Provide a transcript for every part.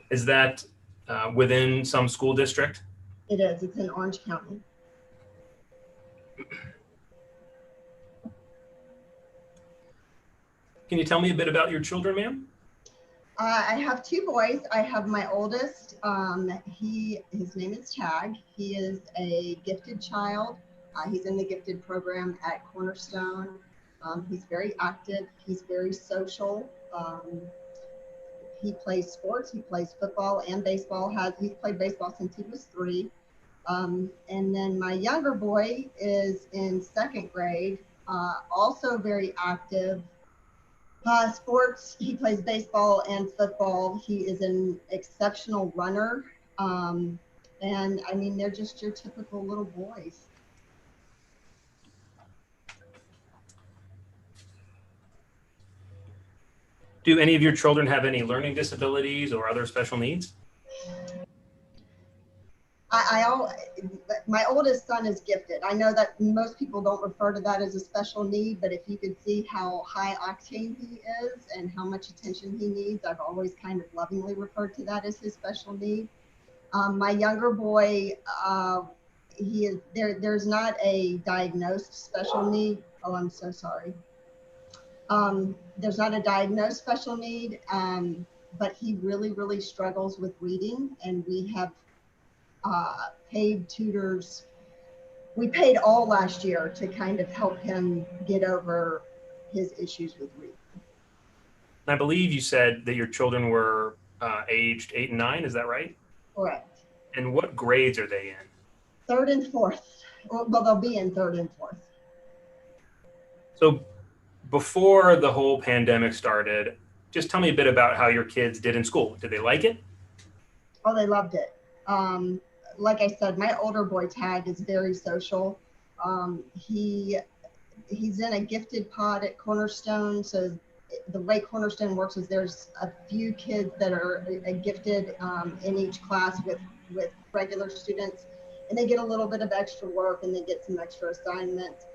Is that within some school district? It is. It's in Orange County. Can you tell me a bit about your children, ma'am? I have two boys. I have my oldest. His name is Tag. He is a gifted child. He's in the gifted program at Cornerstone. He's very active. He's very social. He plays sports. He plays football and baseball. He's played baseball since he was 3. And then my younger boy is in 2nd grade, also very active. Sports, he plays baseball and football. He is an exceptional runner. And I mean, they're just your typical little boys. Do any of your children have any learning disabilities or other special needs? My oldest son is gifted. I know that most people don't refer to that as a special need, but if you could see how high octane he is and how much attention he needs, I've always kind of lovingly referred to that as his special need. My younger boy, there's not a diagnosed special need. Oh, I'm so sorry. There's not a diagnosed special need, but he really, really struggles with reading, and we have paid tutors. We paid all last year to kind of help him get over his issues with reading. I believe you said that your children were aged 8 and 9. Is that right? Correct. And what grades are they in? 3rd and 4th. Well, they'll be in 3rd and 4th. So before the whole pandemic started, just tell me a bit about how your kids did in school. Did they like it? Oh, they loved it. Like I said, my older boy Tag is very social. He's in a gifted pod at Cornerstone. So the way Cornerstone works is there's a few kids that are gifted in each class with regular students, and they get a little bit of extra work and they get some extra assignments.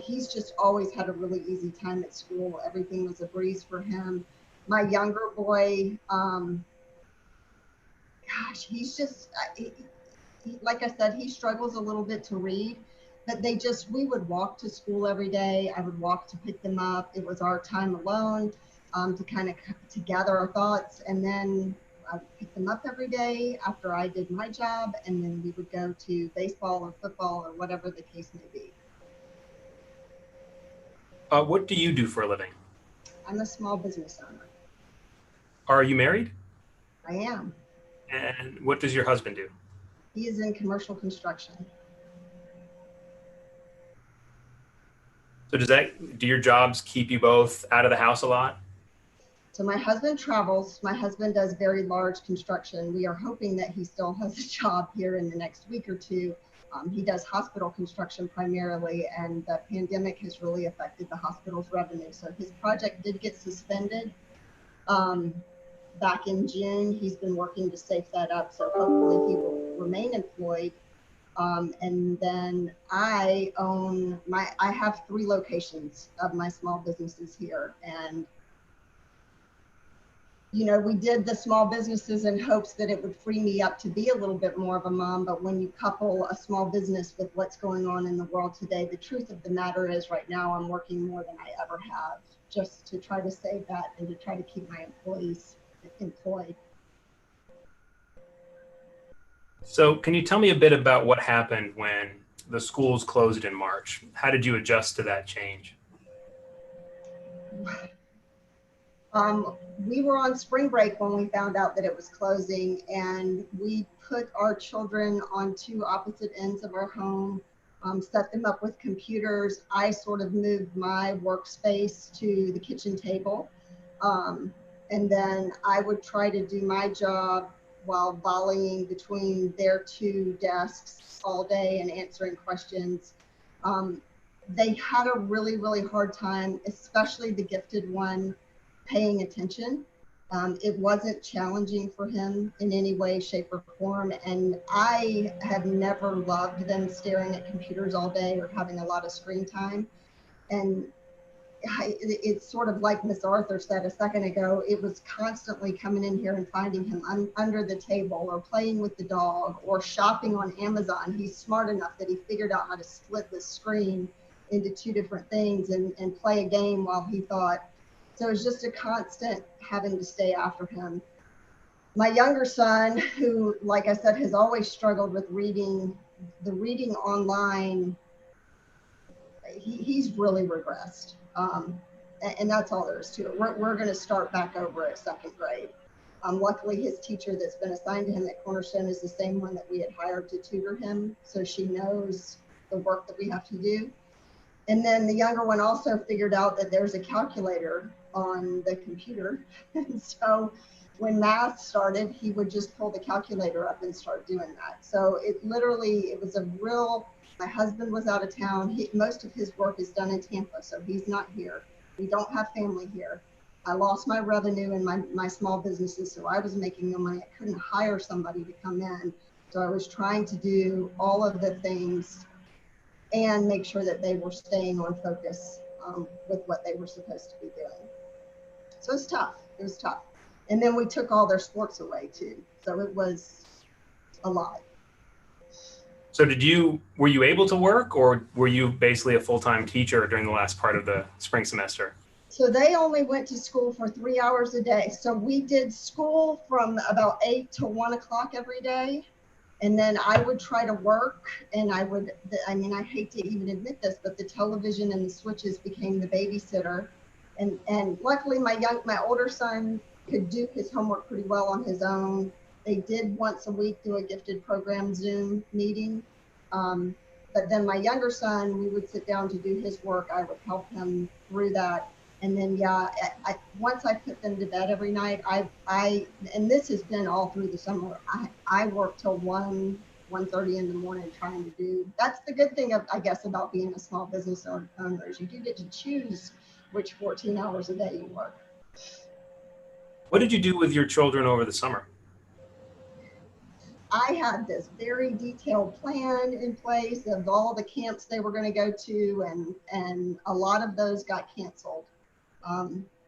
He's just always had a really easy time at school. Everything was a breeze for him. My younger boy, he's just, like I said, he struggles a little bit to read, but we would walk to school every day. I would walk to pick them up. It was our time alone to kind of to gather our thoughts. And then I would pick them up every day after I did my job. And then we would go to baseball or football or whatever the case may be. What do you do for a living? I'm a small business owner. Are you married? I am. And what does your husband do? He is in commercial construction. So do your jobs keep you both out of the house a lot? So my husband travels. My husband does very large construction. We are hoping that he still has a job here in the next week or 2. He does hospital construction primarily, and the pandemic has really affected the hospital's revenue. So his project did get suspended back in June. He's been working to save that up, so hopefully he will remain employed. And then I have 3 locations of my small businesses here. And we did the small businesses in hopes that it would free me up to be a little bit more of a mom. But when you couple a small business with what's going on in the world today, the truth of the matter is right now I'm working more than I ever have, just to try to save that and to try to keep my employees employed. So can you tell me a bit about what happened when the schools closed in March? How did you adjust to that change? We were on spring break when we found out that it was closing, and we put our children on 2 opposite ends of our home, set them up with computers. I sort of moved my workspace to the kitchen table. And then I would try to do my job while volleying between their 2 desks all day and answering questions. They had a really, really hard time, especially the gifted one, paying attention. It wasn't challenging for him in any way, shape, or form. And I have never loved them staring at computers all day or having a lot of screen time. And it's sort of like Miss Arthur said a second ago, it was constantly coming in here and finding him under the table or playing with the dog or shopping on Amazon. He's smart enough that he figured out how to split the screen into two different things and play a game while he thought. So it was just a constant having to stay after him. My younger son, who, like I said, has always struggled with reading, the reading online, he's really regressed. And that's all there is to it. We're going to start back over at second grade. Luckily, his teacher that's been assigned to him at Cornerstone is the same one that we had hired to tutor him. So she knows the work that we have to do. And then the younger one also figured out that there's a calculator on the computer. And so when math started, he would just pull the calculator up and start doing that. So it was a real, my husband was out of town. Most of his work is done in Tampa, so he's not here. We don't have family here. I lost my revenue in my small businesses, so I was making no money. I couldn't hire somebody to come in. So I was trying to do all of the things and make sure that they were staying on focus with what they were supposed to be doing. So it's tough. It was tough. And then we took all their sports away too. So it was a lot. So were you able to work, or were you basically a full-time teacher during the last part of the spring semester? So they only went to school for 3 hours a day. So we did school from about 8 to 1 o'clock every day. And then I would try to work, and I hate to even admit this, but the television and the switches became the babysitter. And luckily my older son could do his homework pretty well on his own. They did once a week do a gifted program Zoom meeting. But then my younger son, we would sit down to do his work. I would help him through that. And then, once I put them to bed every night, and this has been all through the summer, I work till 1:30 in the morning trying to do, that's the good thing I guess about being a small business owner is you do get to choose which 14 hours a day you work. What did you do with your children over the summer? I had this very detailed plan in place of all the camps they were going to go to, and a lot of those got canceled.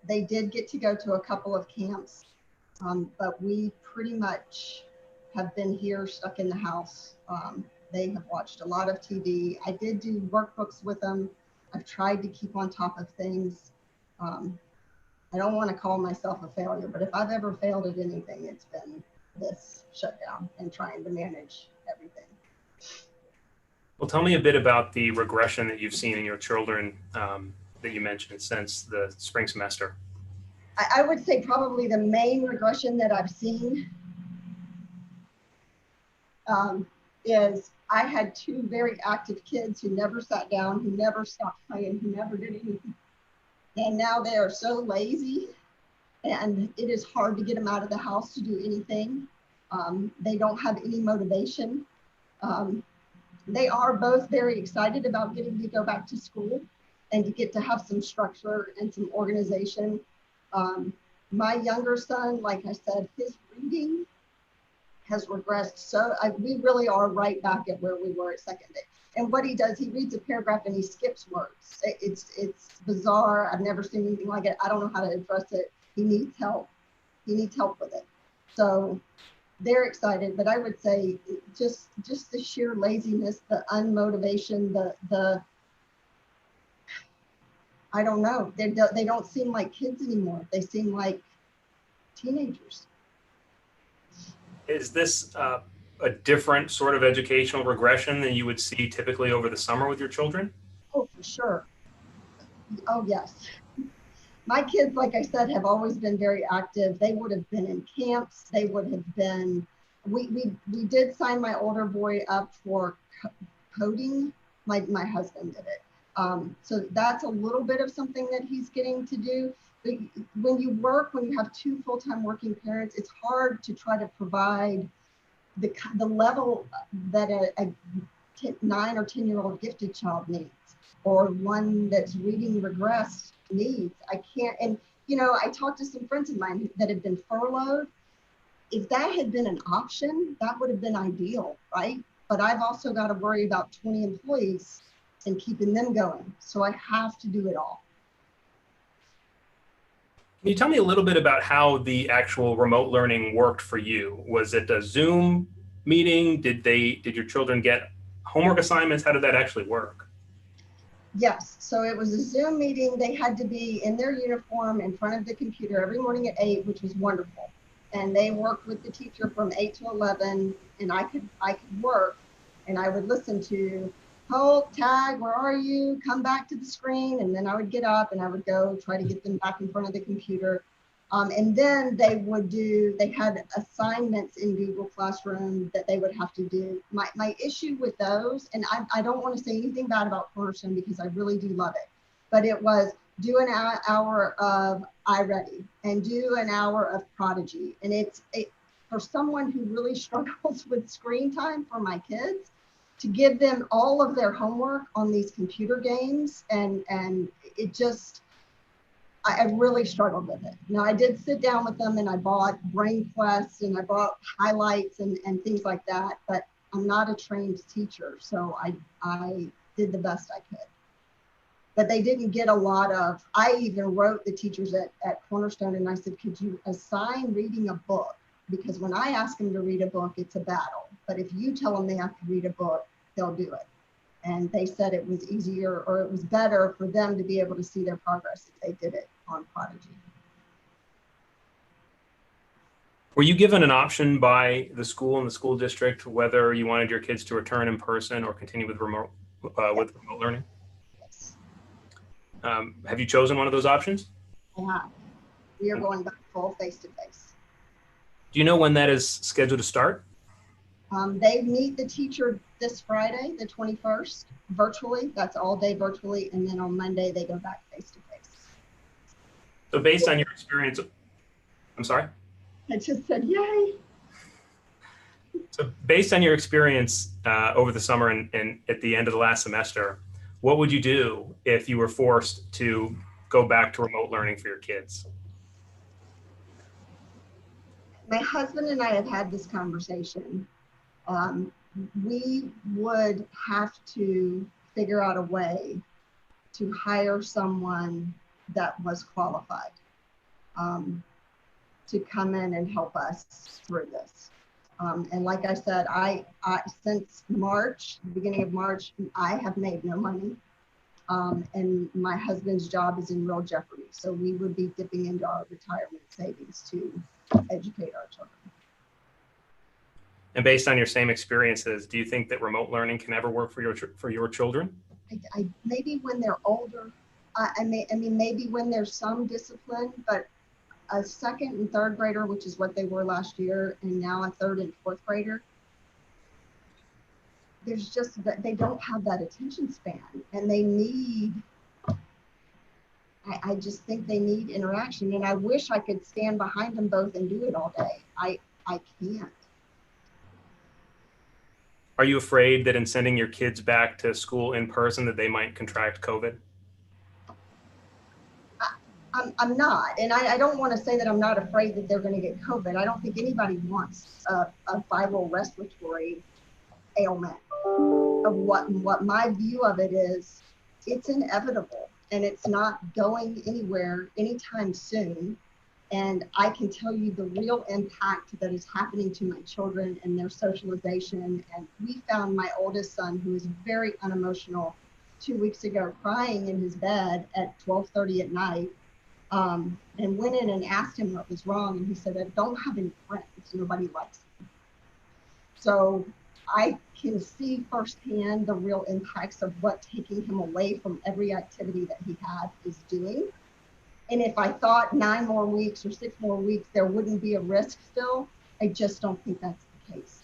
They did get to go to a couple of camps, but we pretty much have been here stuck in the house. They have watched a lot of TV. I did do workbooks with them. I've tried to keep on top of things. I don't want to call myself a failure, but if I've ever failed at anything, it's been this shutdown and trying to manage everything. Well, tell me a bit about the regression that you've seen in your children that you mentioned since the spring semester. I would say probably the main regression that I've seen is I had two very active kids who never sat down, who never stopped playing, who never did anything. And now they are so lazy, and it is hard to get them out of the house to do anything. They don't have any motivation. They are both very excited about getting to go back to school and to get to have some structure and some organization. My younger son, like I said, his reading has regressed. So we really are right back at where we were at second grade. And what he does, he reads a paragraph and he skips words. It's bizarre. I've never seen anything like it. I don't know how to address it. He needs help. He needs help with it. So they're excited, but I would say just the sheer laziness, the unmotivation, the I don't know. They don't seem like kids anymore. They seem like teenagers. Is this a different sort of educational regression than you would see typically over the summer with your children? Oh, for sure. Oh, yes. My kids, like I said, have always been very active. They would have been in camps. They would have been, we did sign my older boy up for coding. My husband did it. So that's a little bit of something that he's getting to do. But when you have two full-time working parents, it's hard to try to provide the level that a 9 or 10-year-old gifted child needs, or one that's reading regressed needs. I can't, and I talked to some friends of mine that had been furloughed. If that had been an option, that would have been ideal, right? But I've also got to worry about 20 employees and keeping them going. So I have to do it all. Can you tell me a little bit about how the actual remote learning worked for you? Was it a Zoom meeting? Did your children get homework assignments? How did that actually work? Yes, so it was a Zoom meeting. They had to be in their uniform in front of the computer every morning at 8, which was wonderful. And they worked with the teacher from 8 to 11, and I could work, and I would listen to, Holt, Tag, where are you? Come back to the screen. And then I would get up and I would go try to get them back in front of the computer. And then they had assignments in Google Classroom that they would have to do. My issue with those, and I don't want to say anything bad about Cornerstone because I really do love it, but it was do an hour of iReady and do an hour of Prodigy. And for someone who really struggles with screen time for my kids, to give them all of their homework on these computer games, and it just, I really struggled with it. Now, I did sit down with them and I bought Brain Quest and I bought highlights and things like that, but I'm not a trained teacher, so I did the best I could. But they didn't get a lot of, I even wrote the teachers at Cornerstone and I said, could you assign reading a book? Because when I ask them to read a book, it's a battle. But if you tell them they have to read a book, they'll do it. And they said it was easier, or it was better for them to be able to see their progress if they did it on Prodigy. Were you given an option by the school and the school district whether you wanted your kids to return in person or continue with remote learning? Yes, Have you chosen one of those options? I have. We are going back full face-to-face. Do you know when that is scheduled to start? They meet the teacher this Friday, the 21st, virtually. That's all day virtually. And then on Monday, they go back face-to-face. So based on your experience, I'm sorry? I just said, yay. So based on your experience over the summer and at the end of the last semester, what would you do if you were forced to go back to remote learning for your kids? My husband and I have had this conversation. We would have to figure out a way to hire someone that was qualified to come in and help us through this. And like I said, I since March, the beginning of March, I have made no money. And my husband's job is in real jeopardy. So we would be dipping into our retirement savings to educate our children. And based on your same experiences, do you think that remote learning can ever work for your children? I maybe when they're older, I mean, maybe when there's some discipline, but a second and third grader, which is what they were last year, and now a third and fourth grader, there's just that they don't have that attention span, and they need, I just think they need interaction. And I wish I could stand behind them both and do it all day. I can't. Are you afraid that in sending your kids back to school in person that they might contract COVID? I'm not, and I don't want to say that I'm not afraid that they're going to get COVID. I don't think anybody wants a viral respiratory ailment. Of what my view of it is, it's inevitable and it's not going anywhere anytime soon. And I can tell you the real impact that is happening to my children and their socialization. And we found my oldest son, who is very unemotional, 2 weeks ago crying in his bed at 12:30 at night. And went in and asked him what was wrong. And he said, I don't have any friends. Nobody likes me. So I can see firsthand the real impacts of what taking him away from every activity that he had is doing. And if I thought 9 more weeks or 6 more weeks, there wouldn't be a risk still, I just don't think that's the case.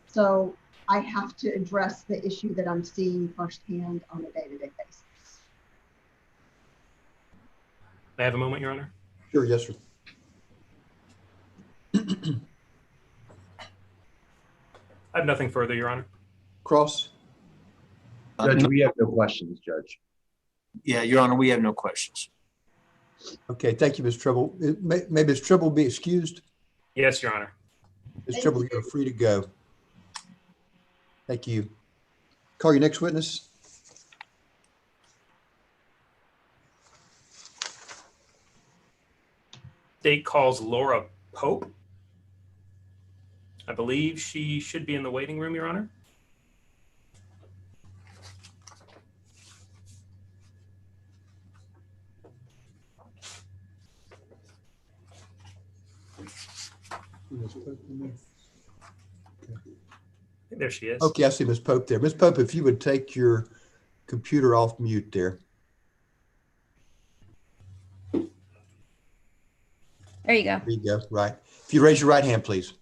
So I have to address the issue that I'm seeing firsthand on a day-to-day basis. May I have a moment, Your Honor? Sure, yes, sir. I have nothing further, Your Honor. Cross? Judge, we have no questions, Judge. Yeah, Your Honor, we have no questions. Okay, thank you, Ms. Tribble. May Ms. Tribble be excused? Yes, Your Honor. Ms. Thank Tribble, you. you're free to go. Thank you. Call your next witness. update calls Laura Pope. I believe she should be in the waiting room, Your Honor. There she is. Okay, I see Ms. Pope there. Ms. Pope, if you would take your computer off mute there. There you go. There you go. Right. If you raise your right hand, please.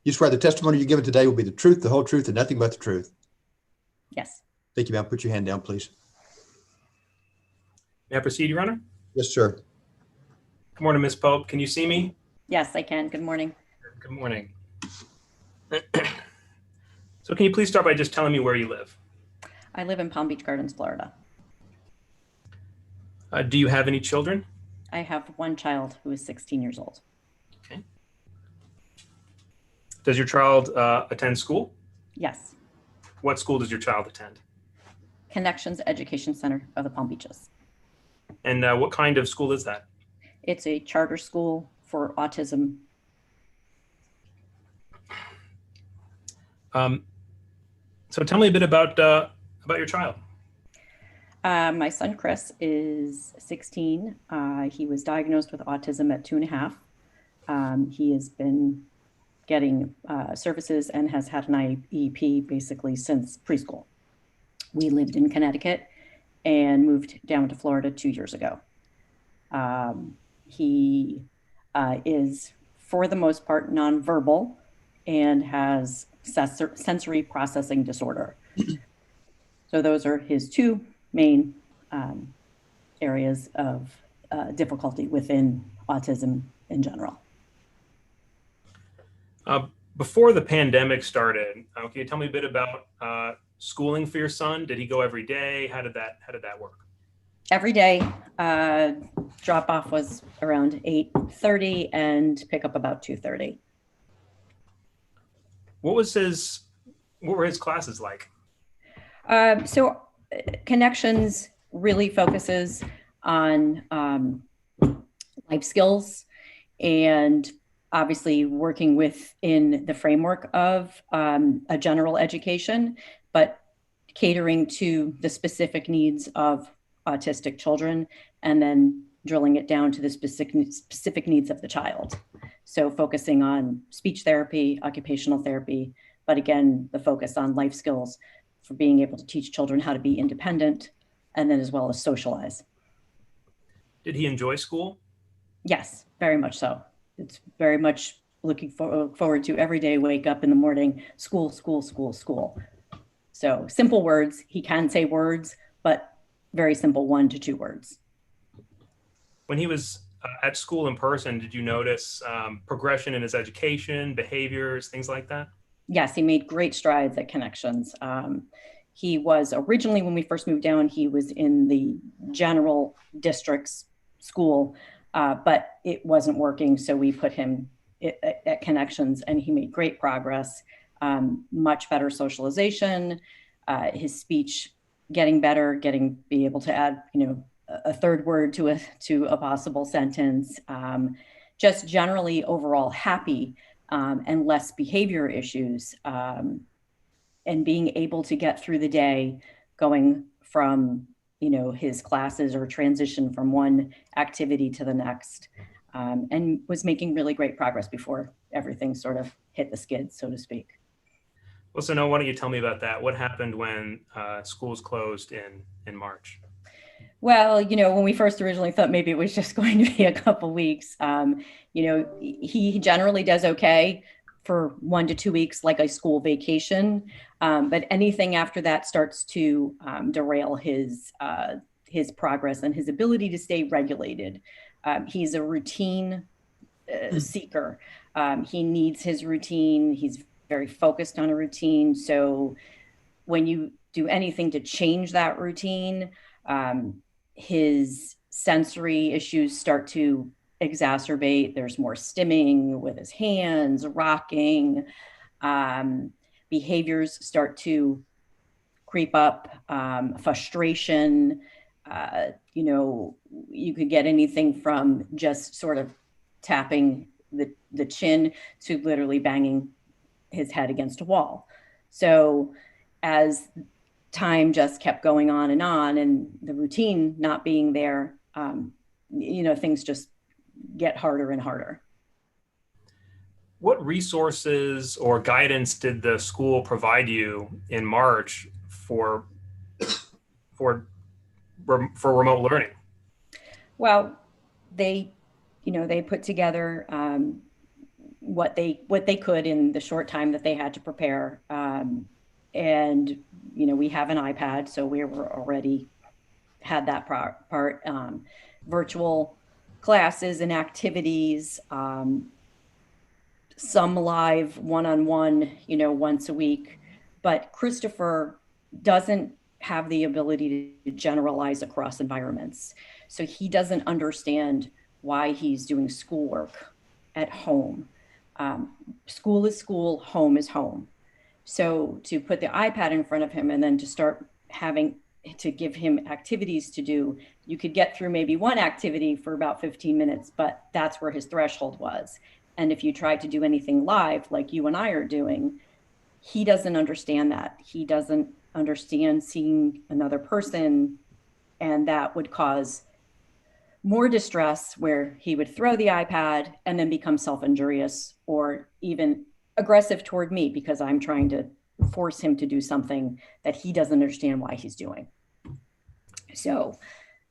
You swear the testimony you give today will be the truth, the whole truth, and nothing but the truth. Yes. Thank you, ma'am. Put your hand down, please. May I proceed, Your Honor? Yes, sir. Good morning, Ms. Pope. Can you see me? Yes, I can. Good morning. Good morning. So can you please start by just telling me where you live? I live in Palm Beach Gardens, Florida. Do you have any children? I have one child who is 16 years old. Okay. Does your child attend school? Yes. What school does your child attend? Connections Education Center of the Palm Beaches. And what kind of school is that? It's a charter school for autism. So tell me a bit about your child. My son, Chris, is 16. He was diagnosed with autism at 2.5. He has been getting services and has had an IEP basically since preschool. We lived in Connecticut and moved down to Florida 2 years ago. He is, for the most part, nonverbal and has sensory processing disorder. So those are his two main areas of difficulty within autism in general. Before the pandemic started, can you tell me a bit about schooling for your son? Did he go every day? How did that work? Every day, drop off was around 8:30 and pick up about 2:30. What were his classes like? So Connections really focuses on life skills and obviously working within the framework of a general education, but catering to the specific needs of autistic children and then drilling it down to the specific needs of the child. So focusing on speech therapy, occupational therapy, but again, the focus on life skills for being able to teach children how to be independent and then as well as socialize. Did he enjoy school? Yes, very much so. It's very much looking forward to every day, wake up in the morning, school, school, school, school. So simple words, he can say words, but very simple 1 to 2 words. When he was at school in person, did you notice progression in his education, behaviors, things like that? Yes, he made great strides at Connections. He was originally, when we first moved down, he was in the general district's school, but it wasn't working. So we put him at Connections and he made great progress, much better socialization, his speech getting better, be able to add, a third word to a possible sentence, just generally overall happy and less behavior issues, and being able to get through the day going from, his classes or transition from one activity to the next, and was making really great progress before everything sort of hit the skids, so to speak. Well, so now why don't you tell me about that? What happened when schools closed in March? Well, when we first originally thought maybe it was just going to be a couple weeks, he generally does okay for 1 to 2 weeks, like a school vacation. But anything after that starts to derail his progress and his ability to stay regulated. He's a routine seeker. He needs his routine. He's very focused on a routine. So when you do anything to change that routine, his sensory issues start to exacerbate. There's more stimming with his hands, rocking. Behaviors start to creep up, frustration. You could get anything from just sort of tapping the chin to literally banging his head against a wall. So as time just kept going on and the routine not being there, things just get harder and harder. What resources or guidance did the school provide you in March for remote learning? Well, they put together what they could in the short time that they had to prepare. And we have an iPad, so we were already had that part. Virtual classes and activities, some live one-on-one, once a week. But Christopher doesn't have the ability to generalize across environments. So he doesn't understand why he's doing schoolwork at home. School is school, home is home. So to put the iPad in front of him and then to start having to give him activities to do, you could get through maybe one activity for about 15 minutes, but that's where his threshold was. And if you try to do anything live, like you and I are doing, he doesn't understand that. He doesn't understand seeing another person, and that would cause more distress where he would throw the iPad and then become self-injurious or even aggressive toward me because I'm trying to force him to do something that he doesn't understand why he's doing. So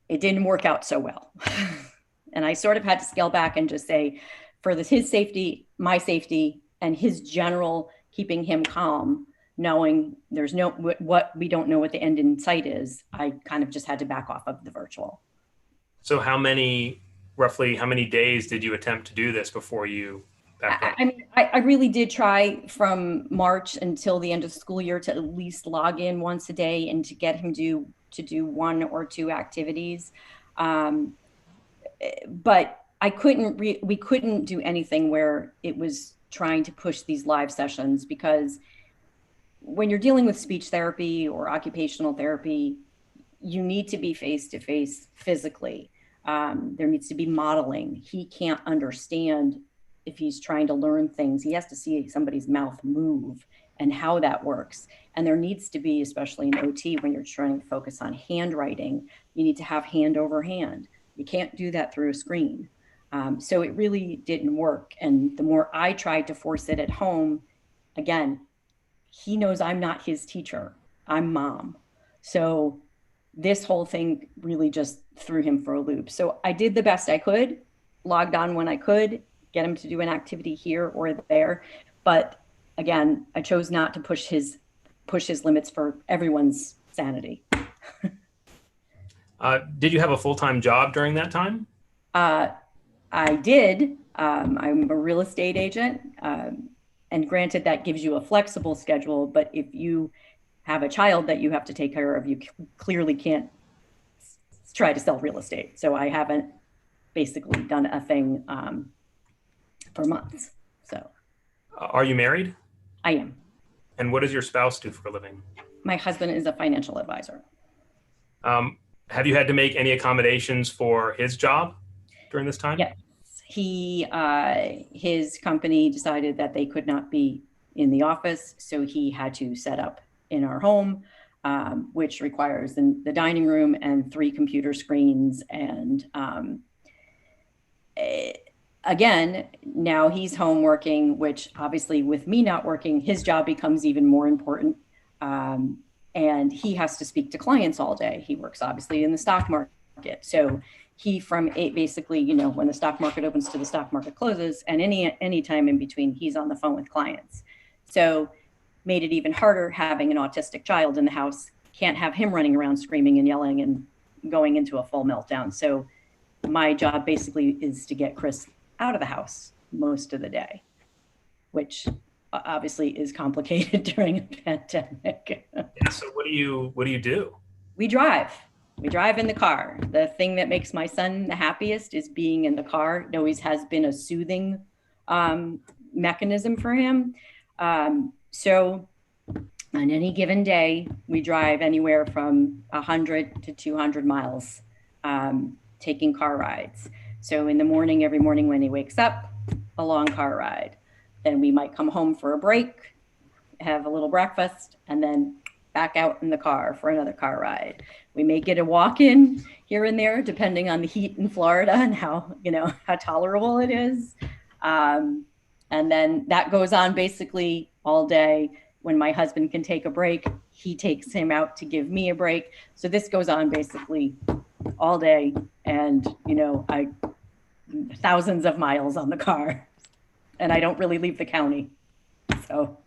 it didn't work out so well. And I sort of had to scale back and just say, for his safety, my safety, and his general keeping him calm, knowing there's what we don't know what the end in sight is, I kind of just had to back off of the virtual. So roughly how many days did you attempt to do this before you backed off? I really did try from March until the end of the school year to at least log in once a day and to get him to do one or two activities. But we couldn't do anything where it was trying to push these live sessions, because when you're dealing with speech therapy or occupational therapy, you need to be face-to-face physically. There needs to be modeling. He can't understand if he's trying to learn things. He has to see somebody's mouth move and how that works. And there needs to be, especially in OT, when you're trying to focus on handwriting, you need to have hand over hand. You can't do that through a screen. So it really didn't work. And the more I tried to force it at home, again, he knows I'm not his teacher. I'm mom. So this whole thing really just threw him for a loop. So I did the best I could, logged on when I could, get him to do an activity here or there. But again, I chose not to push his limits for everyone's sanity. Did you have a full-time job during that time? I did. I'm a real estate agent. And granted, that gives you a flexible schedule, but if you have a child that you have to take care of, you clearly can't try to sell real estate. So I haven't basically done a thing for months. So. Are you married? I am. And what does your spouse do for a living? My husband is a financial advisor. Have you had to make any accommodations for his job during this time? Yes. His company decided that they could not be in the office, so he had to set up in our home, which requires the dining room and 3 computer screens. And again, now he's home working, which obviously with me not working, his job becomes even more important. And he has to speak to clients all day. He works obviously in the stock market. So he basically, when the stock market opens to the stock market closes, and any time in between, he's on the phone with clients. So made it even harder having an autistic child in the house. Can't have him running around screaming and yelling and going into a full meltdown. So my job basically is to get Chris out of the house most of the day, which obviously is complicated during a pandemic. Yeah, so what do you do? We drive in the car. The thing that makes my son the happiest is being in the car. It always has been a soothing mechanism for him. So on any given day, we drive anywhere from 100 to 200 miles, taking car rides. So in the morning, every morning when he wakes up, a long car ride. Then we might come home for a break, have a little breakfast, and then back out in the car for another car ride. We may get a walk in here and there, depending on the heat in Florida and how tolerable it is. And then that goes on basically all day. When my husband can take a break, he takes him out to give me a break. So this goes on basically all day, and I thousands of miles on the car, and I don't really leave the county. So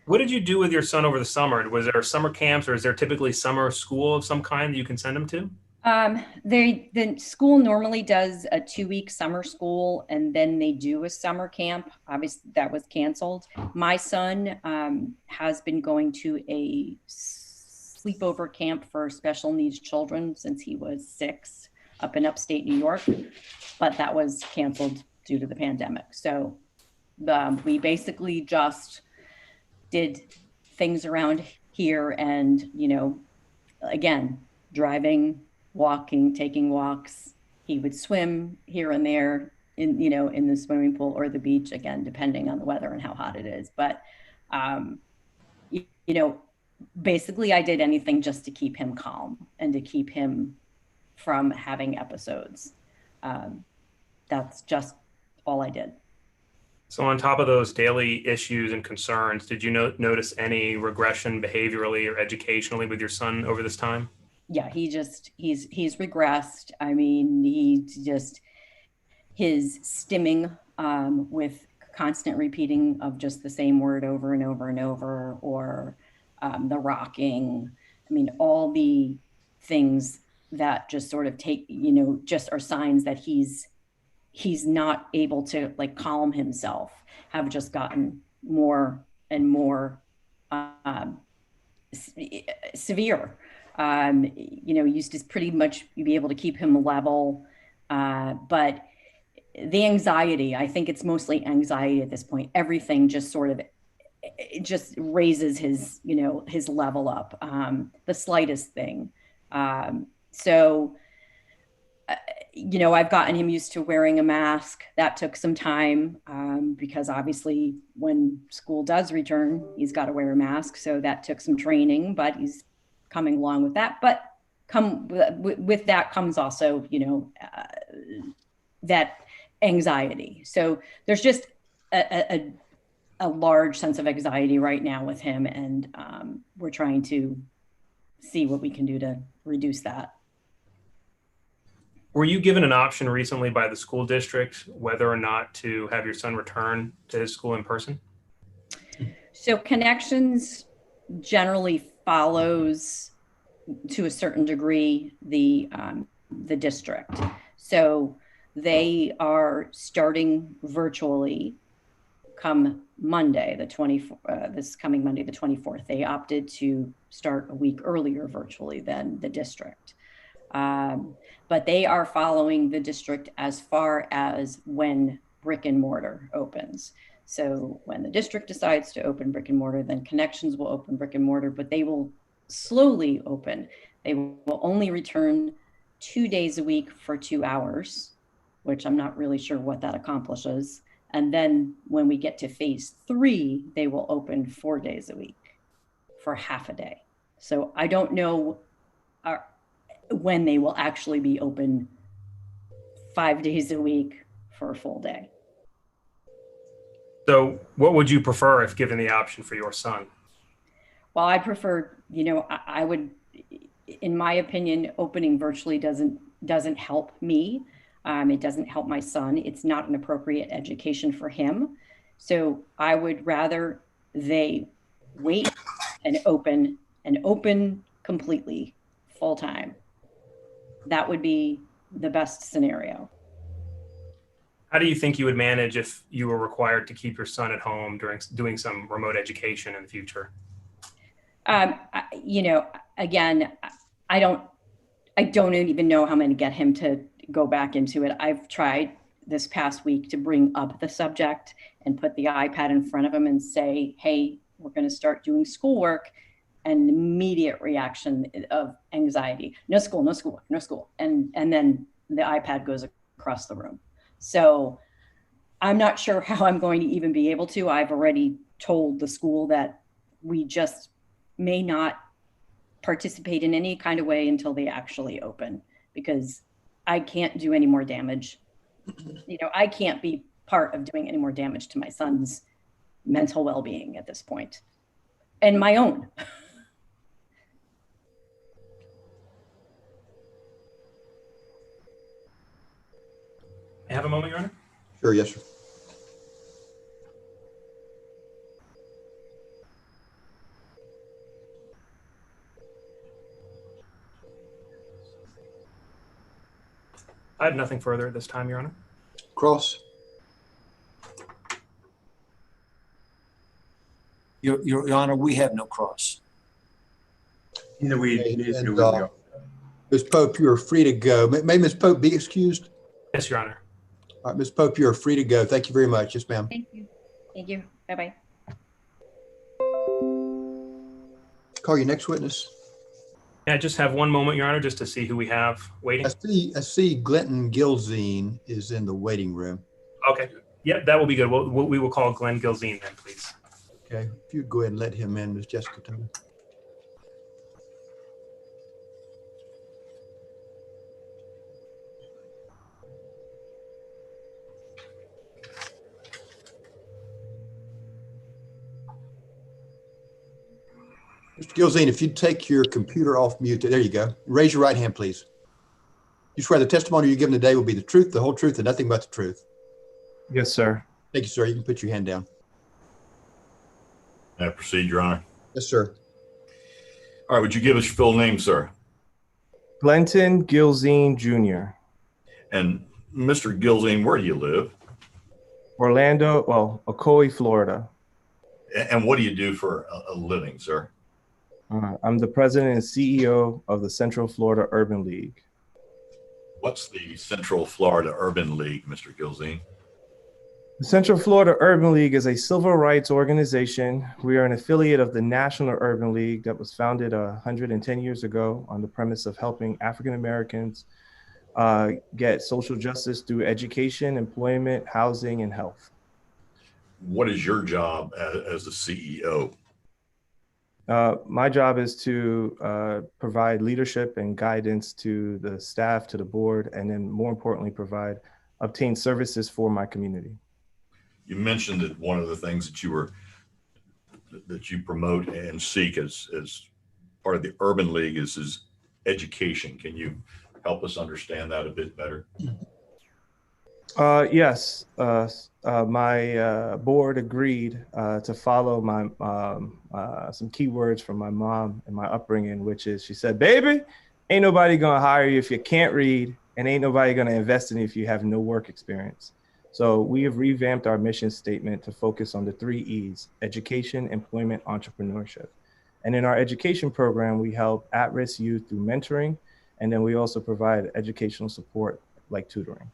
What did you do with your son over the summer? Was there summer camps, or is there typically summer school of some kind that you can send him to? the school normally does a 2-week summer school, and then they do a summer camp. Obviously, that was canceled. My son has been going to a sleepover camp for special needs children since he was 6 up in upstate New York, but that was canceled due to the pandemic. So we basically just did things around here, and again, driving, walking, taking walks. He would swim here and there in the swimming pool or the beach, again, depending on the weather and how hot it is. But basically I did anything just to keep him calm and to keep him from having episodes. That's just all I did. So on top of those daily issues and concerns, did you notice any regression behaviorally or educationally with your son over this time? Yeah, he's regressed. I mean, his stimming with constant repeating of just the same word over and over and over, or the rocking. I mean, all the things that just sort of just are signs that he's not able to calm himself, have just gotten more and more severe. Used to pretty much be able to keep him level, but the anxiety, I think it's mostly anxiety at this point. Everything just sort of just raises his level up, the slightest thing. I've gotten him used to wearing a mask. That took some time because obviously when school does return, he's got to wear a mask. So that took some training, but he's coming along with that. But with that comes also, that anxiety. So there's just a large sense of anxiety right now with him. And we're trying to see what we can do to reduce that. Were you given an option recently by the school district whether or not to have your son return to his school in person? So Connections generally follows, to a certain degree, the district. So they are starting virtually come Monday, this coming Monday, the 24th. They opted to start a week earlier virtually than the district. But they are following the district as far as when brick and mortar opens. So when the district decides to open brick and mortar, then Connections will open brick and mortar, but they will slowly open. They will only return 2 days a week for 2 hours, which I'm not really sure what that accomplishes. And then when we get to phase 3, they will open 4 days a week for half a day. So I don't know when they will actually be open 5 days a week for a full day. So what would you prefer if given the option for your son? Well, I prefer, I would, in my opinion, opening virtually doesn't help me. It doesn't help my son. It's not an appropriate education for him. So I would rather they wait and open completely full time. That would be the best scenario. How do you think you would manage if you were required to keep your son at home during doing some remote education in the future? Again, I don't even know how I'm going to get him to go back into it. I've tried this past week to bring up the subject and put the iPad in front of him and say, hey, we're going to start doing schoolwork. An immediate reaction of anxiety. No school. And then the iPad goes across the room. So I'm not sure how I'm going to even be able to. I've already told the school that we just may not participate in any kind of way until they actually open, because I can't do any more damage. You know, I can't be part of doing any more damage to my son's mental well-being at this point, and my own. I have a moment, Your Honor. Sure, yes, sir. I have nothing further at this time, Your Honor. Cross. Your Honor, we have no cross. Neither we, Okay, neither and, do we. Ms. Pope, you are free to go. May Ms. Pope be excused? Yes, Your Honor. All right, Ms. Pope, you are free to go. Thank you very much. Yes, ma'am. Thank you. Thank you. Bye-bye. Call your next witness. May I just have one moment, Your Honor, just to see who we have waiting? I see Glenton Gilzine is in the waiting room. Okay. Yep, that will be good. We will call Glenn Gilzine then, please. Okay, if you'd go ahead and let him in, Ms. Jessica Turner. Mr. Gilzine, if you'd take your computer off mute, there you go. Raise your right hand, please. You swear the testimony you're giving today will be the truth, the whole truth, and nothing but the truth. Yes, sir. Thank you, sir. You can put your hand down. May I proceed, Your Honor? Yes, sir. All right, would you give us your full name, sir? Glenton Gilzine Jr., And Mr. Gilzine, where do you live? Ocoee, Florida. And what do you do for a living, sir? I'm the president and CEO of the Central Florida Urban League. What's the Central Florida Urban League, Mr. Gilzine? The Central Florida Urban League is a civil rights organization. We are an affiliate of the National Urban League that was founded 110 years ago on the premise of helping African Americans get social justice through education, employment, housing, and health. What is your job as the CEO? My job is to provide leadership and guidance to the staff, to the board, and then more importantly, obtain services for my community. You mentioned that one of the things that you promote and seek as part of the Urban League is education. Can you help us understand that a bit better? Yes, my board agreed to follow my some keywords from my mom and my upbringing, which is, she said, "Baby, ain't nobody gonna hire you if you can't read, and ain't nobody gonna invest in you if you have no work experience." So we have revamped our mission statement to focus on the 3 E's: education, employment, entrepreneurship. And in our education program, we help at-risk youth through mentoring, and then we also provide educational support like tutoring.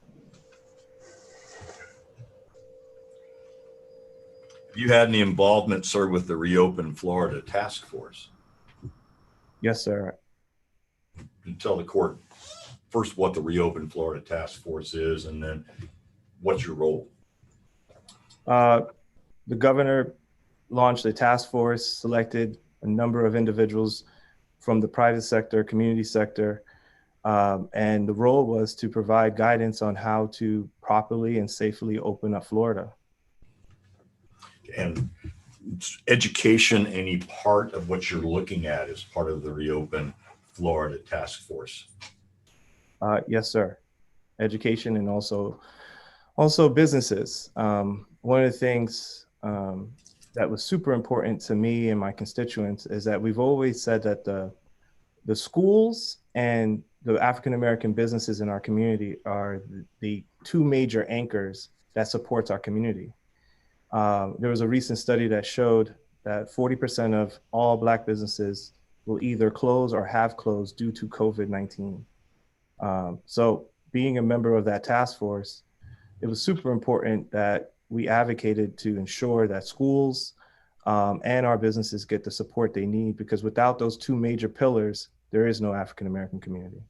Have you had any involvement, sir, with the Reopen Florida Task Force? Yes, sir. Can you tell the court first what the Reopen Florida Task Force is, and then what's your role? The governor launched a task force, selected a number of individuals from the private sector, community sector, and the role was to provide guidance on how to properly and safely open up Florida. And education any part of what you're looking at as part of the Reopen Florida Task Force? Yes, sir. Education and also businesses. One of the things that was super important to me and my constituents is that we've always said that the schools and the African-American businesses in our community are the 2 major anchors that supports our community. There was a recent study that showed that 40% of all Black businesses will either close or have closed due to COVID-19. So being a member of that task force, it was super important that we advocated to ensure that schools and our businesses get the support they need, because without those 2 major pillars, there is no African-American community.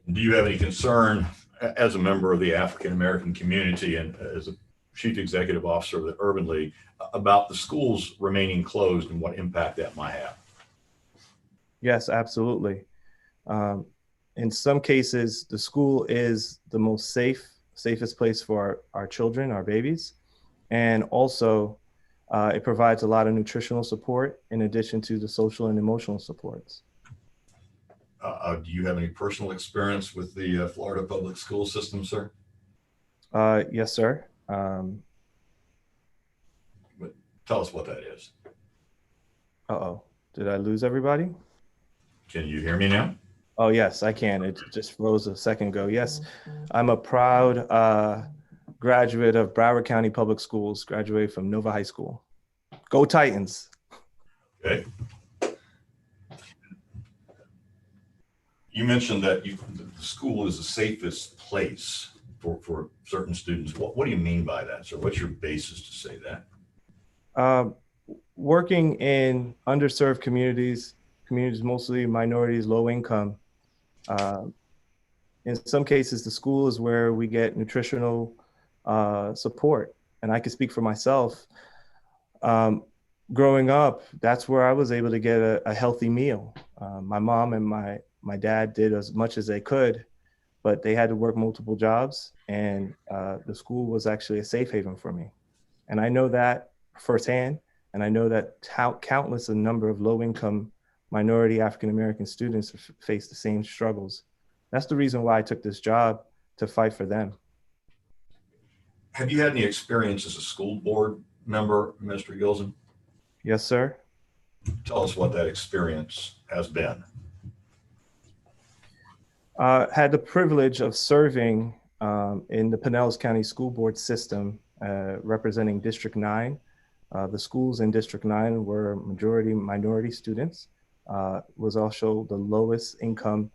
Do you have any concern as a member of the African American community and as a chief executive officer of the Urban League about the schools remaining closed and what impact that might have? Yes, absolutely. In some cases, the school is the most safest place for our children, our babies. And also, it provides a lot of nutritional support in addition to the social and emotional supports. Do you have any personal experience with the Florida public school system, sir? Yes, sir. Tell us what that is. Uh-oh, did I lose everybody? Can you hear me now? Oh, yes, I can. It just froze a second ago. Yes, I'm a proud graduate of Broward County Public Schools, graduated from Nova High School. Go Titans. Okay. You mentioned that the school is the safest place for certain students. What do you mean by that, sir? What's your basis to say that? Working in underserved communities mostly minorities, low income. In some cases, the school is where we get nutritional support. And I can speak for myself. Growing up, that's where I was able to get a healthy meal. My mom and my dad did as much as they could, but they had to work multiple jobs, and the school was actually a safe haven for me. And I know that firsthand, and I know that countless a number of low-income minority African-American students face the same struggles. That's the reason why I took this job, to fight for them. Have you had any experience as a school board member, Mr. Gilson? Yes, sir. Tell us what that experience has been. Had the privilege of serving in the Pinellas County School Board system, representing District 9. The schools in District 9 were majority minority students. Was also the lowest income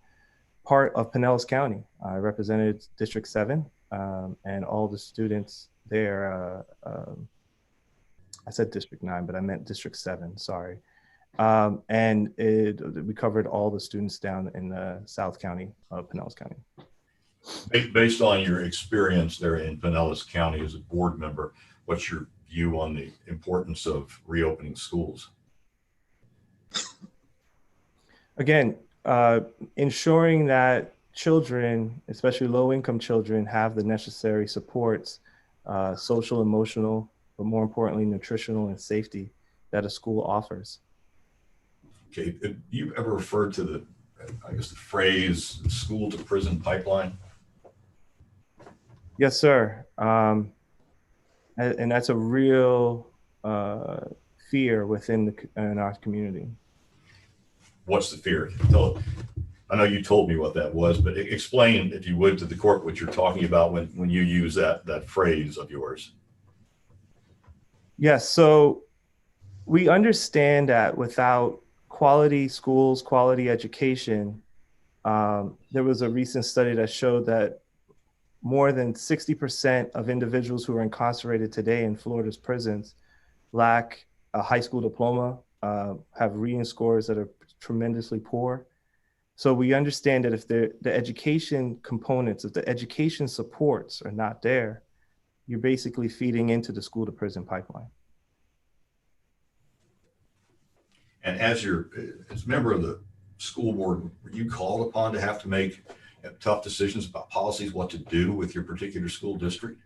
part of Pinellas County. I represented District 7, and all the students there, I said District 9, but I meant District 7, sorry. And we covered all the students down in the South County of Pinellas County. Based on your experience there in Pinellas County as a board member, what's your view on the importance of reopening schools? Again, ensuring that children, especially low-income children, have the necessary supports, social, emotional, but more importantly, nutritional and safety that a school offers. Okay, have you ever referred to the phrase school to prison pipeline? Yes, sir. And that's a real fear within in our community. What's the fear? I know you told me what that was, but explain, if you would, to the court what you're talking about when you use that phrase of yours. Yes, so we understand that without quality schools, quality education, there was a recent study that showed that more than 60% of individuals who are incarcerated today in Florida's prisons lack a high school diploma, have reading scores that are tremendously poor. So we understand that if the education components, if the education supports are not there, you're basically feeding into the school to prison pipeline. And as a member of the school board, were you called upon to have to make tough decisions about policies, what to do with your particular school district?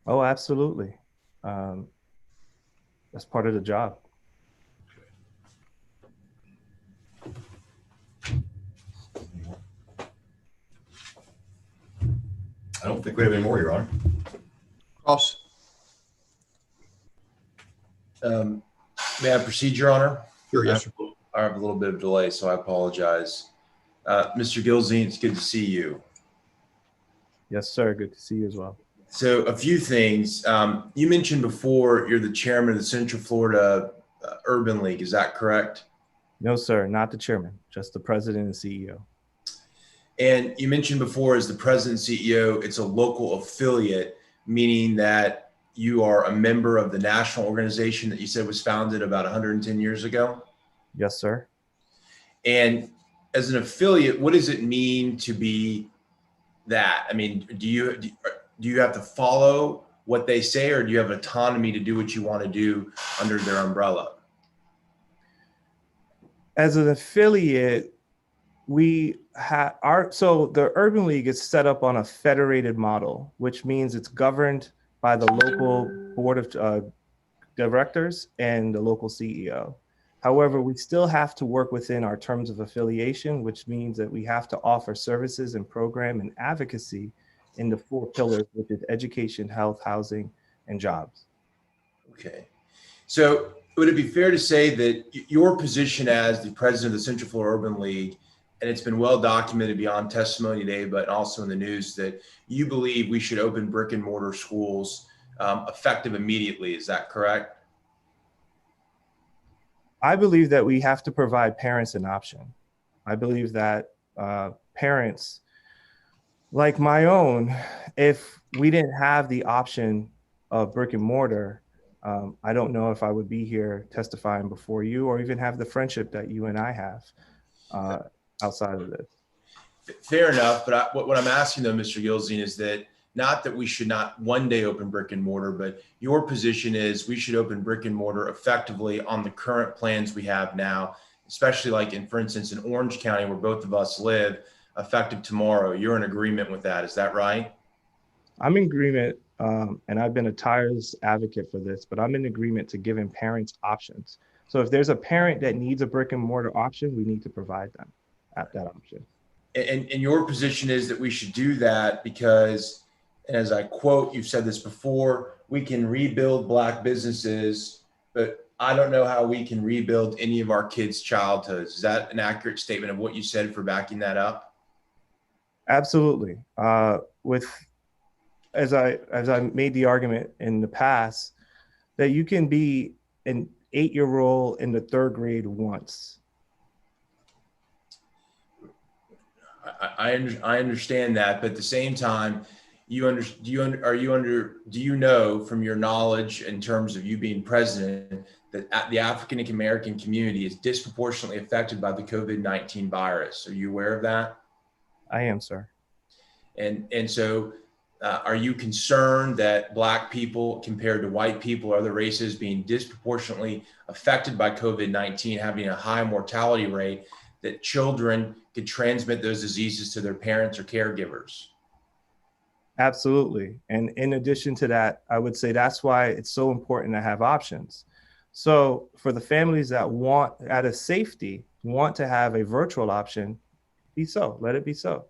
Oh, absolutely. That's part of the job. I don't think we have any more, Your Honor. Cross. May I proceed, Your Honor? Sure, yes, sir. I have a little bit of delay, so I apologize. Mr. Gilzine, it's good to see you. Yes, sir. Good to see you as well. So a few things. You mentioned before you're the chairman of the Central Florida Urban League. Is that correct? No, sir. Not the chairman, just the president and CEO. And you mentioned before, as the president and CEO, it's a local affiliate, meaning that you are a member of the national organization that you said was founded about 110 years ago. Yes, sir. And as an affiliate, what does it mean to be that? I mean, do you have to follow what they say, or do you have autonomy to do what you want to do under their umbrella? As an affiliate, so the Urban League is set up on a federated model, which means it's governed by the local board of directors and the local CEO. However, we still have to work within our terms of affiliation, which means that we have to offer services and program and advocacy in the 4 pillars, which is education, health, housing, and jobs. Okay. So would it be fair to say that your position as the president of the Central Florida Urban League, and it's been well documented beyond testimony today, but also in the news, that you believe we should open brick and mortar schools effective immediately? Is that correct? I believe that we have to provide parents an option. I believe that parents, like my own, if we didn't have the option of brick and mortar, I don't know if I would be here testifying before you or even have the friendship that you and I have outside of this. Fair enough. But what I'm asking though, Mr. Gilzean, is that not that we should not one day open brick and mortar, but your position is we should open brick and mortar effectively on the current plans we have now, especially like for instance, in Orange County, where both of us live, effective tomorrow. You're in agreement with that. Is that right? I'm in agreement, and I've been a tireless advocate for this, but I'm in agreement to giving parents options. So if there's a parent that needs a brick and mortar option, we need to provide them that option. And your position is that we should do that because, and as I quote, you've said this before, we can rebuild Black businesses, but I don't know how we can rebuild any of our kids' childhoods. Is that an accurate statement of what you said for backing that up? Absolutely. As I made the argument in the past, that you can be an 8-year-old in the 3rd grade once. I understand that, but at the same time, do you know from your knowledge in terms of you being president that the African American community is disproportionately affected by the COVID-19 virus? Are you aware of that? I am, sir. And so are you concerned that Black people compared to white people or other races being disproportionately affected by COVID-19, having a high mortality rate, that children could transmit those diseases to their parents or caregivers? Absolutely. And in addition to that, I would say that's why it's so important to have options. So for the families that want, out of safety, want to have a virtual option, let it be so.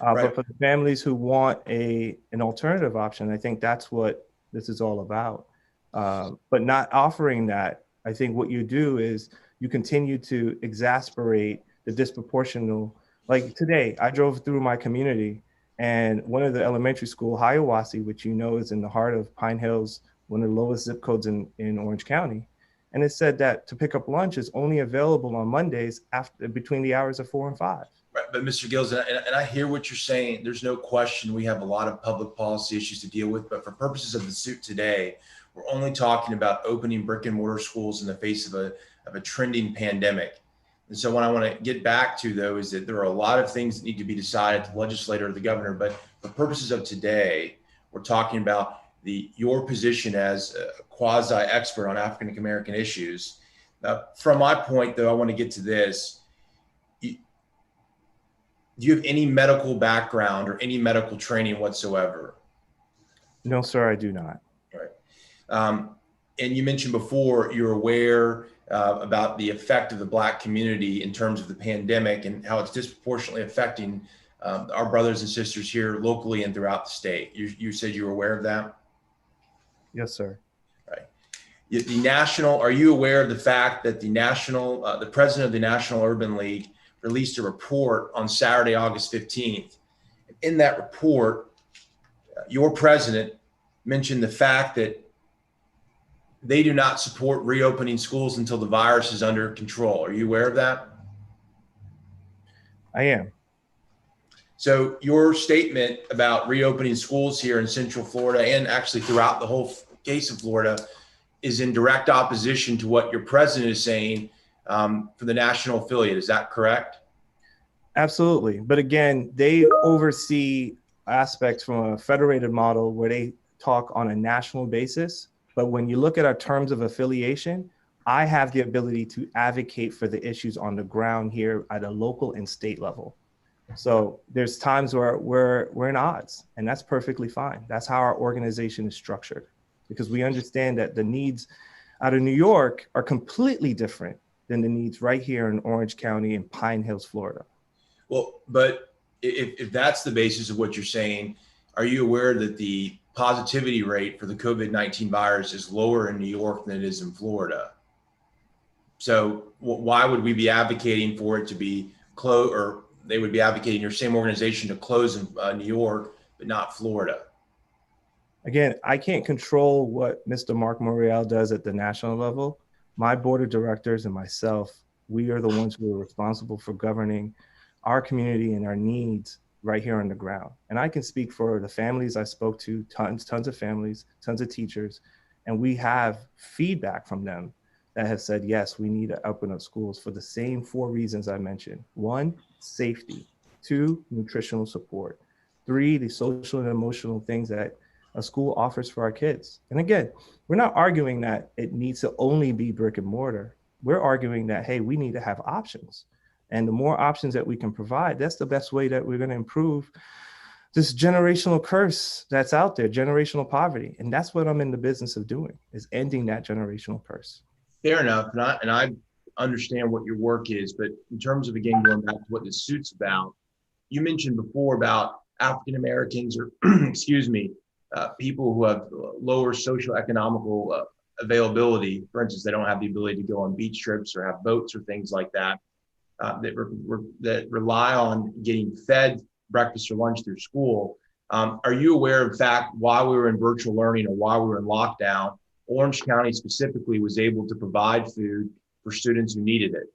Right. But for the families who want an alternative option, I think that's what this is all about. But not offering that, I think what you do is you continue to exacerbate the disproportional. Like today, I drove through my community, and one of the elementary school, Hiawassee, which you know is in the heart of Pine Hills, one of the lowest zip codes in Orange County. And it said that to pick up lunch is only available on Mondays between the hours of 4 and 5. Right, but Mr. Gills, and I hear what you're saying. There's no question we have a lot of public policy issues to deal with, but for purposes of the suit today, we're only talking about opening brick and mortar schools in the face of a trending pandemic. And so what I want to get back to, though, is that there are a lot of things that need to be decided at the legislature or the governor. But for purposes of today, we're talking about your position as a quasi-expert on African American issues. From my point, though, I want to get to this. Do you have any medical background or any medical training whatsoever? No, sir, I do not. Right. And you mentioned before you're aware about the effect of the Black community in terms of the pandemic and how it's disproportionately affecting our brothers and sisters here locally and throughout the state. You said you were aware of that? Yes, sir. Right. Are you aware of the fact that the president of the National Urban League released a report on Saturday, August 15th? In that report, your president mentioned the fact that they do not support reopening schools until the virus is under control. Are you aware of that? I am. So your statement about reopening schools here in Central Florida and actually throughout the whole case of Florida is in direct opposition to what your president is saying for the national affiliate. Is that correct? Absolutely. But again, they oversee aspects from a federated model where they talk on a national basis. But when you look at our terms of affiliation, I have the ability to advocate for the issues on the ground here at a local and state level. So there's times where we're in odds, and that's perfectly fine. That's how our organization is structured, because we understand that the needs out of New York are completely different than the needs right here in Orange County and Pine Hills, Florida. Well, but if that's the basis of what you're saying, are you aware that the positivity rate for the COVID-19 virus is lower in New York than it is in Florida? So why would we be advocating for it to be closed, or they would be advocating your same organization to close in New York, but not Florida? Again, I can't control what Mr. Mark Morial does at the national level. My board of directors and myself, we are the ones who are responsible for governing our community and our needs right here on the ground. And I can speak for the families I spoke to, tons of families, tons of teachers, and we have feedback from them that have said, yes, we need to open up schools for the same 4 reasons I mentioned. 1, safety. 2, nutritional support. 3, the social and emotional things that a school offers for our kids. And again, we're not arguing that it needs to only be brick and mortar. We're arguing that, hey, we need to have options. And the more options that we can provide, that's the best way that we're going to improve this generational curse that's out there, generational poverty. And that's what I'm in the business of doing, is ending that generational curse. Fair enough. And I understand what your work is, but in terms of, again, going back to what this suit's about, you mentioned before about African Americans or, excuse me, people who have lower socioeconomical availability. For instance, they don't have the ability to go on beach trips or have boats or things like that, that rely on getting fed breakfast or lunch through school. Are you aware, in fact, while we were in virtual learning or while we were in lockdown, Orange County specifically was able to provide food for students who needed it?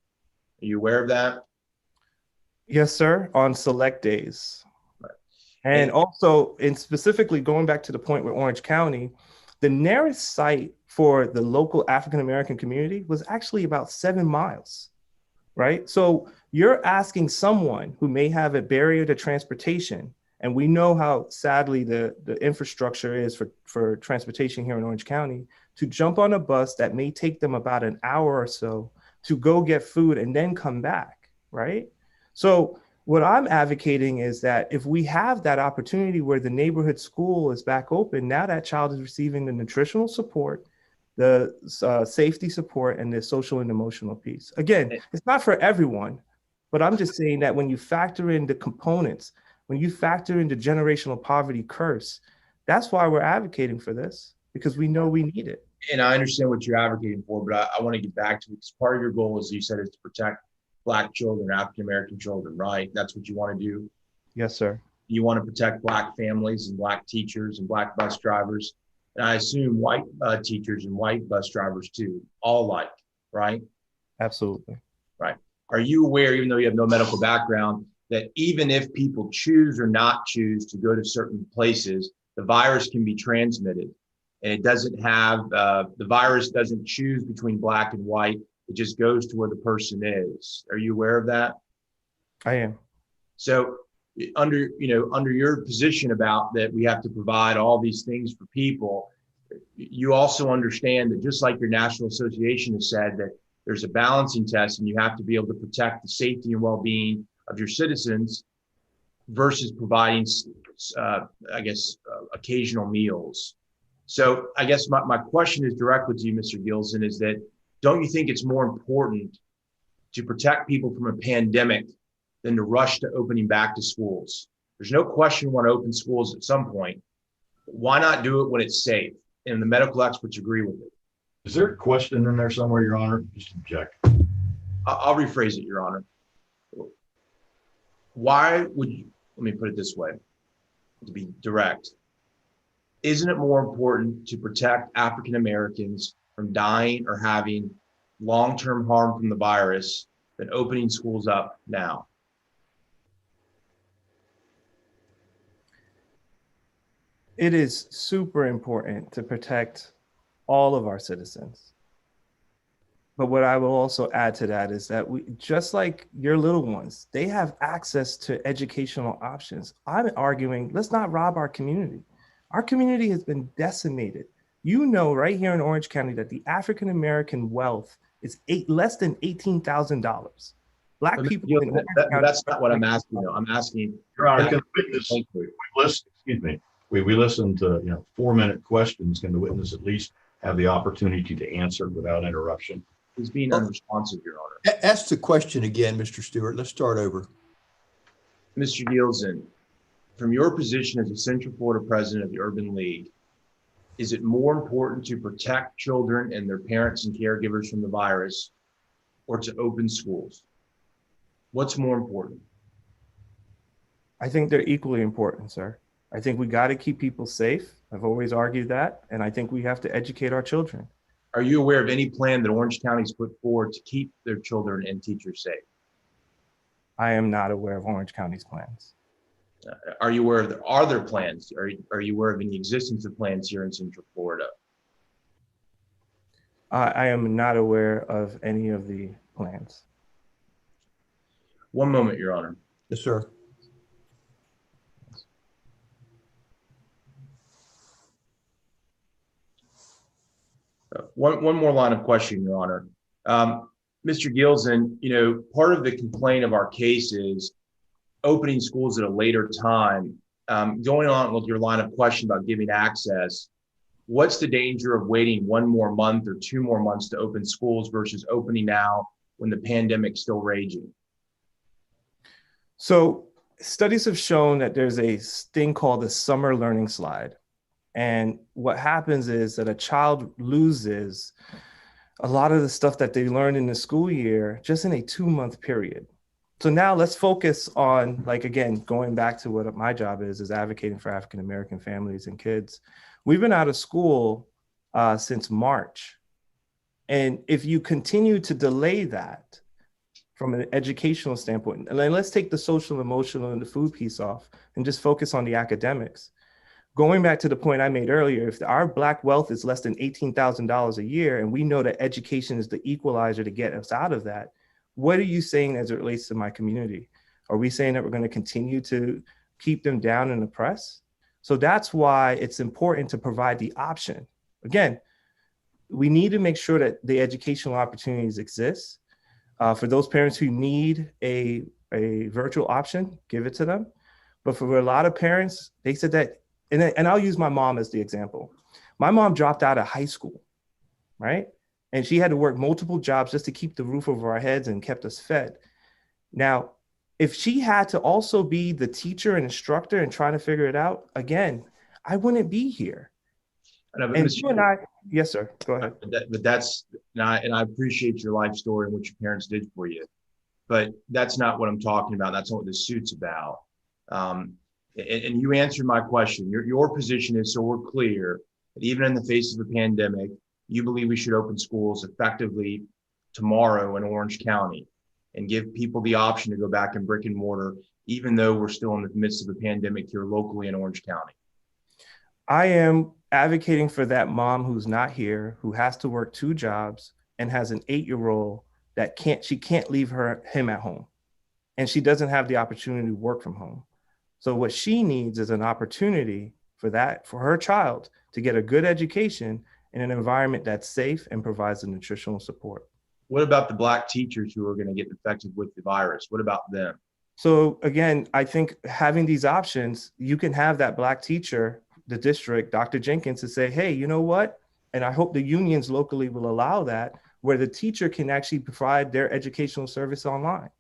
Are you aware of that? Yes, sir, on select days. And also, and specifically going back to the point with Orange County, the nearest site for the local African-American community was actually about 7 miles, right? So you're asking someone who may have a barrier to transportation, and we know how sadly the infrastructure is for transportation here in Orange County, to jump on a bus that may take them about an hour or so to go get food and then come back, right? So what I'm advocating is that if we have that opportunity where the neighborhood school is back open, now that child is receiving the nutritional support, the safety support, and the social and emotional piece. Again, it's not for everyone, but I'm just saying that when you factor in the components, when you factor in the generational poverty curse, that's why we're advocating for this, because we know we need it. And I understand what you're advocating for, but I want to get back to it, because part of your goal, as you said, is to protect Black children, African-American children, right? That's what you want to do. Yes, sir. You want to protect Black families and Black teachers and Black bus drivers. And I assume white teachers and white bus drivers too, all alike, right? Absolutely. Right. Are you aware, even though you have no medical background, that even if people choose or not choose to go to certain places, the virus can be transmitted? And it doesn't have, the virus doesn't choose between Black and white. It just goes to where the person is. Are you aware of that? I am. So under your position about that, we have to provide all these things for people. You also understand that, just like your National Association has said, that there's a balancing test, and you have to be able to protect the safety and well-being of your citizens versus providing, occasional meals. So I guess my question is directly to you, Mr. Gilson, is that, don't you think it's more important to protect people from a pandemic than to rush to opening back to schools? There's no question we want to open schools at some point. Why not do it when it's safe? And the medical experts agree with it. Is there a question in there somewhere, Your Honor? Just check. I'll rephrase it, Your Honor. Why would you, let me put it this way, to be direct. Isn't it more important to protect African Americans from dying or having long-term harm from the virus than opening schools up now? It is super important to protect all of our citizens. But what I will also add to that is that we, just like your little ones, they have access to educational options. I'm arguing, let's not rob our community. Our community has been decimated. You know, right here in Orange County, that the African-American wealth is less than $18,000. Black people in Orange County. That's not what I'm asking, though. I'm asking. Your Honor, can the witness, excuse me, we listened to, 4-minute questions. Can the witness at least have the opportunity to answer without interruption? He's being unresponsive, Your Honor. Ask the question again, Mr. Stewart. Let's start over. Mr. Gielsen, from your position as the Central Florida president of the Urban League, is it more important to protect children and their parents and caregivers from the virus, or to open schools? What's more important? I think they're equally important, sir. I think we got to keep people safe. I've always argued that. And I think we have to educate our children. Are you aware of any plan that Orange County's put forward to keep their children and teachers safe? I am not aware of Orange County's plans. Are you aware of are there plans? Are you aware of any existence of plans here in Central Florida? I am not aware of any of the plans. One moment, Your Honor. Yes, sir. One more line of questioning, Your Honor. Mr. Gielsen, part of the complaint of our case is opening schools at a later time. Going on with your line of question about giving access, what's the danger of waiting 1 more month or 2 more months to open schools versus opening now when the pandemic's still raging? So studies have shown that there's a thing called the summer learning slide. And what happens is that a child loses a lot of the stuff that they learned in the school year just in a 2-month period. So now let's focus on, like, again, going back to what my job is advocating for African-American families and kids. We've been out of school since March. And if you continue to delay that from an educational standpoint, and then let's take the social, emotional, and the food piece off and just focus on the academics. Going back to the point I made earlier, if our Black wealth is less than $18,000 a year, and we know that education is the equalizer to get us out of that, what are you saying as it relates to my community? Are we saying that we're going to continue to keep them down and oppress? So that's why it's important to provide the option. Again, we need to make sure that the educational opportunities exist. For those parents who need a virtual option, give it to them. But for a lot of parents, they said that, and I'll use my mom as the example. My mom dropped out of high school, right? And she had to work multiple jobs just to keep the roof over our heads and kept us fed. Now, if she had to also be the teacher and instructor and trying to figure it out, again, I wouldn't be here. And you and I, yes, sir, go ahead. But that's not, and I appreciate your life story and what your parents did for you, but that's not what I'm talking about. That's not what this suit's about. And you answered my question. Your position is, so we're clear, that even in the face of a pandemic, you believe we should open schools effectively tomorrow in Orange County and give people the option to go back in brick and mortar, even though we're still in the midst of a pandemic here locally in Orange County. I am advocating for that mom who's not here, who has to work 2 jobs and has an 8-year-old that she can't leave him at home. And she doesn't have the opportunity to work from home. So what she needs is an opportunity for her child to get a good education in an environment that's safe and provides the nutritional support. What about the Black teachers who are going to get infected with the virus? What about them? So again, I think having these options, you can have that Black teacher, the district, Dr. Jenkins, to say, hey, you know what? And I hope the unions locally will allow that, where the teacher can actually provide their educational service online.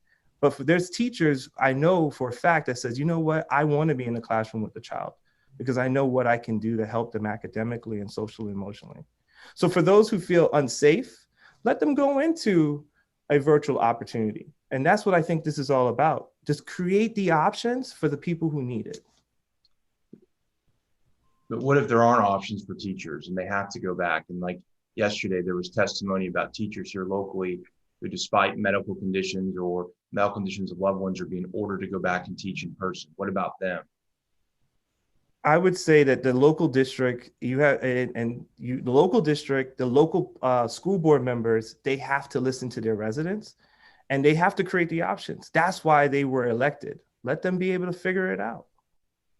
But there's teachers I know for a fact that says, you know what? I want to be in the classroom with the child because I know what I can do to help them academically and socially, emotionally. So for those who feel unsafe, let them go into a virtual opportunity. And that's what I think this is all about. Just create the options for the people who need it. But what if there aren't options for teachers and they have to go back? And like yesterday, there was testimony about teachers here locally who, despite medical conditions or medical conditions of loved ones, are being ordered to go back and teach in person. What about them? I would say that the local district, you have, the local district, the local school board members, they have to listen to their residents and they have to create the options. That's why they were elected. Let them be able to figure it out.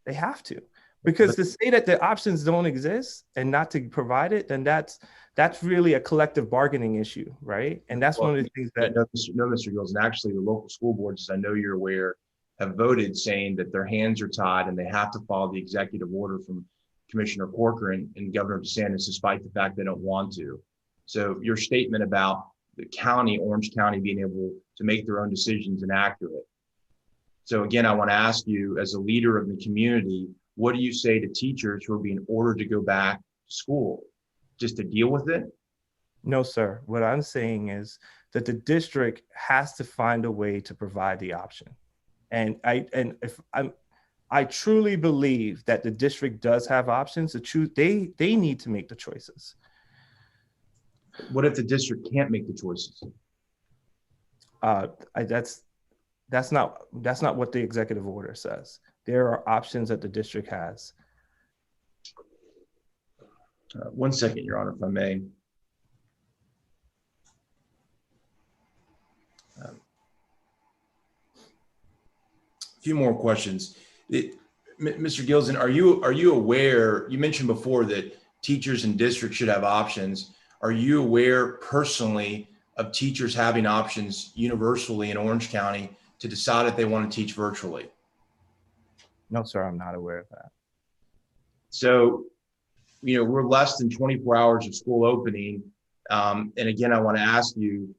They have to, because to say that the options don't exist and not to provide it, then that's really a collective bargaining issue, right? And that's one of the things that. No, Mr. Gills, and actually the local school boards, as I know you're aware, have voted saying that their hands are tied and they have to follow the executive order from Commissioner Corcoran and Governor DeSantis, despite the fact they don't want to. So your statement about the county, Orange County, being able to make their own decisions is inaccurate. So again, I want to ask you, as a leader of the community, what do you say to teachers who are being ordered to go back to school? Just to deal with it? No, sir. What I'm saying is that the district has to find a way to provide the option. And I truly believe that the district does have options to choose. They need to make the choices. What if the district can't make the choices? That's not what the executive order says. There are options that the district has. 1 second, Your Honor, if I may. A few more questions. Mr. Gilson, are you aware, you mentioned before that teachers and districts should have options. Are you aware personally of teachers having options universally in Orange County to decide if they want to teach virtually? No, sir, I'm not aware of that. So, we're less than 24 hours of school opening. And again, I want to ask you,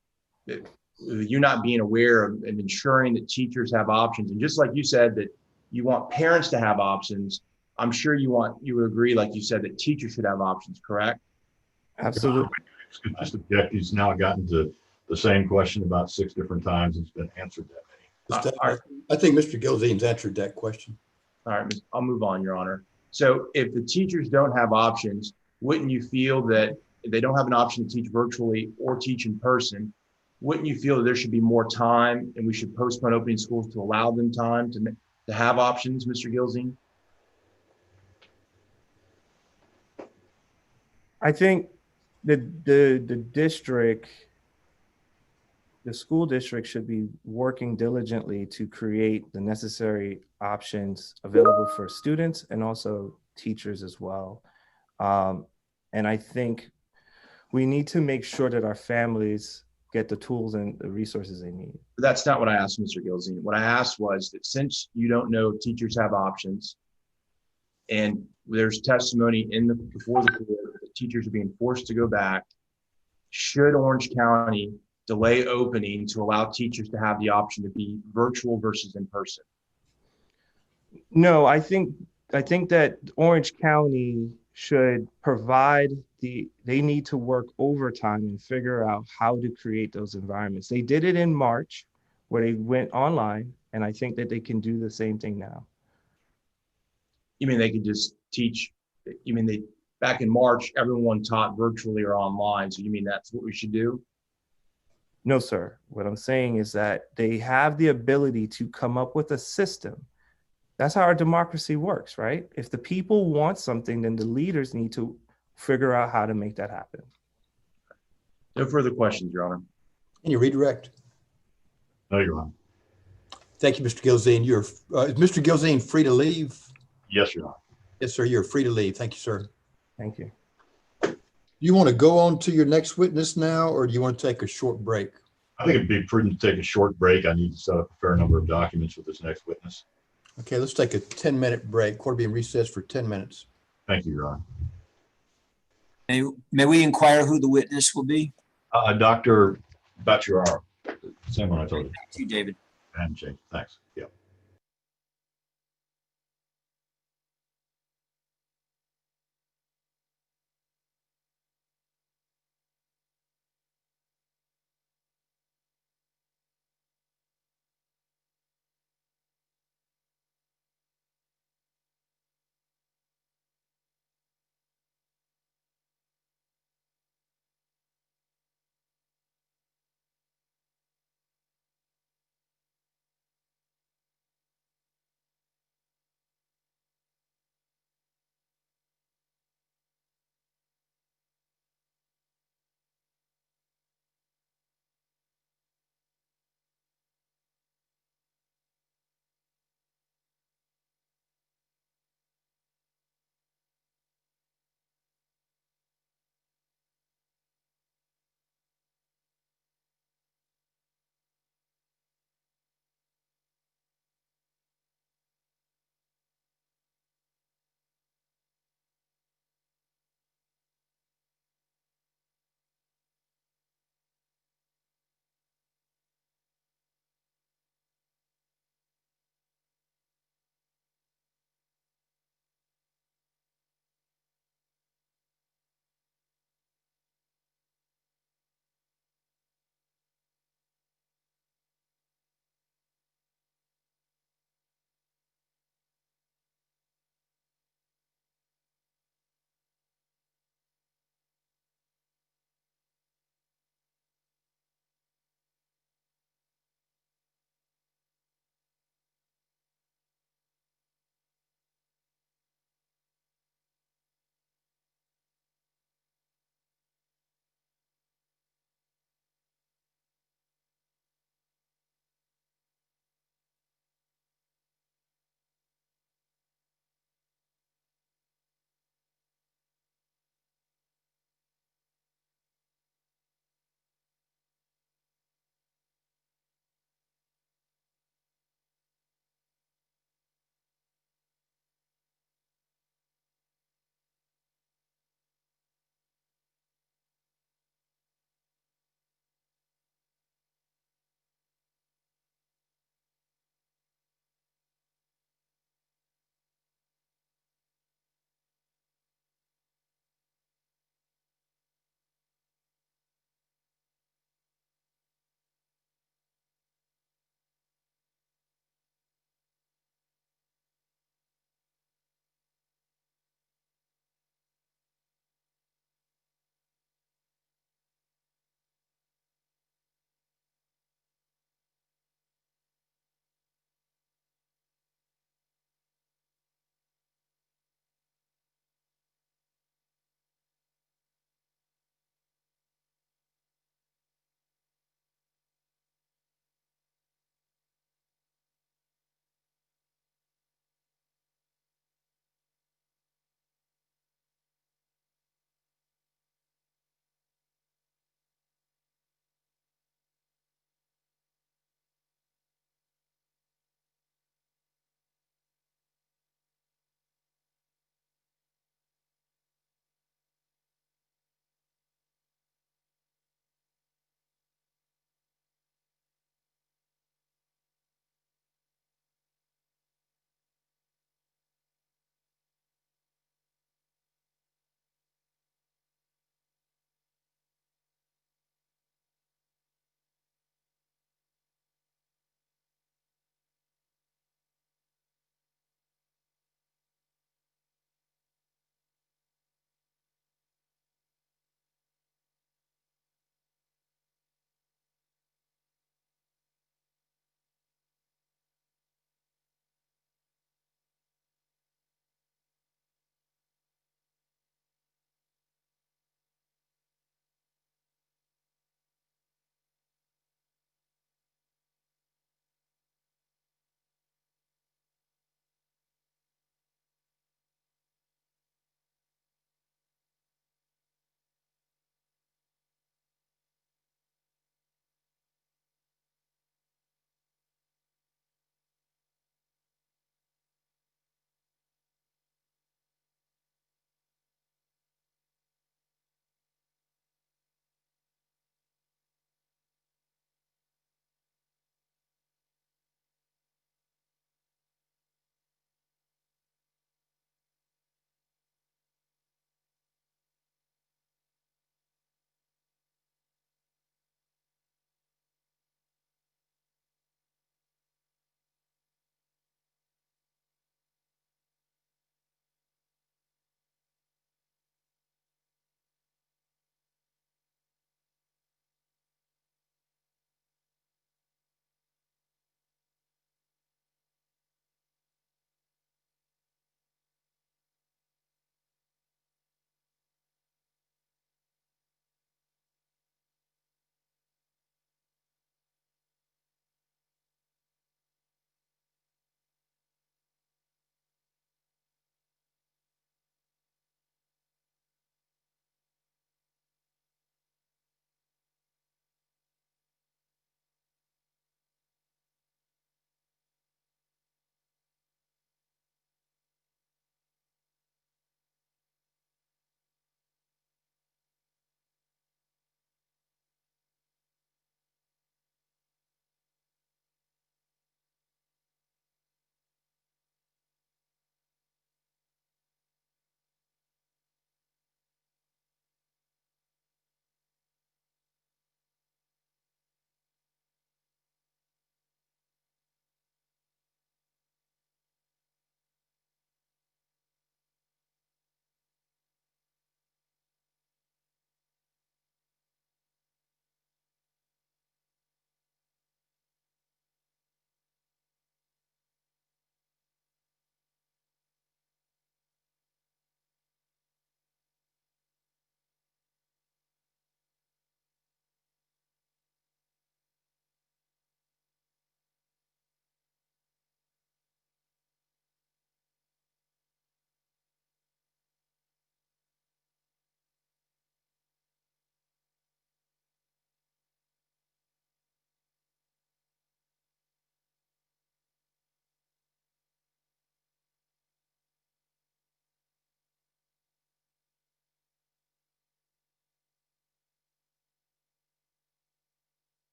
you not being aware of and ensuring that teachers have options. And just like you said, that you want parents to have options, I'm sure you would agree, like you said, that teachers should have options, correct? Absolutely. Just object. He's now gotten to the same question about 6 different times. It's been answered that many. I think Mr. Gilzean's answered that question. All right, I'll move on, Your Honor. So if the teachers don't have options, wouldn't you feel that if they don't have an option to teach virtually or teach in person, wouldn't you feel that there should be more time and we should postpone opening schools to allow them time to have options, Mr. Gilzean? I think the district, the school district should be working diligently to create the necessary options available for students and also teachers as well. And I think we need to make sure that our families get the tools and the resources they need. That's not what I asked, Mr. Gilzean. What I asked was that since you don't know teachers have options and there's testimony before the court that teachers are being forced to go back, should Orange County delay opening to allow teachers to have the option to be virtual versus in person? No, I think that Orange County should provide they need to work overtime and figure out how to create those environments. They did it in March where they went online, and I think that they can do the same thing now. You mean they could just teach, back in March, everyone taught virtually or online. So you mean that's what we should do? No, sir. What I'm saying is that they have the ability to come up with a system. That's how our democracy works, right? If the people want something, then the leaders need to figure out how to make that happen. No further questions, Your Honor. And you redirect. No, Your Honor. Thank you, Mr. Gilzean. Is Mr. Gilzean free to leave? Yes, Your Honor. Yes, sir. You're free to leave. Thank you, sir. Thank you. Do you want to go on to your next witness now, or do you want to take a short break? I think it'd be prudent to take a short break. I need to set up a fair number of documents with this next witness. Okay, let's take a 10-minute break. Court will be in recess for 10 minutes. Thank you, Your Honor. May we inquire who the witness will be? Dr. Bacciararo. Same one I told you. Thank you, David. And Jane. Thanks. Yeah.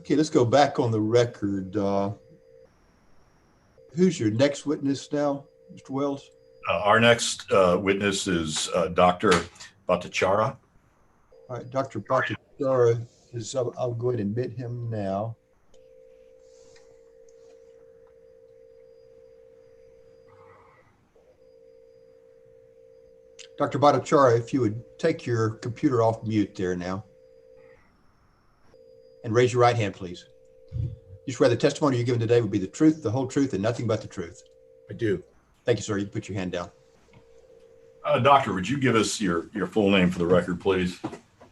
Okay, let's go back on the record. Who's your next witness now, Mr. Wells? Our next witness is Dr. Bhattacharya. All right, Dr. Bhattacharya is, I'll go ahead and admit him now. Dr. Bhattacharya, if you would take your computer off mute there now. And raise your right hand, please. You swear the testimony you're giving today will be the truth, the whole truth, and nothing but the truth. I do. Thank you, sir. You can put your hand down. Doctor, would you give us your full name for the record, please?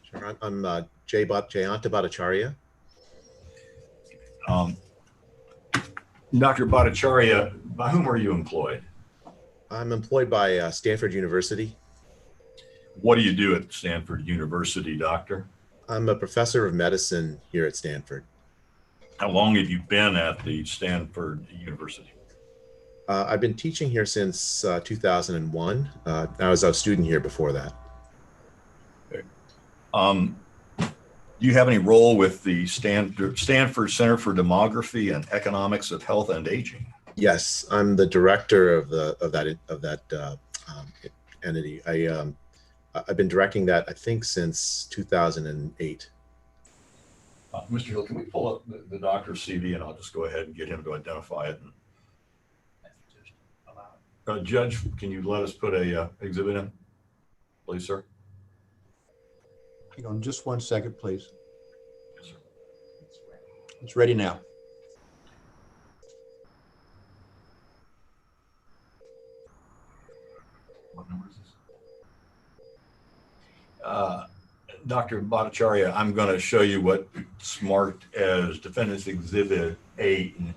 Sure. I'm Jayanta Bhattacharya. Dr. Bhattacharya, by whom are you employed? I'm employed by Stanford University. What do you do at Stanford University, doctor? I'm a professor of medicine here at Stanford. How long have you been at the Stanford University? I've been teaching here since 2001. I was a student here before that. Okay. Do you have any role with the Stanford Center for Demography and Economics of Health and Aging? Yes, I'm the director of that entity. I've been directing that, I think, since 2008. Mr. Hill, can we pull up the doctor's CV and I'll just go ahead and get him to identify it. Judge, can you let us put a exhibit in, please, sir? Hang on just 1 second, please. Yes, sir. It's ready now. What number is this? Dr. Bhattacharya, I'm going to show you what's marked as Defendant's Exhibit 8. And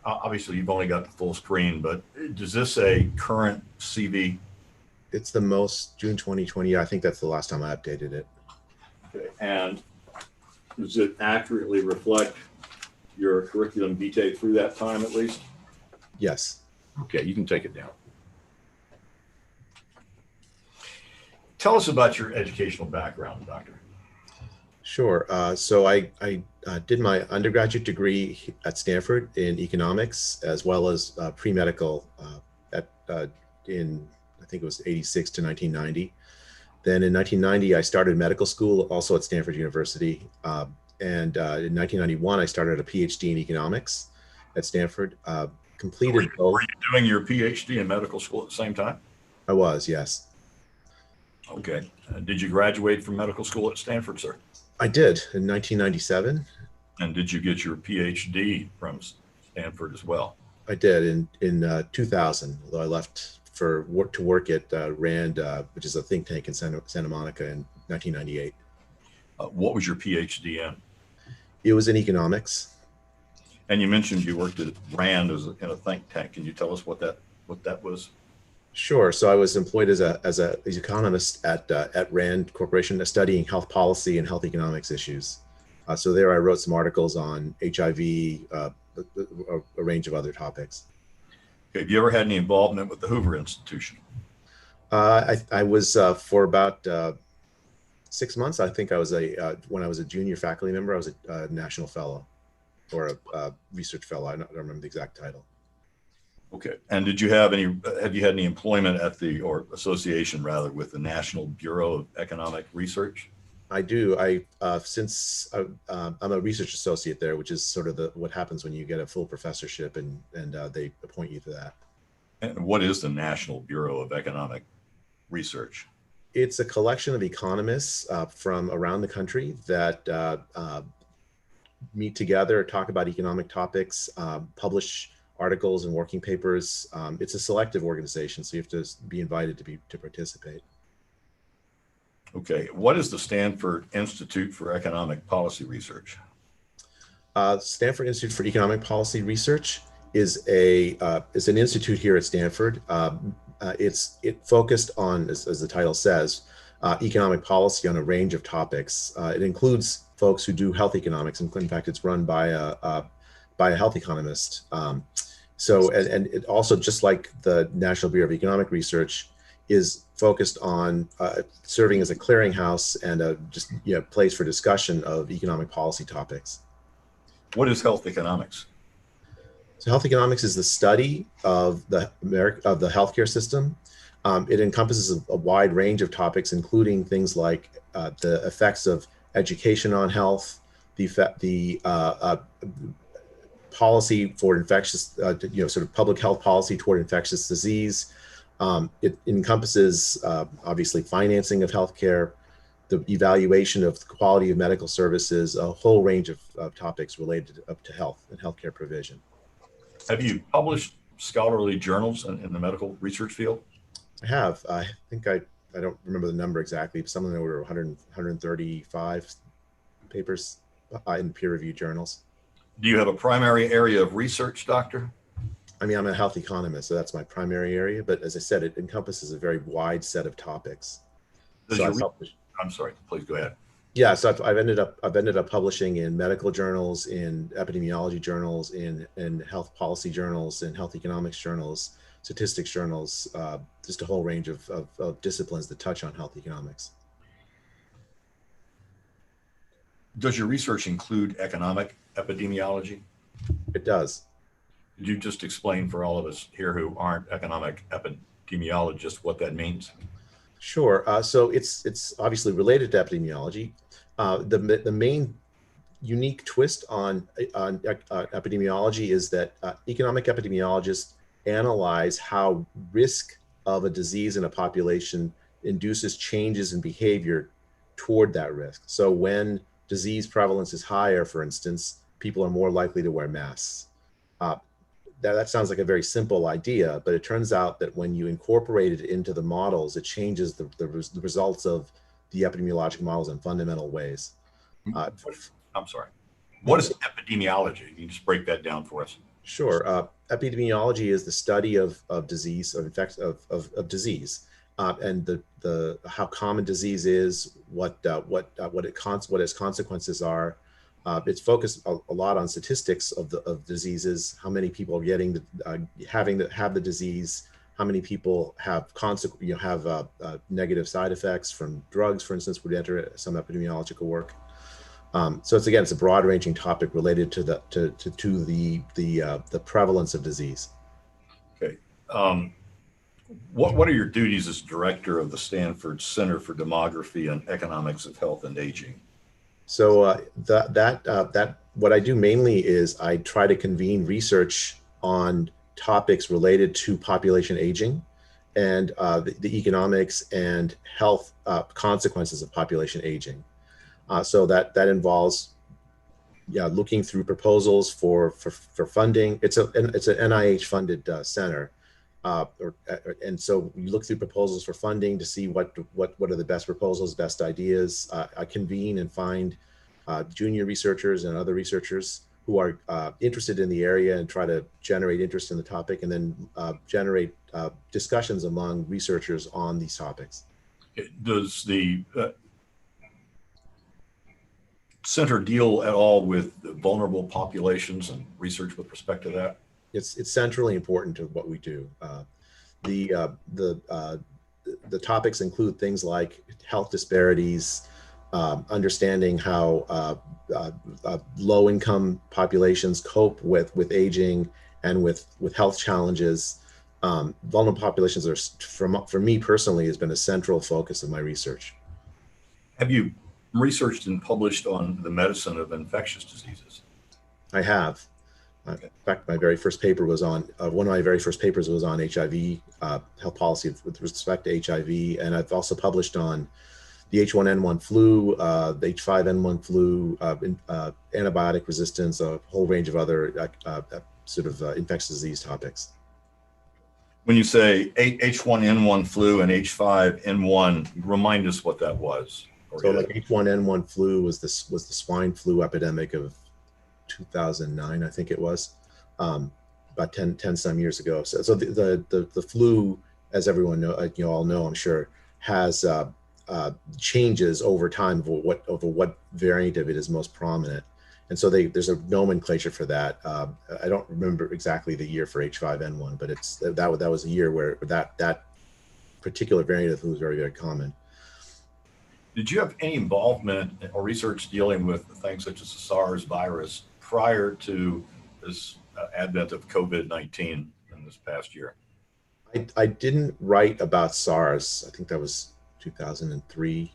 obviously, you've only got the full screen, but does this say current CV? It's the most June 2020. I think that's the last time I updated it. Okay. And does it accurately reflect your curriculum vitae through that time at least? Yes. Okay, you can take it down. Tell us about your educational background, doctor. Sure. So I did my undergraduate degree at Stanford in economics, as well as pre-medical in, I think it was 86 to 1990. Then in 1990, I started medical school also at Stanford University. And in 1991, I started a PhD in economics at Stanford. Completed both. Were you doing your PhD in medical school at the same time? I was, yes. Okay. Did you graduate from medical school at Stanford, sir? I did in 1997. And did you get your PhD from Stanford as well? I did in 2000, although I left to work at RAND, which is a think tank in Santa Monica in 1998. What was your PhD in? It was in economics. And you mentioned you worked at RAND in a think tank. Can you tell us what that was? Sure. So I was employed as an economist at RAND Corporation, studying health policy and health economics issues. So there I wrote some articles on HIV, a range of other topics. Okay. Have you ever had any involvement with the Hoover Institution? I was for about 6 months. I think I was when I was a junior faculty member, I was a national fellow or a research fellow. I don't remember the exact title. Okay. And have you had any employment at or association rather with the National Bureau of Economic Research? I do. Since I'm a research associate there, which is sort of what happens when you get a full professorship and they appoint you to that. And what is the National Bureau of Economic Research? It's a collection of economists from around the country that meet together, talk about economic topics, publish articles and working papers. It's a selective organization, so you have to be invited to participate. Okay. What is the Stanford Institute for Economic Policy Research? Stanford Institute for Economic Policy Research is an institute here at Stanford. It focused on, as the title says, economic policy on a range of topics. It includes folks who do health economics. In fact, it's run by a health economist. So, and it also, just like the National Bureau of Economic Research, is focused on serving as a clearinghouse and a place for discussion of economic policy topics. What is health economics? So health economics is the study of the healthcare system. It encompasses a wide range of topics, including things like the effects of education on health, the policy for infectious, sort of public health policy toward infectious disease. It encompasses obviously financing of healthcare, the evaluation of the quality of medical services, a whole range of topics related to health and healthcare provision. Have you published scholarly journals in the medical research field? I have. I think I don't remember the number exactly, but something over 135 papers in peer-reviewed journals. Do you have a primary area of research, Doctor? I mean, I'm a health economist, so that's my primary area. But as I said, it encompasses a very wide set of topics. I'm sorry, please go ahead. Yeah, so I've ended up publishing in medical journals, in epidemiology journals, in health policy journals, in health economics journals, statistics journals, just a whole range of disciplines that touch on health economics. Does your research include economic epidemiology? It does. Could you just explain for all of us here who aren't economic epidemiologists what that means? Sure. So it's obviously related to epidemiology. The main unique twist on epidemiology is that economic epidemiologists analyze how risk of a disease in a population induces changes in behavior toward that risk. So when disease prevalence is higher, for instance, people are more likely to wear masks. That sounds like a very simple idea, but it turns out that when you incorporate it into the models, it changes the results of the epidemiologic models in fundamental ways. I'm sorry. What is epidemiology? Can you just break that down for us? Sure. Epidemiology is the study of disease, of disease, and the how common disease is, what its consequences are. It's focused a lot on statistics of diseases, how many people are getting have the disease, how many people have negative side effects from drugs, for instance, would enter some epidemiological work. So it's a broad-ranging topic related to the prevalence of disease. Okay. What are your duties as director of the Stanford Center for Demography and Economics of Health and Aging? So what I do mainly is I try to convene research on topics related to population aging and the economics and health consequences of population aging. So that involves looking through proposals for funding. It's an NIH funded center. And so you look through proposals for funding to see what are the best proposals, best ideas. I convene and find junior researchers and other researchers who are interested in the area and try to generate interest in the topic, and then generate discussions among researchers on these topics. Does the center deal at all with vulnerable populations and research with respect to that? It's centrally important to what we do. The topics include things like health disparities, understanding how low-income populations cope with aging and with health challenges. Vulnerable populations are, for me personally, has been a central focus of my research. Have you researched and published on the medicine of infectious diseases? I have. In fact, my very first paper was on, one of my very first papers was on HIV, health policy with respect to HIV. And I've also published on the H1N1 flu, the H5N1 flu, antibiotic resistance, a whole range of other infectious disease topics. When you say H1N1 flu and H5N1, remind us what that was. So like H1N1 flu was the swine flu epidemic of 2009, I think it was, about 10 some years ago. So the flu, as everyone you all know, I'm sure, has changes over time over what variant of it is most prominent. And so there's a nomenclature for that. I don't remember exactly the year for H5N1, but that was a year where that particular variant of the flu was very, very common. Did you have any involvement or research dealing with things such as the SARS virus prior to this advent of COVID-19 in this past year? I didn't write about SARS. I think that was 2003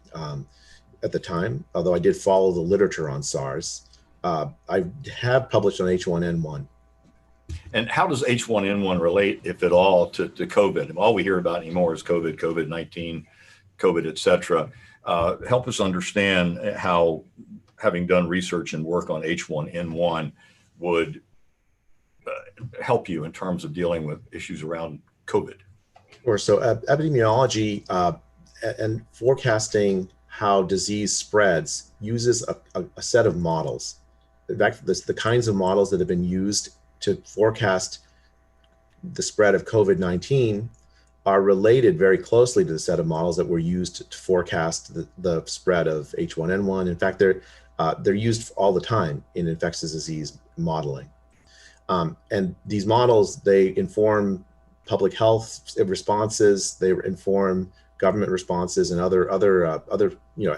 at the time, although I did follow the literature on SARS. I have published on H1N1. And how does H1N1 relate, if at all, to COVID? All we hear about anymore is COVID, COVID-19, COVID, et cetera. Help us understand how having done research and work on H1N1 would help you in terms of dealing with issues around COVID. Sure. So epidemiology and forecasting how disease spreads uses a set of models. In fact, the kinds of models that have been used to forecast the spread of COVID-19 are related very closely to the set of models that were used to forecast the spread of H1N1. In fact, they're used all the time in infectious disease modeling. And these models, they inform public health responses, they inform government responses and other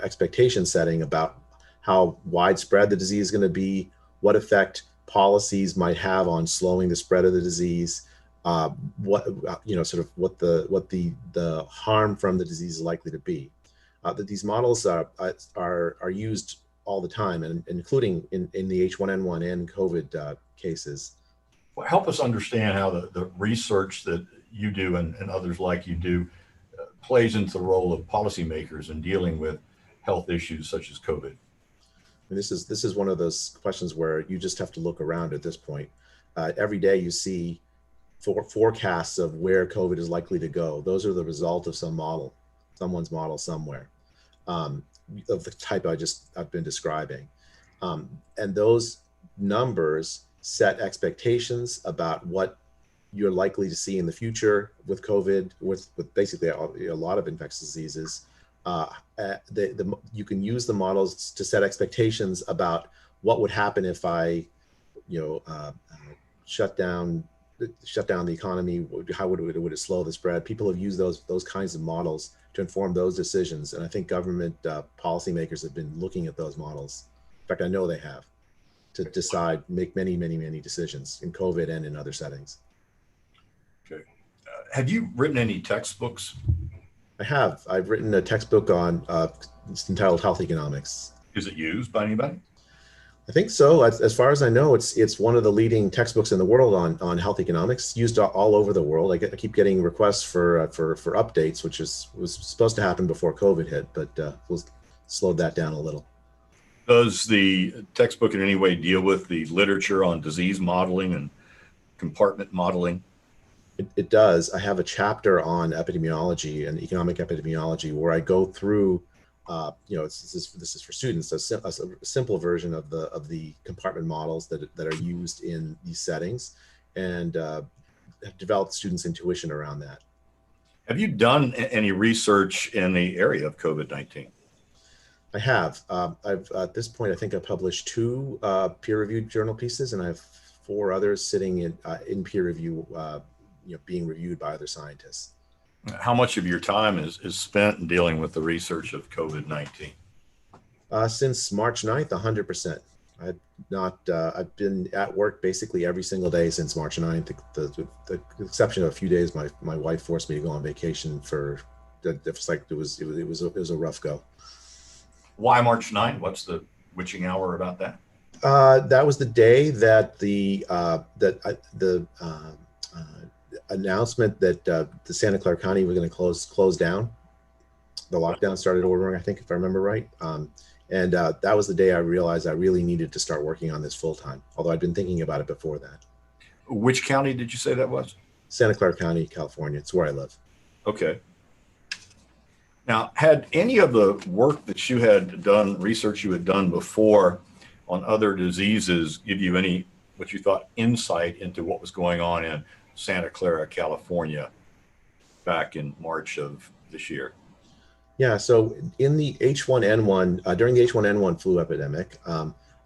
expectation setting about how widespread the disease is going to be, what effect policies might have on slowing the spread of the disease, what the harm from the disease is likely to be. That these models are used all the time, and including in the H1N1 and COVID cases. Well, help us understand how the research that you do and others like you do plays into the role of policymakers in dealing with health issues such as COVID. And this is one of those questions where you just have to look around at this point. Every day you see forecasts of where COVID is likely to go. Those are the result of someone's model somewhere, of the type I've been describing. And those numbers set expectations about what you're likely to see in the future with COVID, with basically a lot of infectious diseases. You can use the models to set expectations about what would happen if I, shut down the economy. How would it slow the spread? People have used those kinds of models to inform those decisions, and I think government policymakers have been looking at those models. In fact, I know they have, to decide, make many decisions in COVID and in other settings. Okay, have you written any textbooks? I have. I've written a textbook on, it's entitled Health Economics. Is it used by anybody? I think so. As far as I know, it's one of the leading textbooks in the world on health economics, used all over the world. I keep getting requests for updates, which was supposed to happen before COVID hit, but we'll slow that down a little. Does the textbook in any way deal with the literature on disease modeling and compartment modeling? It does. I have a chapter on epidemiology and economic epidemiology where I go through, this is for students, a simple version of the compartment models that are used in these settings, and have developed students' intuition around that. Have you done any research in the area of COVID-19? I have. I've at this point, I think I published 2 peer-reviewed journal pieces, and I have 4 others sitting in peer review, being reviewed by other scientists. How much of your time is spent in dealing with the research of COVID-19? Since March 9th, 100%. I've been at work basically every single day since March 9th. The exception of a few days, my wife forced me to go on vacation it was a rough go. Why March 9th? What's the witching hour about that? That was the day that the announcement that the Santa Clara County was going to close down. The lockdown started ordering, I think, if I remember right. And that was the day I realized I really needed to start working on this full time, although I'd been thinking about it before that. Which county did you say that was? Santa Clara County, California. It's where I live. Okay. Now, had any of the work that you had done, research you had done before on other diseases, give you any, what you thought, insight into what was going on in Santa Clara, California, back in March of this year? Yeah, so in the H1N1, during the H1N1 flu epidemic,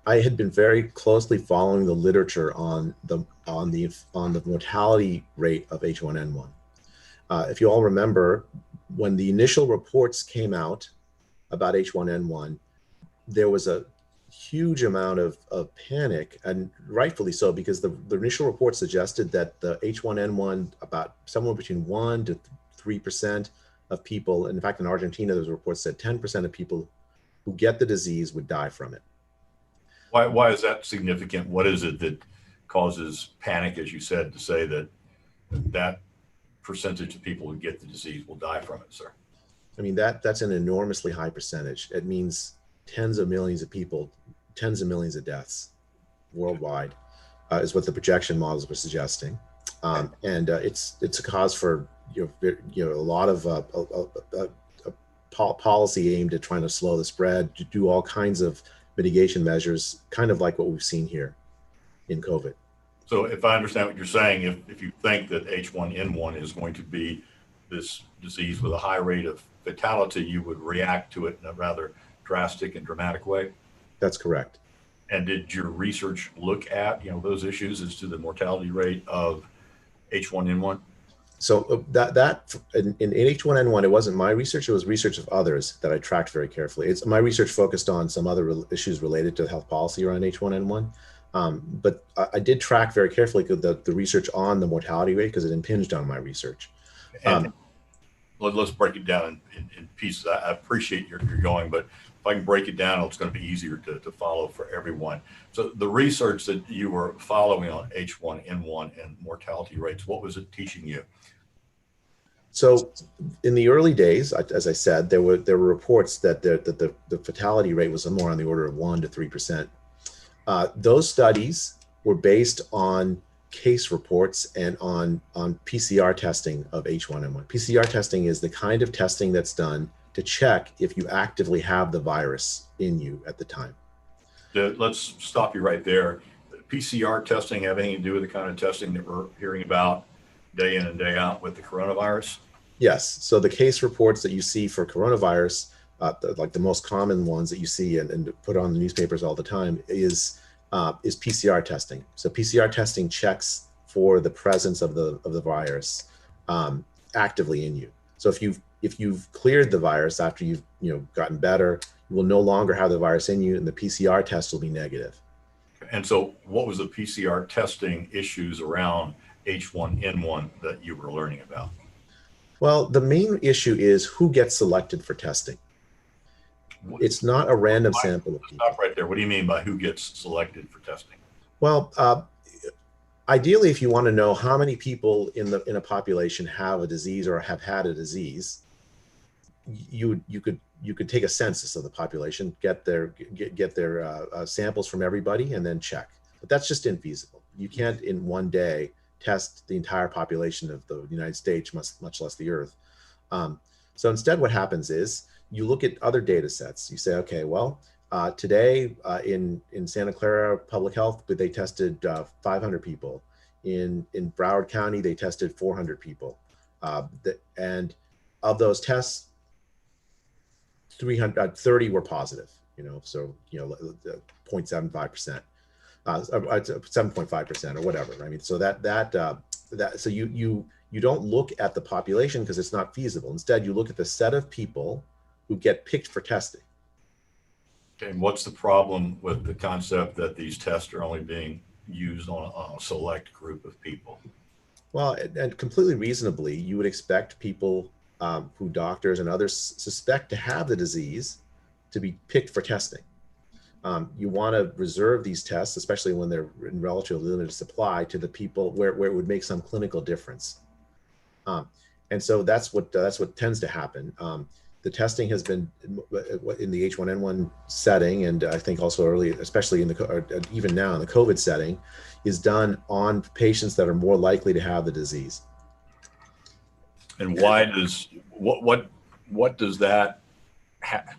I had been very closely following the literature on the mortality rate of H1N1. If you all remember, when the initial reports came out about H1N1, there was a huge amount of panic, and rightfully so, because the initial report suggested that the H1N1, about somewhere between 1 to 3% of people, and in fact, in Argentina, those reports said 10% of people who get the disease would die from it. Why is that significant? What is it that causes panic, as you said, to say that that percentage of people who get the disease will die from it, sir? I mean, that's an enormously high percentage. It means tens of millions of people, tens of millions of deaths worldwide, is what the projection models were suggesting. It's a cause for a lot of policy aimed at trying to slow the spread, to do all kinds of mitigation measures, kind of like what we've seen here in COVID. So if I understand what you're saying, if you think that H1N1 is going to be this disease with a high rate of fatality, you would react to it in a rather drastic and dramatic way? That's correct. And did your research look at, those issues as to the mortality rate of H1N1? So that in H1N1, it wasn't my research, it was research of others that I tracked very carefully. My research focused on some other issues related to health policy around H1N1. But I did track very carefully the research on the mortality rate, because it impinged on my research. Let's break it down in pieces. I appreciate you're going, but if I can break it down, it's going to be easier to follow for everyone. So the research that you were following on H1N1 and mortality rates, what was it teaching you? So in the early days, as I said, there were reports that the fatality rate was more on the order of 1 to 3%. Those studies were based on case reports and on PCR testing of H1N1. PCR testing is the kind of testing that's done to check if you actively have the virus in you at the time. Let's stop you right there. PCR testing have anything to do with the kind of testing that we're hearing about day in and day out with the coronavirus? Yes. So the case reports that you see for coronavirus, like the most common ones that you see and put on the newspapers all the time, is PCR testing. So PCR testing checks for the presence of the virus actively in you. So if you've cleared the virus after you've gotten better, you will no longer have the virus in you, and the PCR test will be negative. And so what was the PCR testing issues around H1N1 that you were learning about? Well, the main issue is who gets selected for testing. It's not a random sample of people. Stop right there. What do you mean by who gets selected for testing? Well, ideally, if you want to know how many people in a population have a disease or have had a disease, you could take a census of the population, get their samples from everybody, and then check. But that's just infeasible. You can't in one day test the entire population of the United States, much less the Earth. So instead, what happens is you look at other data sets. You say, okay, well, today in Santa Clara Public Health, they tested 500 people. In Broward County, they tested 400 people. And of those tests, 330 were positive, so 0.75%, 7.5% or whatever. I mean, so so you don't look at the population because it's not feasible. Instead, you look at the set of people who get picked for testing. Okay, and what's the problem with the concept that these tests are only being used on a select group of people? Well, and completely reasonably, you would expect people who doctors and others suspect to have the disease to be picked for testing. You want to reserve these tests, especially when they're in relatively limited supply, to the people where it would make some clinical difference. And so that's what tends to happen. The testing has been in the H1N1 setting, and I think also early, especially even now in the COVID setting, is done on patients that are more likely to have the disease. And why does what does that?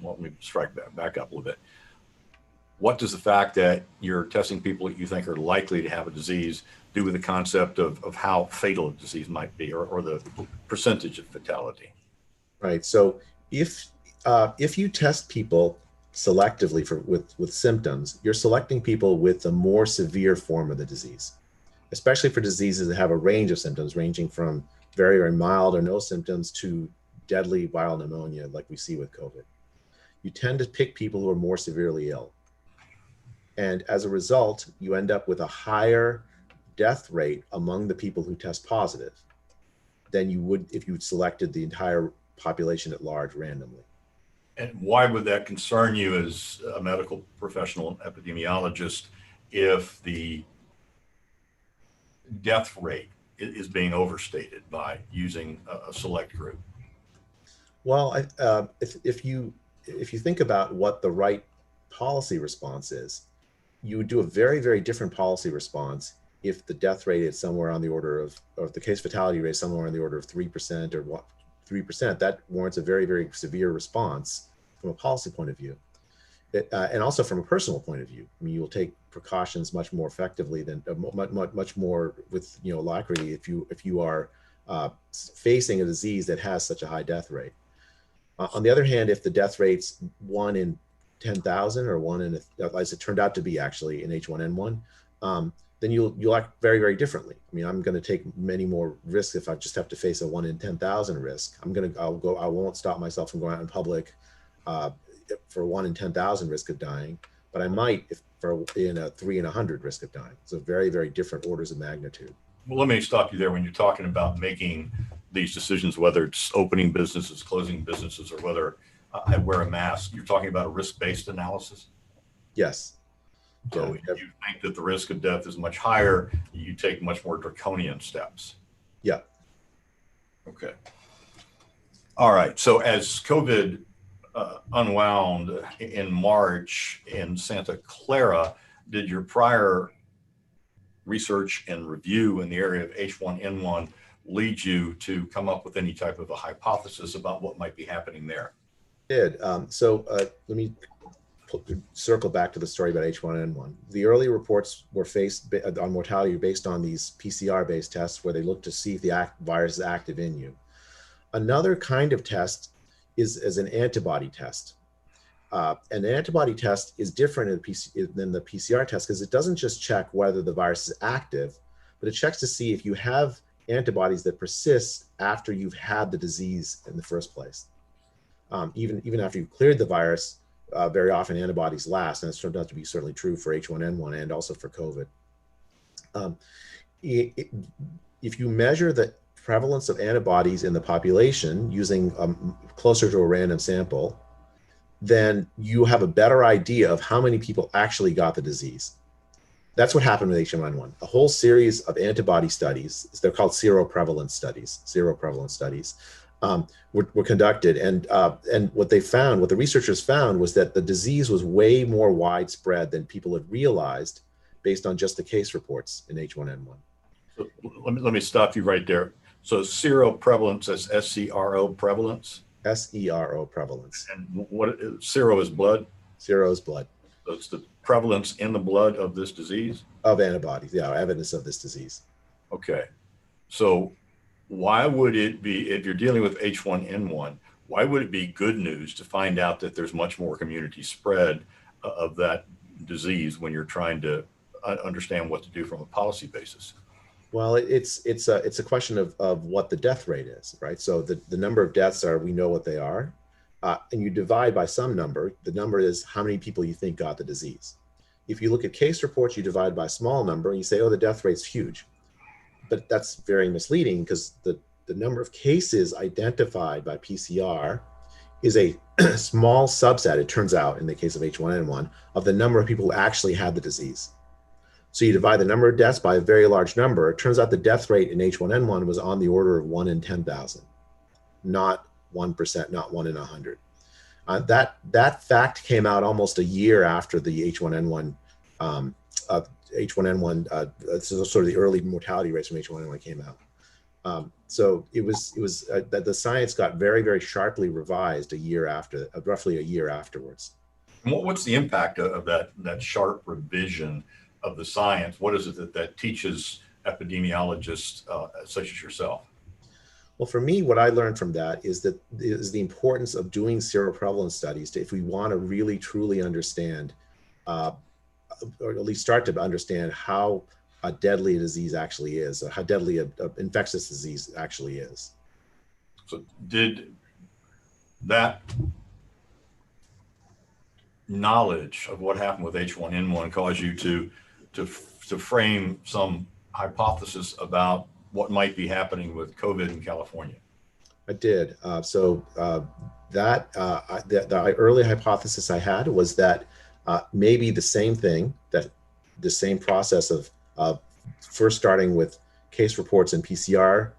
Well, let me strike back up a little bit. What does the fact that you're testing people that you think are likely to have a disease do with the concept of how fatal a disease might be, or the percentage of fatality? Right. So if you test people selectively with symptoms, you're selecting people with a more severe form of the disease, especially for diseases that have a range of symptoms ranging from very, very mild or no symptoms to deadly viral pneumonia like we see with COVID. You tend to pick people who are more severely ill. And as a result, you end up with a higher death rate among the people who test positive than you would if you selected the entire population at large randomly. And why would that concern you as a medical professional epidemiologist if the death rate is being overstated by using a select group? Well, if you think about what the right policy response is, you would do a very, very different policy response if the death rate is somewhere on the order of, or if the case fatality rate is somewhere on the order of 3% or what, 3%. That warrants a very, very severe response from a policy point of view. And also from a personal point of view. I mean, you will take precautions much more effectively than much more with alacrity if you are facing a disease that has such a high death rate. On the other hand, if the death rate's 1 in 10,000 or 1 in, as it turned out to be actually in H1N1, then you'll act very, very differently. I mean, I'm going to take many more risks if I just have to face a 1 in 10,000 risk. I won't stop myself from going out in public for 1 in 10,000 risk of dying, but I might in a 3 in 100 risk of dying. So very, very different orders of magnitude. Well, let me stop you there. When you're talking about making these decisions, whether it's opening businesses, closing businesses, or whether I wear a mask, you're talking about a risk-based analysis? Yes. So if you think that the risk of death is much higher, you take much more draconian steps. Yeah. Okay. All right. So as COVID unwound in March in Santa Clara, did your prior research and review in the area of H1N1 lead you to come up with any type of a hypothesis about what might be happening there? Did. Let me circle back to the story about H1N1. The early reports were on mortality based on these PCR-based tests where they look to see if the virus is active in you. Another kind of test is an antibody test. An antibody test is different than the PCR test because it doesn't just check whether the virus is active, but it checks to see if you have antibodies that persist after you've had the disease in the first place. Even after you've cleared the virus, very often antibodies last, and it's turned out to be certainly true for H1N1 and also for COVID. If you measure the prevalence of antibodies in the population using closer to a random sample, then you have a better idea of how many people actually got the disease. That's what happened with H1N1. A whole series of antibody studies, they're called seroprevalence studies, were conducted. And what the researchers found was that the disease was way more widespread than people had realized based on just the case reports in H1N1. So let me stop you right there. So seroprevalence, that's S-C-R-O prevalence? S-E-R-O prevalence. And what sero is blood? Sero is blood. So it's the prevalence in the blood of this disease? Of antibodies, yeah, evidence of this disease. Okay. So why would it be, if you're dealing with H1N1, why would it be good news to find out that there's much more community spread of that disease when you're trying to understand what to do from a policy basis? Well, it's a question of what the death rate is, right? So the number of deaths we know what they are, and you divide by some number. The number is how many people you think got the disease. If you look at case reports, you divide by a small number, and you say, oh, the death rate's huge. But that's very misleading because the number of cases identified by PCR is a small subset, it turns out, in the case of H1N1, of the number of people who actually had the disease. So you divide the number of deaths by a very large number. It turns out the death rate in H1N1 was on the order of 1 in 10,000, not 1%, not 1 in 100. That fact came out almost a year after the H1N1, sort of the early mortality rates from H1N1 came out. So it was that the science got very, very sharply revised roughly a year afterwards. And what's the impact of that sharp revision of the science? What is it that teaches epidemiologists such as yourself? Well, for me, what I learned from that is the importance of doing seroprevalence studies if we want to really truly understand, or at least start to understand how deadly a disease actually is, or how deadly an infectious disease actually is. So did that knowledge of what happened with H1N1 cause you to frame some hypothesis about what might be happening with COVID in California? I did. The early hypothesis I had was that maybe the same thing, that the same process of first starting with case reports and PCR,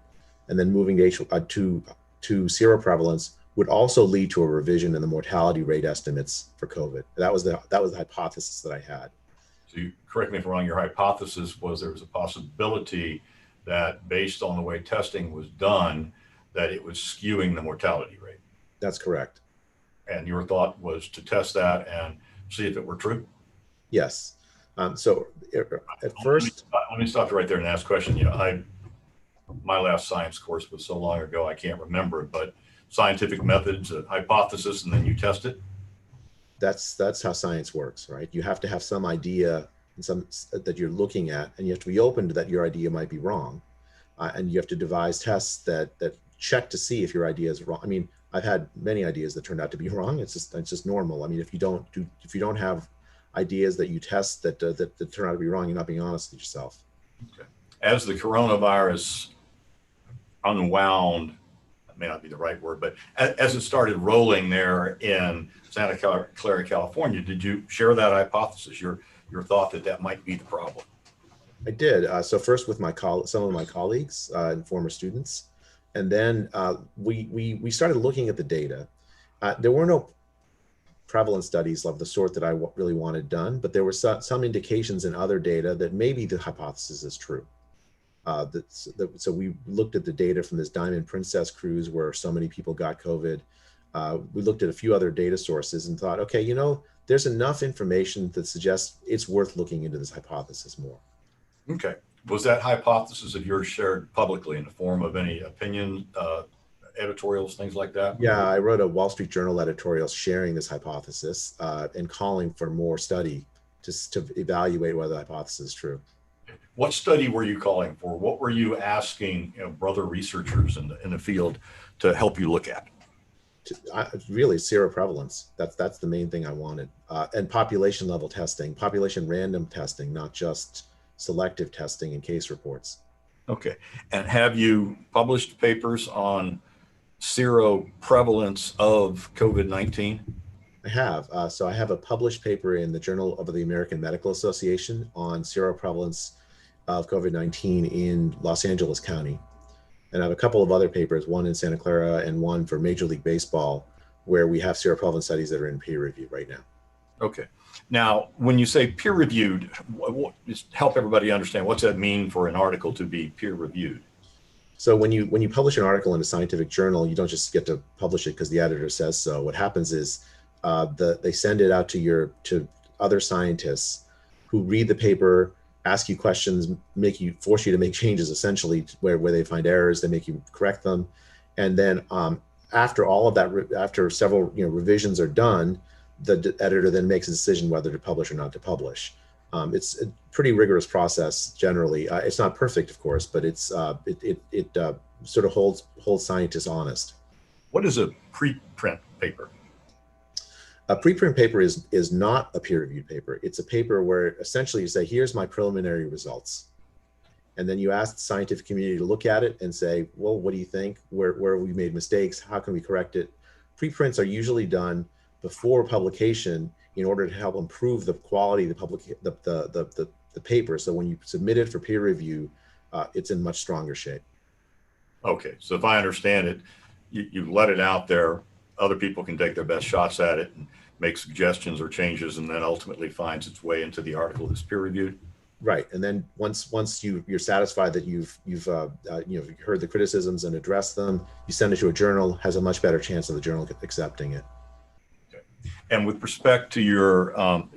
and then moving to seroprevalence would also lead to a revision in the mortality rate estimates for COVID. That was the hypothesis that I had. So you, correct me if I'm wrong, your hypothesis was there was a possibility that based on the way testing was done, that it was skewing the mortality rate. That's correct. And your thought was to test that and see if it were true? Yes. So at first, let me stop you right there and ask a question. You know, my last science course was so long ago, I can't remember it, but scientific methods, a hypothesis, and then you test it. That's how science works, right? You have to have some idea and that you're looking at, and you have to be open to that your idea might be wrong. And you have to devise tests that check to see if your idea is wrong. I mean, I've had many ideas that turned out to be wrong. It's just normal. I mean, if you don't have ideas that you test that turn out to be wrong, you're not being honest with yourself. Okay. As the coronavirus unwound, that may not be the right word, but as it started rolling there in Santa Clara, California, did you share that hypothesis, your thought that might be the problem? I did. So first with some of my colleagues and former students, and then we started looking at the data. There were no prevalence studies of the sort that I really wanted done, but there were some indications in other data that maybe the hypothesis is true. So we looked at the data from this Diamond Princess cruise where so many people got COVID. We looked at a few other data sources and thought, okay, you know, there's enough information that suggests it's worth looking into this hypothesis more. Okay. Was that hypothesis of yours shared publicly in the form of any opinion, editorials, things like that? Yeah, I wrote a Wall Street Journal editorial sharing this hypothesis and calling for more study to evaluate whether the hypothesis is true. What study were you calling for? What were you asking, you know, brother researchers in the field to help you look at? Really, seroprevalence. That's the main thing I wanted, and population level testing, population random testing, not just selective testing and case reports. Okay, and have you published papers on seroprevalence of COVID-19? I have. So I have a published paper in the Journal of the American Medical Association on seroprevalence of COVID-19 in Los Angeles County. And I have a couple of other papers, one in Santa Clara and one for Major League Baseball, where we have seroprevalence studies that are in peer review right now. Okay. Now, when you say peer reviewed, just help everybody understand, what's that mean for an article to be peer reviewed? So when you publish an article in a scientific journal, you don't just get to publish it because the editor says so. What happens is they send it out to other scientists who read the paper, ask you questions, force you to make changes, essentially, where they find errors, they make you correct them. And then after all of that, after several revisions are done, the editor then makes a decision whether to publish or not to publish. It's a pretty rigorous process generally. It's not perfect, of course, but it sort of holds scientists honest. What is a preprint paper? A preprint paper is not a peer-reviewed paper. It's a paper where essentially you say, here's my preliminary results. And then you ask the scientific community to look at it and say, well, what do you think? Where have we made mistakes? How can we correct it? Preprints are usually done before publication in order to help improve the quality of the paper. So when you submit it for peer review, it's in much stronger shape. Okay, so if I understand it, you let it out there, other people can take their best shots at it and make suggestions or changes, and then ultimately finds its way into the article that's peer reviewed. Right, and then once you're satisfied that you've heard the criticisms and addressed them, you send it to a journal. Has a much better chance of the journal accepting it. Okay, and with respect to your,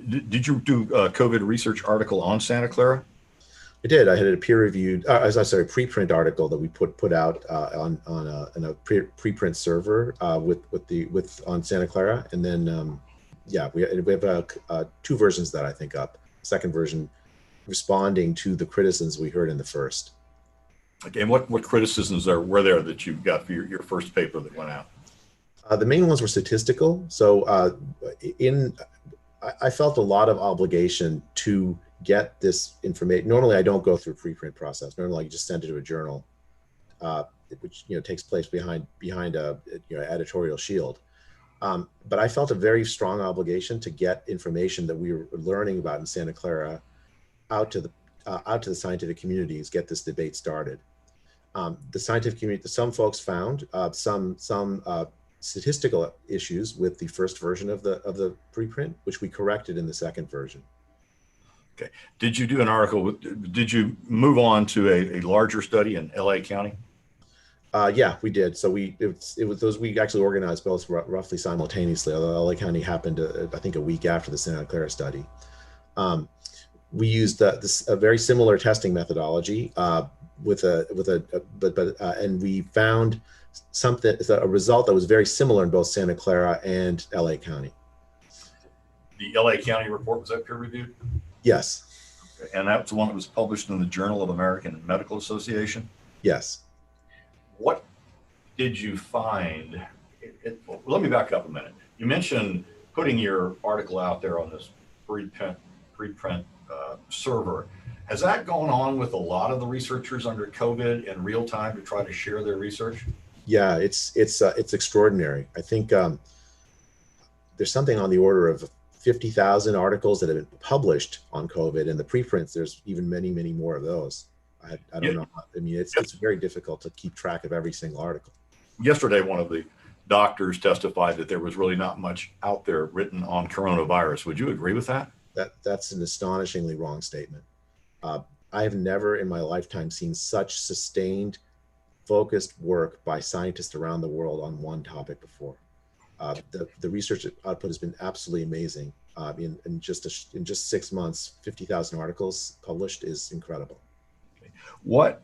did you do a COVID research article on Santa Clara? I did. I had a peer-reviewed, preprint article that we put out on a preprint server on Santa Clara, and then we have two versions that I think up. Second version responding to the criticisms we heard in the first. Okay, and what criticisms were there that you got for your first paper that went out? The main ones were statistical. So I felt a lot of obligation to get this information. Normally, I don't go through a preprint process. Normally, I just send it to a journal, which takes place behind a editorial shield. But I felt a very strong obligation to get information that we were learning about in Santa Clara out to the scientific communities, get this debate started. The scientific community, some folks found some statistical issues with the first version of the preprint, which we corrected in the second version. Okay. Did you do an article? Did you move on to a larger study in LA County? Yeah, we did. So we actually organized both roughly simultaneously, although LA County happened, I think, a week after the Santa Clara study. We used a very similar testing methodology and we found a result that was very similar in both Santa Clara and LA County. The LA County report, was that peer reviewed? Yes. Okay. And that's the one that was published in the Journal of American Medical Association? Yes. What did you find? Let me back up a minute. You mentioned putting your article out there on this preprint server. Has that gone on with a lot of the researchers under COVID in real time to try to share their research? Yeah, it's extraordinary. I think there's something on the order of 50,000 articles that have been published on COVID, and the preprints, there's even many, many more of those. I don't know. I mean, it's very difficult to keep track of every single article. Yesterday, one of the doctors testified that there was really not much out there written on coronavirus. Would you agree with that? That's an astonishingly wrong statement. I have never in my lifetime seen such sustained, focused work by scientists around the world on one topic before. The research output has been absolutely amazing. In just 6 months, 50,000 articles published is incredible. What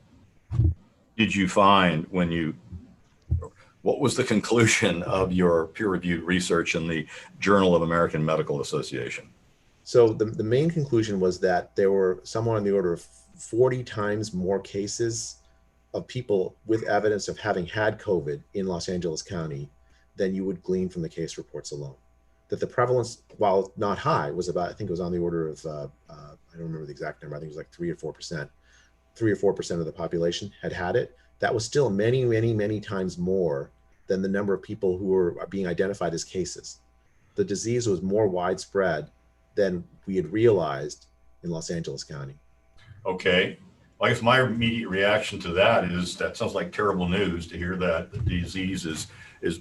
did you find what was the conclusion of your peer-reviewed research in the Journal of American Medical Association? So the main conclusion was that there were somewhere on the order of 40 times more cases of people with evidence of having had COVID in Los Angeles County than you would glean from the case reports alone. That the prevalence, while not high, was about, I think it was on the order of, I don't remember the exact number, I think it was like 3 or 4%. 3 or 4% of the population had it. That was still many, many, many times more than the number of people who were being identified as cases. The disease was more widespread than we had realized in Los Angeles County. Okay. I guess my immediate reaction to that is that sounds like terrible news to hear that the disease is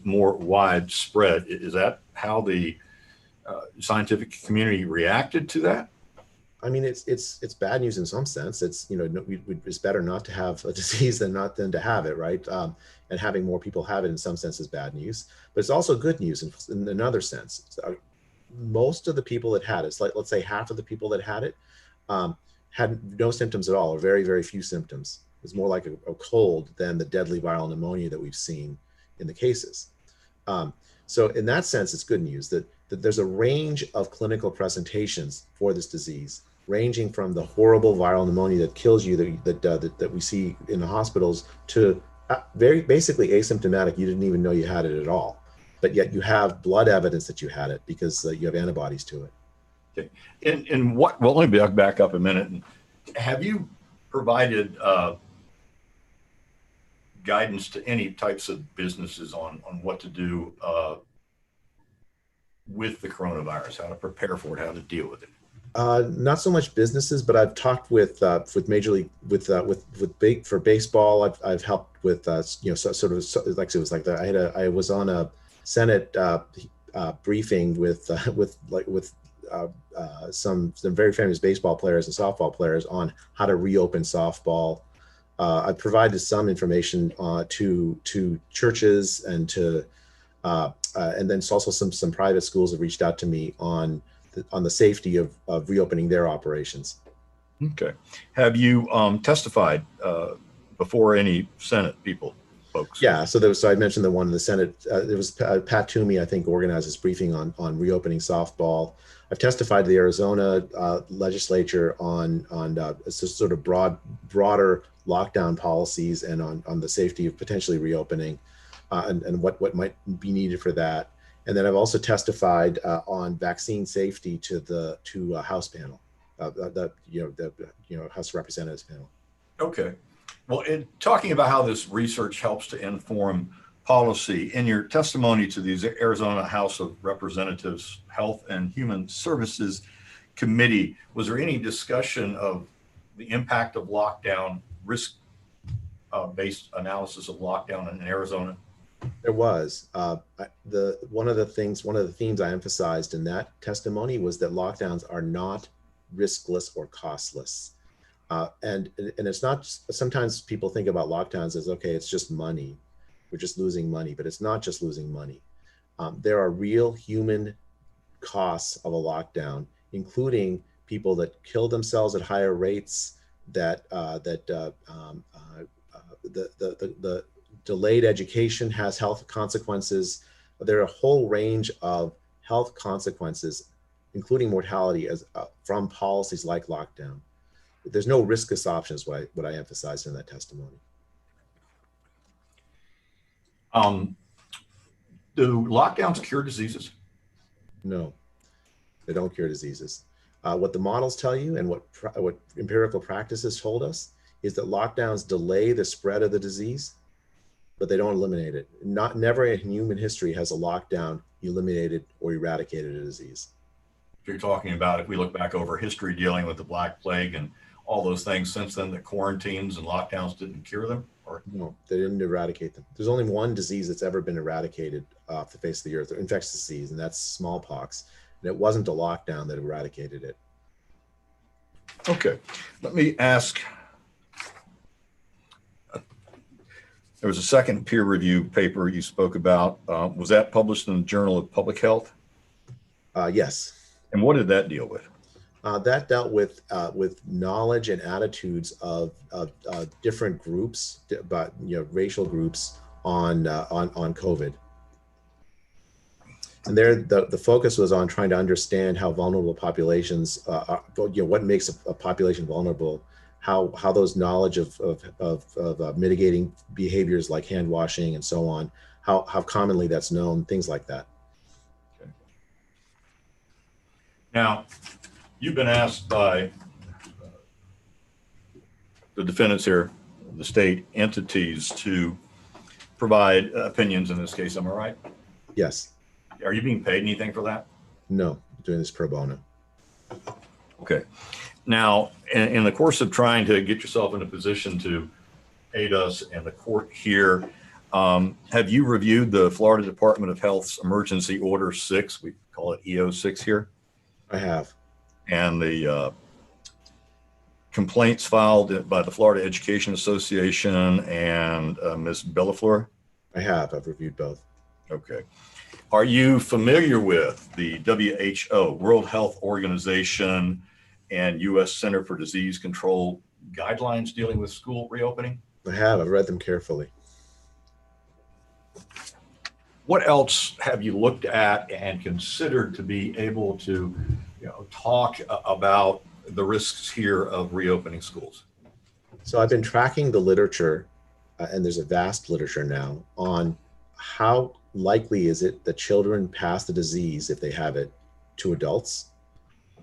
more widespread. Is that how the scientific community reacted to that? I mean, it's bad news in some sense. It's it's better not to have a disease than to have it, right? And having more people have it in some sense is bad news, but it's also good news in another sense. Most of the people that had it, let's say half of the people that had it, had no symptoms at all, or very, very few symptoms. It was more like a cold than the deadly viral pneumonia that we've seen in the cases. So in that sense, it's good news that there's a range of clinical presentations for this disease, ranging from the horrible viral pneumonia that kills you that we see in the hospitals to very basically asymptomatic. You didn't even know you had it at all, but yet you have blood evidence that you had it because you have antibodies to it. Okay. And well, let me back up a minute. Have you provided guidance to any types of businesses on what to do with the coronavirus, how to prepare for it, how to deal with it? Not so much businesses, but I've talked with Major League for baseball. I've helped with sort of like it was like that. I was on a Senate briefing with some very famous baseball players and softball players on how to reopen softball. I provided some information to churches and then also some private schools have reached out to me on the safety of reopening their operations. Okay. Have you testified before any Senate folks? Yeah. So I mentioned the one in the Senate. There was Pat Toomey, I think, organized this briefing on reopening softball. I've testified to the Arizona legislature on sort of broader lockdown policies and on the safety of potentially reopening and what might be needed for that. And then I've also testified on vaccine safety to House panel, the House of Representatives panel. Okay. Well, in talking about how this research helps to inform policy, in your testimony to the Arizona House of Representatives Health and Human Services Committee, was there any discussion of the impact of lockdown, risk-based analysis of lockdown in Arizona? There was. One of the themes I emphasized in that testimony was that lockdowns are not riskless or costless. And it's not, sometimes people think about lockdowns as, okay, it's just money. We're just losing money, but it's not just losing money. There are real human costs of a lockdown, including people that kill themselves at higher rates, the delayed education has health consequences. There are a whole range of health consequences, including mortality, from policies like lockdown. There's no riskless options, what I emphasized in that testimony. Do lockdowns cure diseases? No, they don't cure diseases. What the models tell you and what empirical practices told us is that lockdowns delay the spread of the disease, but they don't eliminate it. Never in human history has a lockdown eliminated or eradicated a disease. You're talking about, if we look back over history dealing with the Black Plague and all those things since then, that quarantines and lockdowns didn't cure them? Or no, they didn't eradicate them. There's only one disease that's ever been eradicated off the face of the earth, infectious disease, and that's smallpox. And it wasn't a lockdown that eradicated it. Okay, let me ask. There was a second peer review paper you spoke about. Was that published in the Journal of Public Health? Yes. And what did that deal with? That dealt with knowledge and attitudes of different groups, but racial groups on COVID. And there, the focus was on trying to understand how vulnerable populations, what makes a population vulnerable, how those knowledge of mitigating behaviors like hand washing and so on, how commonly that's known, things like that. Okay. Now, you've been asked by the defendants here, the state entities, to provide opinions in this case. Am I right? Yes. Are you being paid anything for that? No, I'm doing this pro bono. Okay. Now, in the course of trying to get yourself in a position to aid us and the court here, have you reviewed the Florida Department of Health's Emergency Order 6? We call it EO6 here. I have. And the complaints filed by the Florida Education Association and Ms. Bellafleur? I have. I've reviewed both. Okay. Are you familiar with the WHO, World Health Organization, and U.S. Center for Disease Control guidelines dealing with school reopening? I have. I've read them carefully. What else have you looked at and considered to be able to talk about the risks here of reopening schools? So I've been tracking the literature, and there's a vast literature now, on how likely is it that children pass the disease, if they have it, to adults,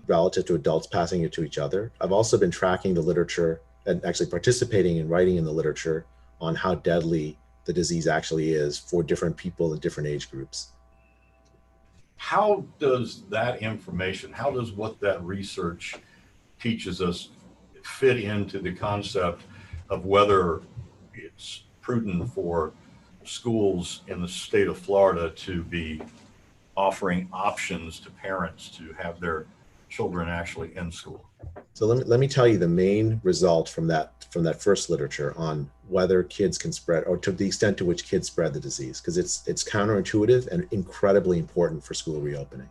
relative to adults passing it to each other. I've also been tracking the literature and actually participating in writing in the literature on how deadly the disease actually is for different people in different age groups. How does that information, how does what that research teaches us fit into the concept of whether it's prudent for schools in the state of Florida to be offering options to parents to have their children actually in school? So let me tell you the main result from that first literature on whether kids can spread, or to the extent to which kids spread the disease, because it's counterintuitive and incredibly important for school reopening.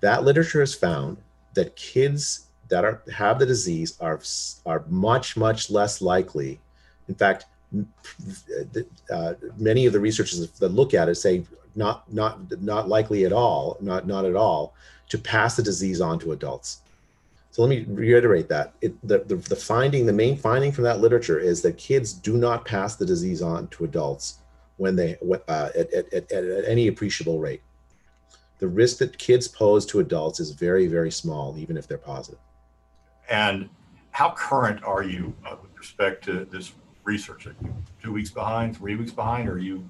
That literature has found that kids that have the disease are much less likely. In fact, many of the researchers that look at it say not likely at all, not at all, to pass the disease on to adults. So let me reiterate that. The main finding from that literature is that kids do not pass the disease on to adults when at any appreciable rate. The risk that kids pose to adults is very, very small, even if they're positive. And how current are you with respect to this research? Are you 2 weeks behind, 3 weeks behind, or are you?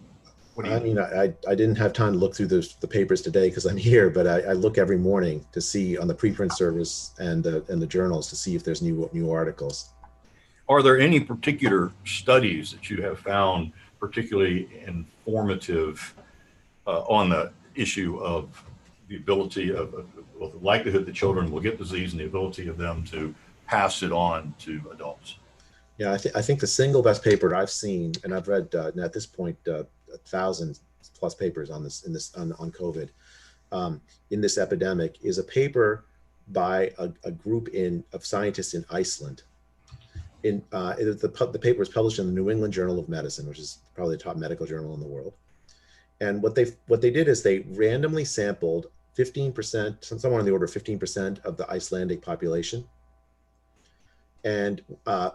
What do you? I mean, I didn't have time to look through the papers today because I'm here, but I look every morning to see on the preprint service and the journals to see if there's new articles. Are there any particular studies that you have found particularly informative on the issue of the ability of well, the likelihood that children will get disease and the ability of them to pass it on to adults? Yeah, I think the single best paper I've seen, and I've read at this point 1,000 plus papers on on COVID in this epidemic, is a paper by a group of scientists in Iceland. The paper was published in the New England Journal of Medicine, which is probably the top medical journal in the world. And what they did is they randomly sampled 15%, somewhere on the order of 15% of the Icelandic population, and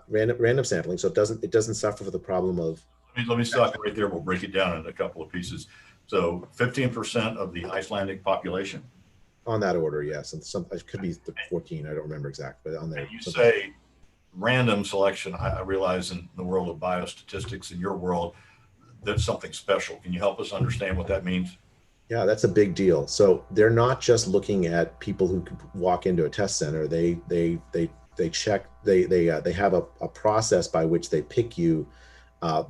random sampling, so it doesn't suffer from the problem of. Let me stop you right there. We'll break it down in a couple of pieces. So 15% of the Icelandic population. On that order, yes, and it could be 14. I don't remember exactly, but on there. And you say random selection. I realize in the world of biostatistics, in your world, that's something special. Can you help us understand what that means? Yeah, that's a big deal. So they're not just looking at people who walk into a test center. They check. They have a process by which they pick you,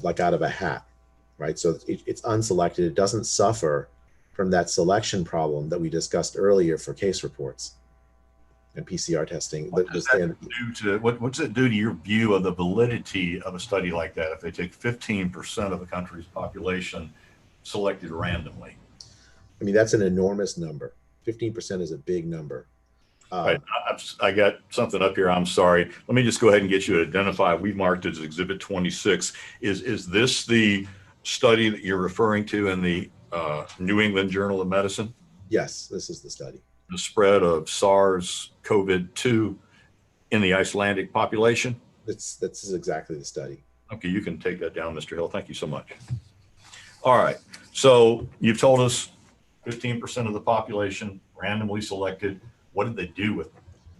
like out of a hat, right? So it's unselected. It doesn't suffer from that selection problem that we discussed earlier for case reports and PCR testing. What's it do to your view of the validity of a study like that if they take 15% of the country's population selected randomly? I mean, that's an enormous number. 15% is a big number. Right. I got something up here. I'm sorry. Let me just go ahead and get you to identify. We marked it as Exhibit 26. Is this the study that you're referring to in the New England Journal of Medicine? Yes, this is the study. The spread of SARS-CoV-2 in the Icelandic population? This is exactly the study. Okay, you can take that down, Mr. Hill. Thank you so much. All right. So you've told us 15% of the population randomly selected. What did they do with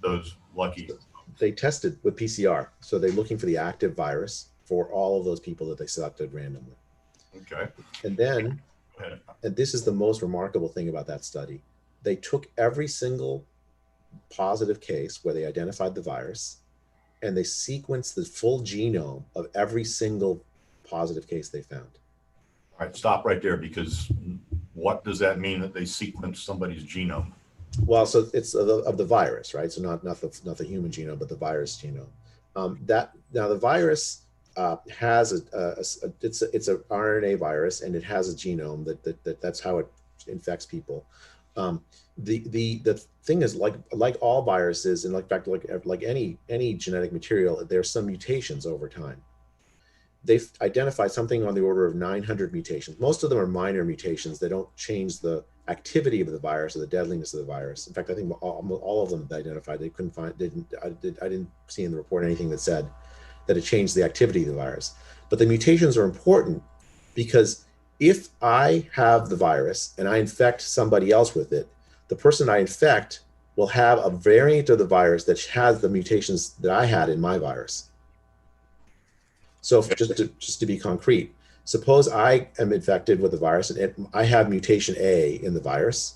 those lucky? They tested with PCR. So they're looking for the active virus for all of those people that they selected randomly. Okay. And then, and this is the most remarkable thing about that study, they took every single positive case where they identified the virus and they sequenced the full genome of every single positive case they found. All right, stop right there, because what does that mean that they sequenced somebody's genome? Well, so it's of the virus, right? So not the human genome, but the virus genome. Now the virus has it's an RNA virus, and it has a genome that's how it infects people. The thing is, like all viruses, and like any genetic material, there's some mutations over time. They've identified something on the order of 900 mutations. Most of them are minor mutations. They don't change the activity of the virus or the deadliness of the virus. In fact, I think all of them they identified, they couldn't find, I didn't see in the report anything that said that it changed the activity of the virus. But the mutations are important because if I have the virus and I infect somebody else with it, the person I infect will have a variant of the virus that has the mutations that I had in my virus. So just to be concrete, suppose I am infected with the virus and I have mutation A in the virus,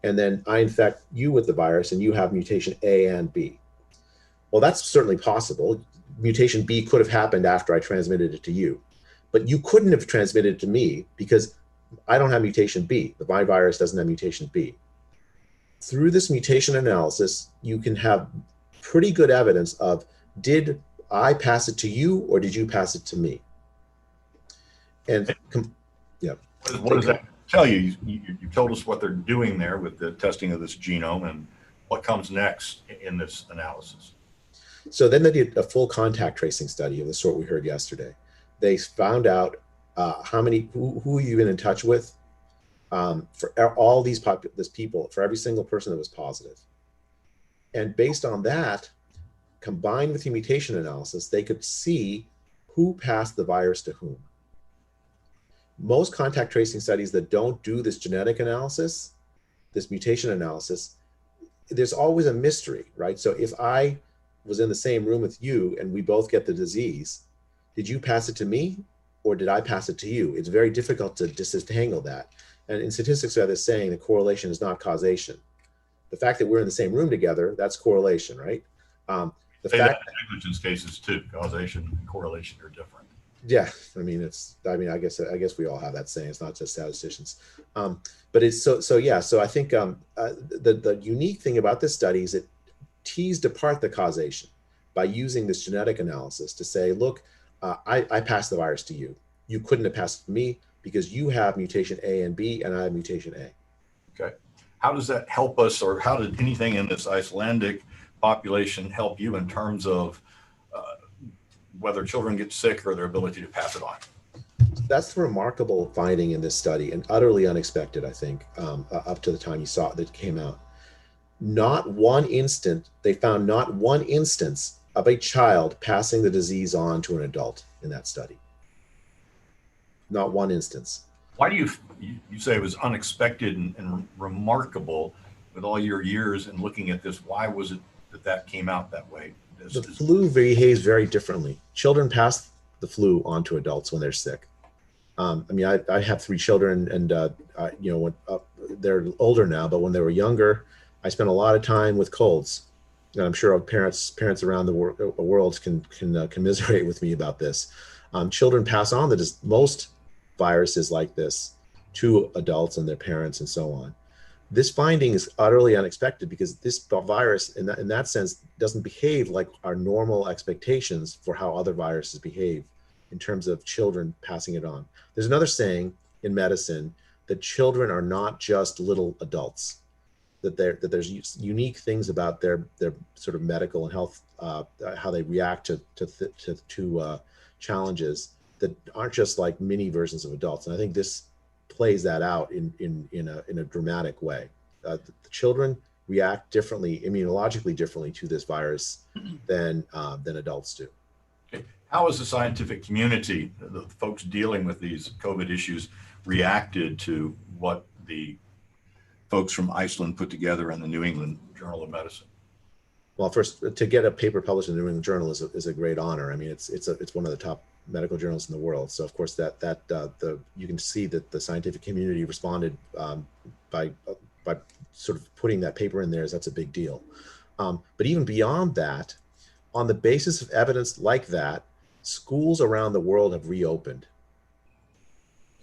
and then I infect you with the virus and you have mutation A and B. Well, that's certainly possible. Mutation B could have happened after I transmitted it to you, but you couldn't have transmitted it to me because I don't have mutation B. My virus doesn't have mutation B. Through this mutation analysis, you can have pretty good evidence of, did I pass it to you or did you pass it to me? And yeah. What does that tell you? You told us what they're doing there with the testing of this genome, and what comes next in this analysis. So then they did a full contact tracing study of the sort we heard yesterday. They found out who you've been in touch with for all these people, for every single person that was positive. And based on that, combined with the mutation analysis, they could see who passed the virus to whom. most contact tracing studies that don't do this genetic analysis, this mutation analysis, there's always a mystery, right? So if I was in the same room with you and we both get the disease, did you pass it to me or did I pass it to you? It's very difficult to disentangle that. And in statistics, they're saying the correlation is not causation. The fact that we're in the same room together, that's correlation, right? The Say fact that in negligence cases too, causation and correlation are different. Yeah, I mean, I guess we all have that saying. It's not just statisticians, but it's so yeah. So I think the unique thing about this study is it teased apart the causation by using this genetic analysis to say, look, I passed the virus to you. You couldn't have passed it to me because you have mutation A and B, and I have mutation A. Okay, how does that help us, or how did anything in this Icelandic population help you in terms of whether children get sick or their ability to pass it on? That's the remarkable finding in this study, and utterly unexpected, I think, up to the time you saw it that came out. They found not one instance of a child passing the disease on to an adult in that study. Not one instance. Why do you say it was unexpected and remarkable with all your years and looking at this? Why was it that came out that way? The flu behaves very differently. Children pass the flu on to adults when they're sick. I mean, I have 3 children, and they're older now, but when they were younger, I spent a lot of time with colds. And I'm sure parents around the world can commiserate with me about this. Children pass on most viruses like this to adults and their parents and so on. This finding is utterly unexpected because this virus, in that sense, doesn't behave like our normal expectations for how other viruses behave in terms of children passing it on. There's another saying in medicine that children are not just little adults, that there's unique things about their sort of medical and health, how they react to challenges that aren't just like mini versions of adults. And I think this plays that out in a dramatic way. The children react differently, immunologically differently to this virus than adults do. Okay. How has the scientific community, the folks dealing with these COVID issues, reacted to what the folks from Iceland put together in the New England Journal of Medicine? Well, first, to get a paper published in the New England Journal is a great honor. I mean, it's one of the top medical journals in the world. So of course you can see that the scientific community responded by sort of putting that paper in there. That's a big deal. But even beyond that, on the basis of evidence like that, schools around the world have reopened.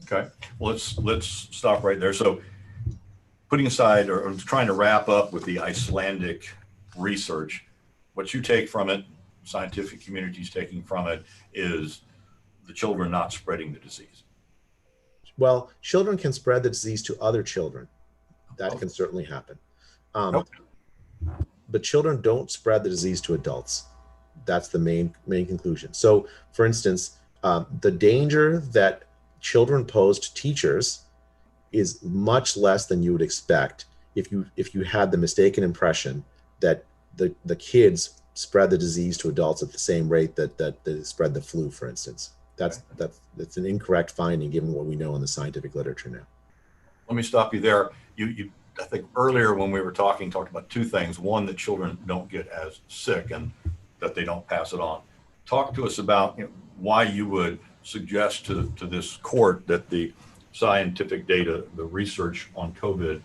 Okay, well, let's stop right there. So putting aside or trying to wrap up with the Icelandic research, what you take from it, scientific community's taking from it, is the children not spreading the disease. Well, children can spread the disease to other children. That can certainly happen. But children don't spread the disease to adults. That's the main conclusion. So, for instance, the danger that children pose to teachers is much less than you would expect if you had the mistaken impression that the kids spread the disease to adults at the same rate that they spread the flu, for instance. That's an incorrect finding given what we know in the scientific literature now. Let me stop you there. You I think earlier when we were talked about 2 things. One, that children don't get as sick and that they don't pass it on. Talk to us about why you would suggest to this court that the scientific data, the research on COVID,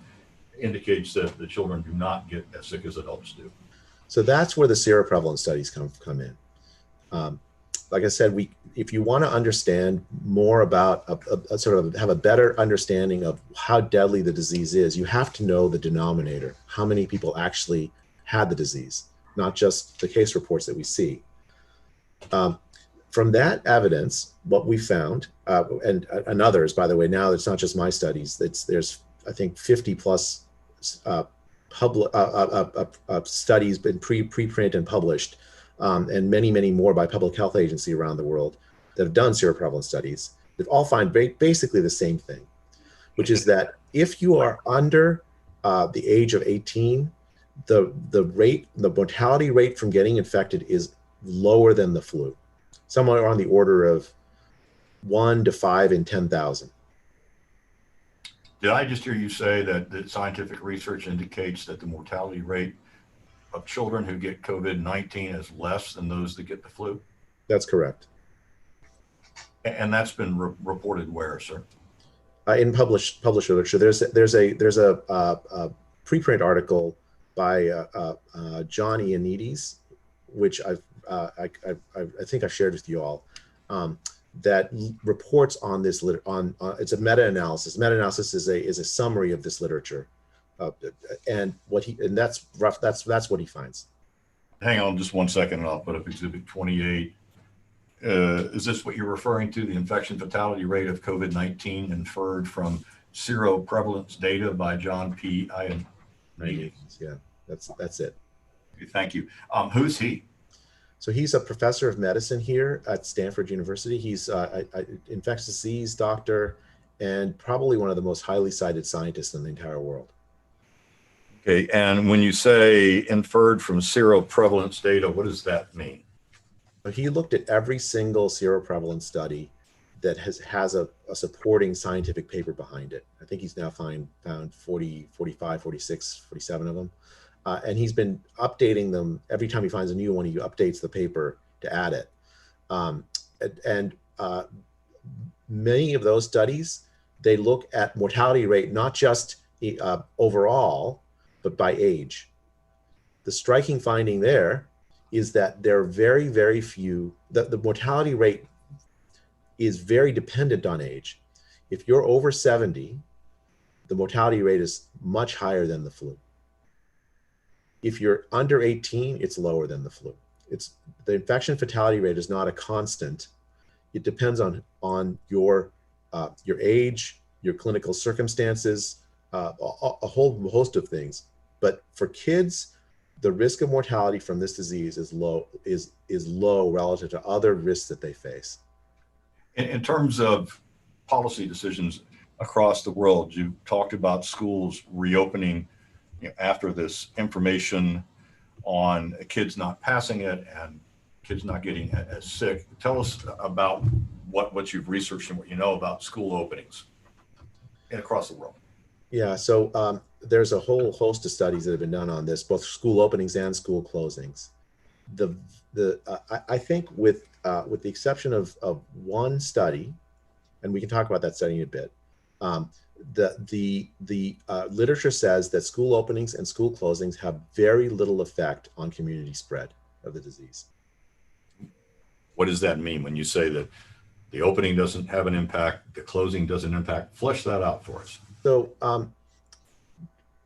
indicates that the children do not get as sick as adults do. So that's where the seroprevalence studies come in. Like I said, if you want to understand more about have a better understanding of how deadly the disease is, you have to know the denominator, how many people actually had the disease, not just the case reports that we see. From that evidence, what we found, and others, by the way, now it's not just my studies, there's I think 50 plus studies been preprint and published, and many more by public health agency around the world that have done seroprevalence studies that all find basically the same thing, which is that if you are under the age of 18, the mortality rate from getting infected is lower than the flu, somewhere on the order of 1 to 5 in 10,000. Did I just hear you say that scientific research indicates that the mortality rate of children who get COVID-19 is less than those that get the flu? That's correct. And that's been reported where, sir? In published literature, there's a preprint article by John Ioannidis, which I think I've shared with you all, that reports on this it's a meta-analysis. Meta-analysis is a summary of this literature, and that's what he finds. Hang on just 1 second, and I'll put up Exhibit 28. Is this what you're referring to, the infection fatality rate of COVID-19 inferred from seroprevalence data by John P. Ioannidis? Yeah, that's it. Okay, thank you. Who's he? So he's a professor of medicine here at Stanford University. He's an infectious disease doctor and probably one of the most highly cited scientists in the entire world. Okay, and when you say inferred from seroprevalence data, what does that mean? He looked at every single seroprevalence study that has a supporting scientific paper behind it. I think he's now found 40, 45, 46, 47 of them. And he's been updating them every time he finds a new one. He updates the paper to add it. Many of those studies, they look at mortality rate, not just overall, but by age. The striking finding there is that there are very, very few, that the mortality rate is very dependent on age. If you're over 70, the mortality rate is much higher than the flu. If you're under 18, it's lower than the flu. The infection fatality rate is not a constant. It depends on your age, your clinical circumstances, a whole host of things. But for kids, the risk of mortality from this disease is low relative to other risks that they face. In terms of policy decisions across the world, you talked about schools reopening after this information on kids not passing it and kids not getting as sick. Tell us about what you've researched and what you know about school openings across the world. Yeah, so there's a whole host of studies that have been done on this, both school openings and school closings. I think with the exception of one study, and we can talk about that study in a bit, the literature says that school openings and school closings have very little effect on community spread of the disease. What does that mean when you say that the opening doesn't have an impact, the closing doesn't impact? Flesh that out for us. So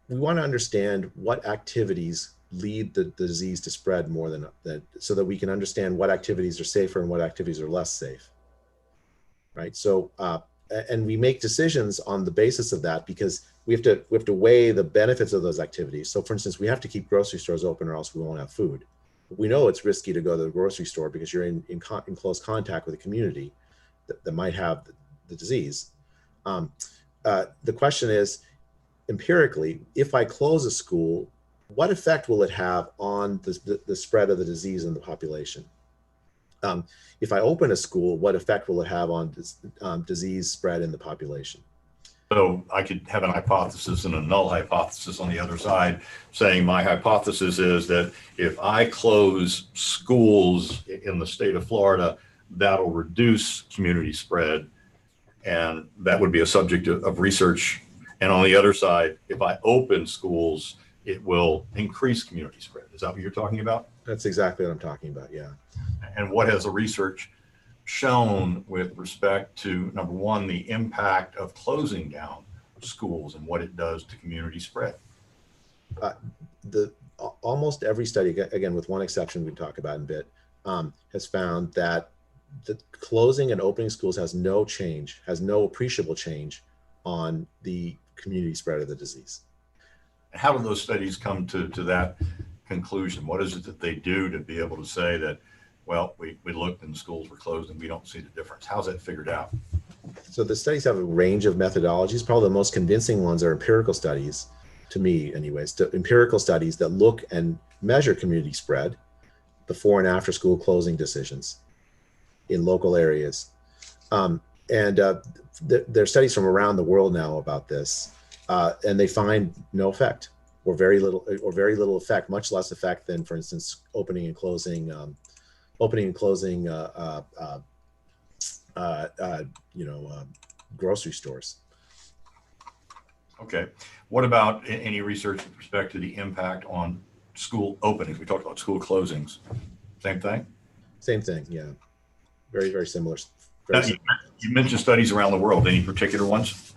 we want to understand what activities lead the disease to spread more than that, so that we can understand what activities are safer and what activities are less safe, right? So and we make decisions on the basis of that because we have to weigh the benefits of those activities. So for instance, we have to keep grocery stores open or else we won't have food. But we know it's risky to go to the grocery store because you're in close contact with a community that might have the disease. The question is, empirically, if I close a school, what effect will it have on the spread of the disease in the population? If I open a school, what effect will it have on disease spread in the population? So I could have an hypothesis and a null hypothesis on the other side, saying my hypothesis is that if I close schools in the state of Florida, that'll reduce community spread, and that would be a subject of research. And on the other side, if I open schools, it will increase community spread. Is that what you're talking about? That's exactly what I'm talking about, yeah. And what has the research shown with respect to, number one, the impact of closing down schools and what it does to community spread? Almost every study, again, with one exception we talk about in a bit, has found that the closing and opening schools has no appreciable change on the community spread of the disease. How do those studies come to that conclusion? What is it that they do to be able to say that, well, we looked and the schools were closed and we don't see the difference? How's that figured out? So the studies have a range of methodologies. Probably the most convincing ones are empirical studies, to me anyways, empirical studies that look and measure community spread before and after school closing decisions in local areas. and there are studies from around the world now about this, and they find no effect or very little effect, much less effect than, for instance, opening and closing grocery stores. Okay. What about any research with respect to the impact on school openings? We talked about school closings. Same thing? Same thing, yeah. Very, very similar. Now, you mentioned studies around the world. Any particular ones?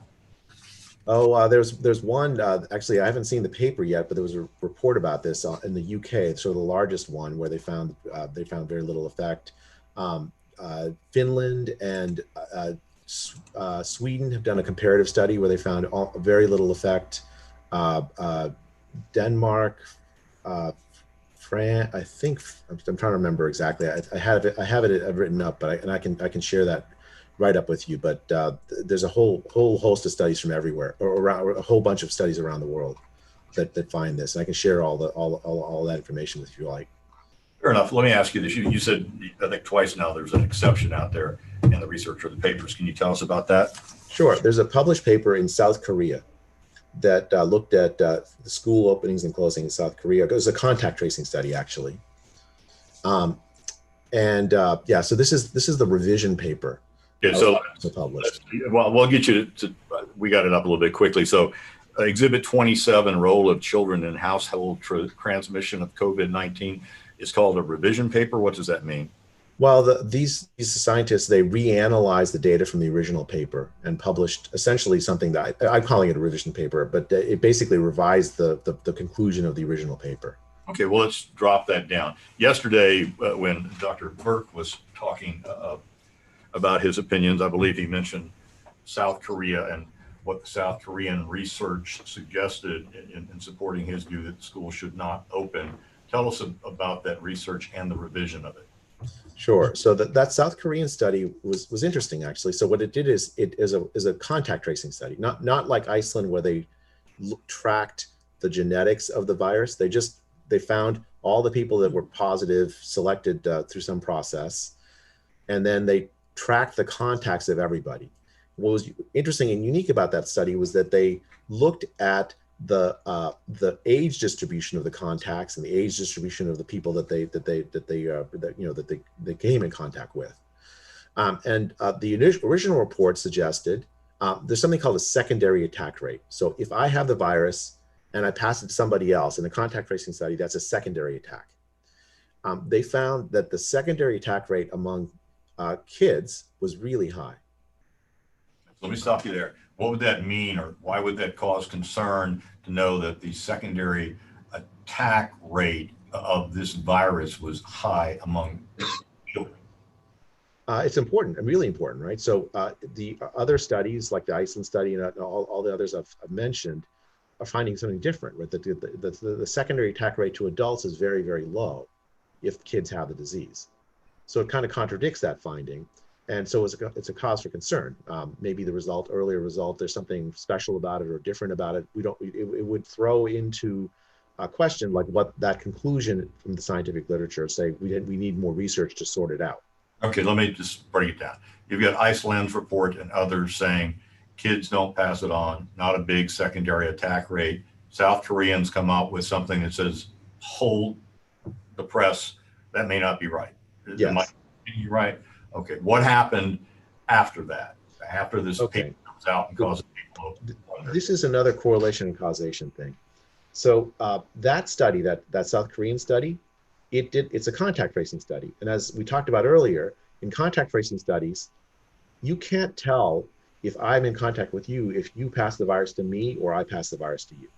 Oh, there's one, actually, I haven't seen the paper yet, but there was a report about this in the UK. It's sort of the largest one where they found very little effect. Finland and Sweden have done a comparative study where they found very little effect. Denmark, France, I think, I'm trying to remember exactly. I have it written up, but I can share that right up with you. But there's a whole host of studies from everywhere, or around a whole bunch of studies around the world that find this. And I can share all that information with you if you like. Fair enough. Let me ask you this. You said, I think twice now, there's an exception out there in the research or the papers. Can you tell us about that? Sure. There's a published paper in South Korea that looked at the school openings and closing in South Korea. It was a contact tracing study, actually. So this is the revision paper. Okay, so published. Well, we'll get you to we got it up a little bit quickly. So Exhibit 27, role of children in household transmission of COVID-19, is called a revision paper. What does that mean? Well, these scientists, they reanalyzed the data from the original paper and published essentially something that I'm calling it a revision paper, but it basically revised the conclusion of the original paper. Okay, well, let's drop that down. Yesterday, when Dr. Burke was talking about his opinions, I believe he mentioned South Korea and what the South Korean research suggested in supporting his view that schools should not open. Tell us about that research and the revision of it. Sure. So that South Korean study was interesting, actually. So what it did is it is a contact tracing study, not like Iceland where they tracked the genetics of the virus. They found all the people that were positive, selected through some process, and then they tracked the contacts of everybody. What was interesting and unique about that study was that they looked at the age distribution of the contacts and the age distribution of the people that they came in contact with, the original report suggested there's something called a secondary attack rate. So if I have the virus and I pass it to somebody else in a contact tracing study, that's a secondary attack. They found that the secondary attack rate among kids was really high. Let me stop you there. What would that mean, or why would that cause concern to know that the secondary attack rate of this virus was high among children? It's important, really important, right? So the other studies, like the Iceland study and all the others I've mentioned, are finding something different. Right? The secondary attack rate to adults is very, very low if kids have the disease. So it kind of contradicts that finding. And so it's a cause for concern. Maybe the earlier result, there's something special about it or different about it. It would throw into a question like what that conclusion from the scientific literature say, we need more research to sort it out. Okay, let me just break it down. You've got Iceland's report and others saying kids don't pass it on, not a big secondary attack rate. South Koreans come out with something that says, hold the press. That may not be right. Yes. Am I right? Okay, what happened after that? After this paper comes out and causes people to wonder? This is another correlation and causation thing. So that study, that South Korean study, it's a contact tracing study. And as we talked about earlier, in contact tracing studies, you can't tell if I'm in contact with you, if you pass the virus to me or I pass the virus to you.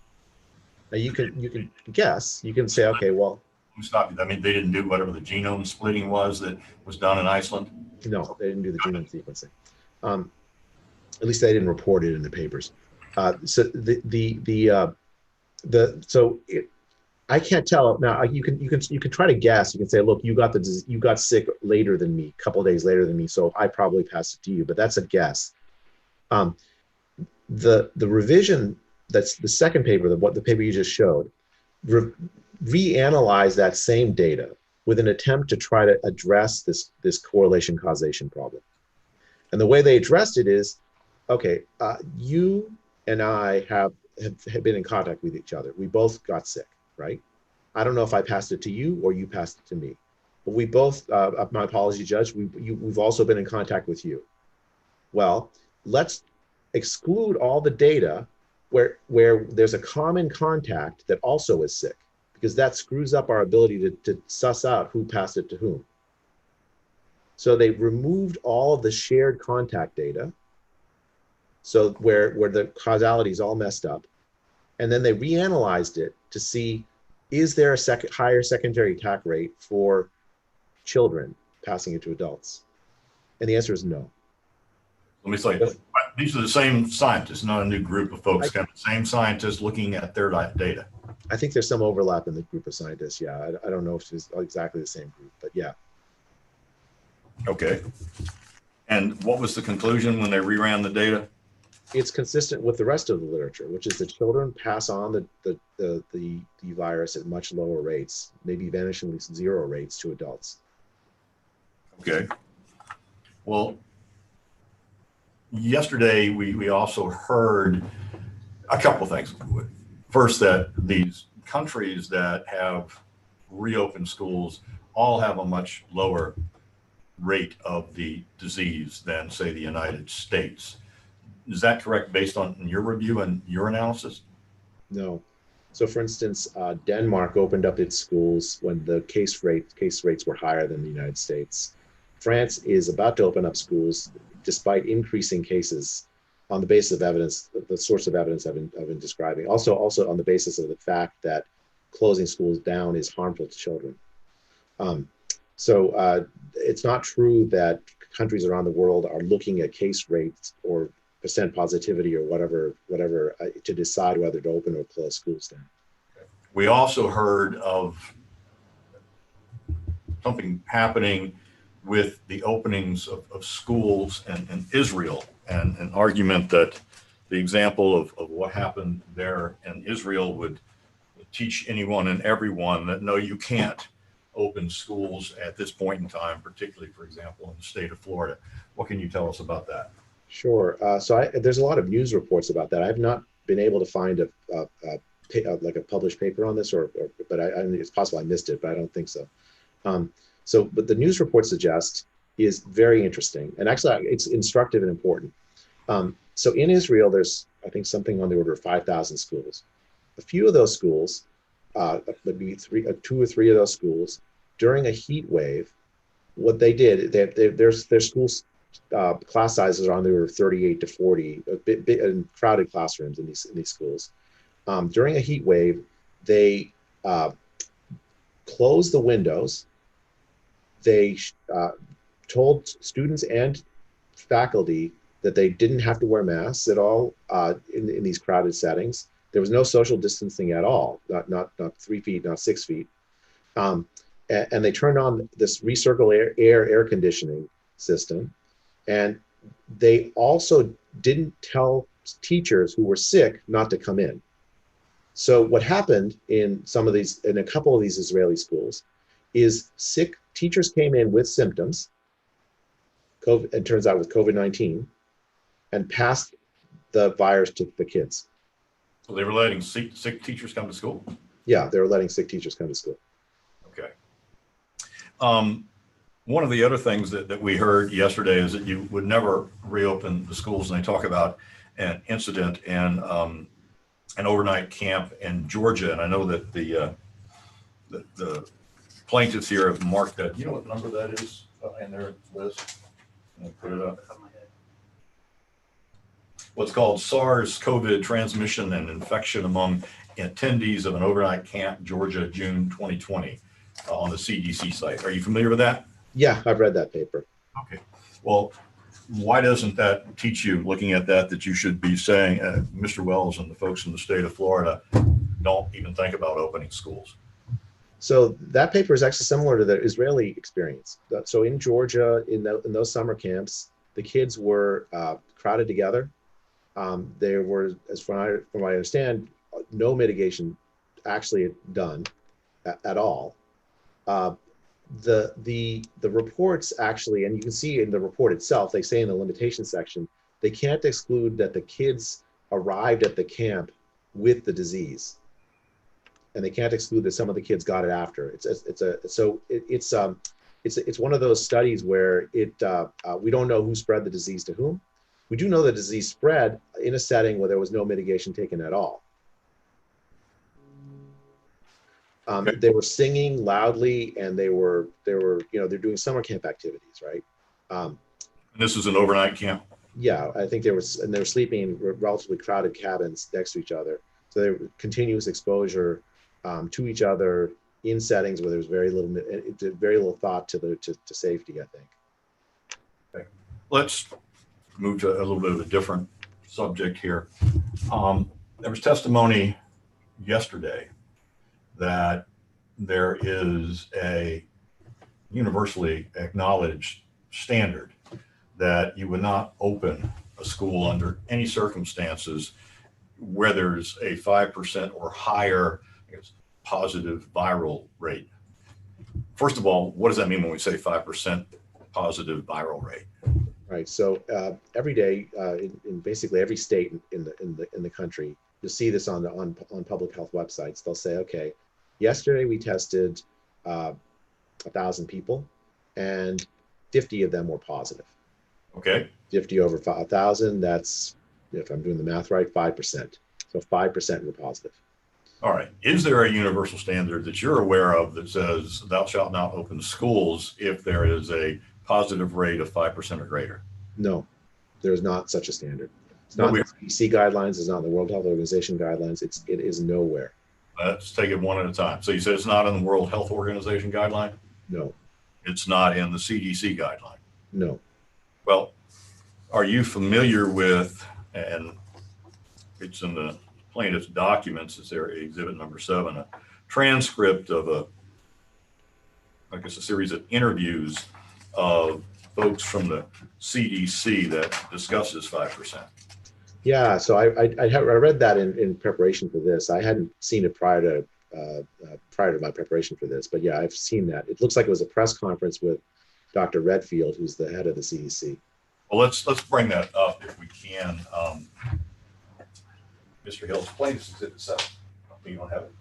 Now you can guess, you can say, okay, well, stop you. I mean, they didn't do whatever the genome splitting was that was done in Iceland? No, they didn't do the genome sequencing. At least they didn't report it in the papers. I can't tell. Now you can try to guess. You can say, look, you got sick later than me, a couple of days later than me, so I probably passed it to you. But that's a guess. The revision, that's the second paper, the paper you just showed, reanalyze that same data with an attempt to try to address this correlation causation problem. And the way they addressed it is, okay, you and I have been in contact with each other. We both got sick, right? I don't know if I passed it to you or you passed it to me. But we both, my apology, Judge, we've also been in contact with you. Well, let's exclude all the data where there's a common contact that also is sick, because that screws up our ability to suss out who passed it to whom. So they removed all of the shared contact data, so where the causality is all messed up, and then they reanalyzed it to see, is there a higher secondary attack rate for children passing it to adults? And the answer is no. Let me say, these are the same scientists, not a new group of folks, kind of the same scientists looking at their data. I think there's some overlap in the group of scientists. Yeah, I don't know if it's exactly the same group, but yeah. Okay. And what was the conclusion when they reran the data? It's consistent with the rest of the literature, which is that children pass on the virus at much lower rates, maybe vanishingly zero rates to adults. Okay. Well, yesterday we also heard a couple of things. First, that these countries that have reopened schools all have a much lower rate of the disease than, say, the United States. Is that correct based on your review and your analysis? No. So for instance, Denmark opened up its schools when the case rates were higher than the United States. France is about to open up schools despite increasing cases on the basis of evidence, the source of evidence I've been describing. Also on the basis of the fact that closing schools down is harmful to children. So it's not true that countries around the world are looking at case rates or percent positivity or whatever to decide whether to open or close schools down. We also heard of something happening with the openings of schools in Israel, and an argument that the example of what happened there in Israel would teach anyone and everyone that no, you can't open schools at this point in time, particularly, for example, in the state of Florida. What can you tell us about that? Sure. So there's a lot of news reports about that. I've not been able to find like a published paper on this, but it's possible I missed it, but I don't think so. But the news report suggests is very interesting, and actually it's instructive and important. So in Israel, there's, I think, something on the order of 5,000 schools. A few of those schools, maybe 2 or 3 of those schools, during a heat wave, what they did, their schools class sizes are on the order of 38 to 40, in crowded classrooms in these schools. During a heat wave, they closed the windows. They told students and faculty that they didn't have to wear masks at all in these crowded settings. There was no social distancing at all, not 3 feet, not 6 feet. And they turned on this recircle air conditioning system. And they also didn't tell teachers who were sick not to come in. So what happened in a couple of these Israeli schools is sick teachers came in with symptoms, it turns out with COVID-19, and passed the virus to the kids. So they were letting sick teachers come to school? Yeah, they were letting sick teachers come to school. Okay. One of the other things that we heard yesterday is that you would never reopen the schools, and they talk about an incident in an overnight camp in Georgia. And I know that the plaintiffs here have marked that. You know what number that is in their list? I'll put it up. What's called SARS-CoV transmission and infection among attendees of an overnight camp, Georgia, June 2020, on the CDC site. Are you familiar with that? Yeah, I've read that paper. Okay. Well, why doesn't that teach you, looking at that you should be saying, Mr. Wells and the folks in the state of Florida don't even think about opening schools? So that paper is actually similar to the Israeli experience. So in Georgia, in those summer camps, the kids were crowded together. There were, as from what I understand, no mitigation actually done at all. the reports actually, and you can see in the report itself, they say in the limitation section, they can't exclude that the kids arrived at the camp with the disease, and they can't exclude that some of the kids got it after. It's one of those studies where we don't know who spread the disease to whom. We do know the disease spread in a setting where there was no mitigation taken at all. They were singing loudly, and they're doing summer camp activities, right? This is an overnight camp. Yeah, I think they were sleeping in relatively crowded cabins next to each other. So there was continuous exposure to each other in settings where there was very little thought to safety, I think. Okay. Let's move to a little bit of a different subject here. There was testimony yesterday that there is a universally acknowledged standard that you would not open a school under any circumstances where there's a 5% or higher positive viral rate. First of all, what does that mean when we say 5% positive viral rate? Right. So every day, in basically every state in the country, you'll see this on public health websites. They'll say, okay, yesterday we tested 1,000 people, and 50 of them were positive. Okay. 50 over 1,000. That's, if I'm doing the math right, 5%. So 5% were positive. All right. Is there a universal standard that you're aware of that says thou shalt not open schools if there is a positive rate of 5% or greater? No, there's not such a standard. It's not in the CDC guidelines. It's not in the World Health Organization guidelines. It is nowhere. Let's take it one at a time. So you said it's not in the World Health Organization guideline? No. It's not in the CDC guideline? No. Well, are you familiar with, and it's in the plaintiff's documents, it's their exhibit number 7, a transcript of a series of interviews of folks from the CDC that discusses 5%. Yeah, so I read that in preparation for this. I hadn't seen it prior to my preparation for this, but yeah, I've seen that. It looks like it was a press conference with Dr. Redfield, who's the head of the CDC. Well, let's bring that up if we can. Mr. Hill, explain this exhibit 7. You don't have it.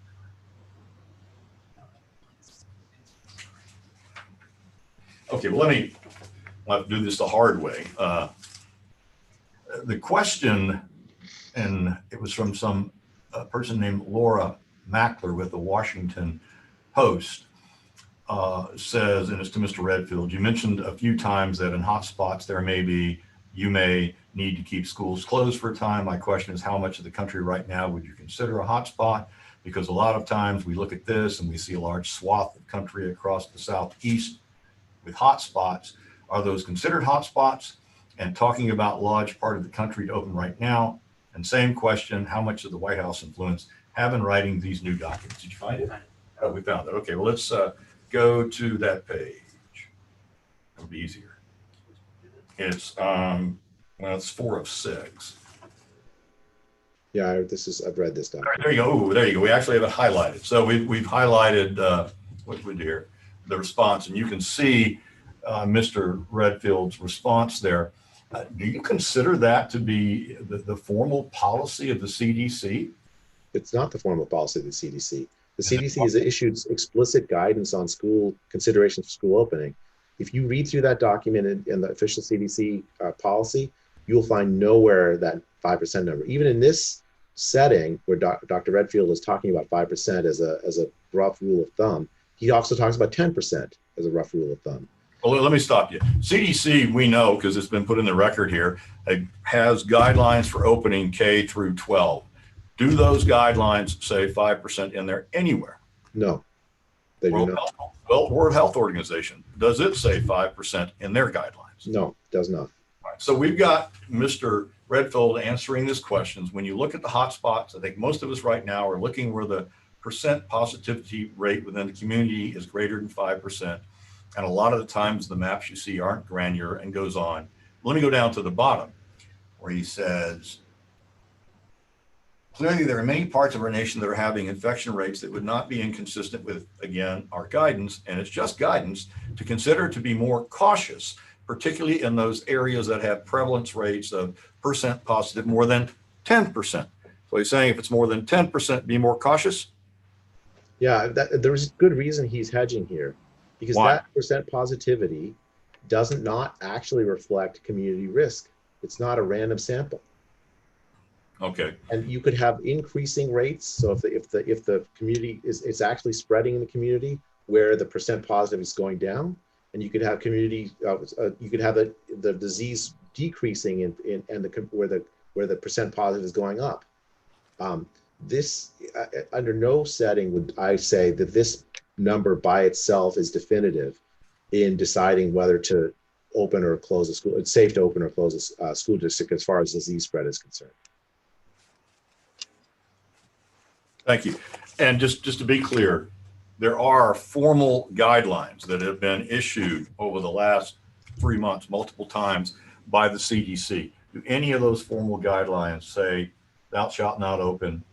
Okay, well, I'll have to do this the hard way. The question, and it was from some person named Laura Mackler with the Washington Post, says, and it's to Mr. Redfield, you mentioned a few times that in hot spots you may need to keep schools closed for a time. My question is, how much of the country right now would you consider a hot spot? Because a lot of times we look at this and we see a large swath of country across the Southeast with hot spots. Are those considered hot spots? And talking about large part of the country to open right now. And same question, how much of the White House influence have in writing these new documents? Did you find it? Oh, we found it. Okay, well, let's go to that page. It'll be easier. It's it's 4 of 6. Yeah, I've read this document. All right, there you go. Ooh, there you go. We actually have it highlighted. So we've highlighted what we do here, the response, and you can see Mr. Redfield's response there. Do you consider that to be the formal policy of the CDC? It's not the formal policy of the CDC. The CDC has issued explicit guidance on school considerations for school opening. If you read through that document in the official CDC policy, you'll find nowhere that 5% number. Even in this setting where Dr. Redfield is talking about 5% as a rough rule of thumb, he also talks about 10% as a rough rule of thumb. Well, let me stop you. CDC, we know, because it's been put in the record here, has guidelines for opening K through 12. Do those guidelines say 5% in there anywhere? No, they do not. World Health Organization, does it say 5% in their guidelines? No, it does not. All right, so we've got Mr. Redfield answering these questions. When you look at the hot spots, I think most of us right now are looking where the percent positivity rate within the community is greater than 5%. And a lot of the times the maps you see aren't granular, and goes on. Let me go down to the bottom where he says, clearly there are many parts of our nation that are having infection rates that would not be inconsistent with, again, our guidance, and it's just guidance to consider to be more cautious, particularly in those areas that have prevalence rates of percent positive more than 10%. So he's saying if it's more than 10%, be more cautious. Yeah, there's good reason he's hedging here, because Why? that percent positivity doesn't not actually reflect community risk. It's not a random sample. Okay. And you could have increasing rates. So if the community it's actually spreading in the community where the percent positive is going down, and you could have community you could have the disease decreasing where the percent positive is going up. This under no setting would I say that this number by itself is definitive in deciding whether to open or close a school. It's safe to open or close a school district as far as disease spread is concerned. Thank you. And just to be clear, there are formal guidelines that have been issued over the last 3 months, multiple times by the CDC. Do any of those formal guidelines say thou shalt not open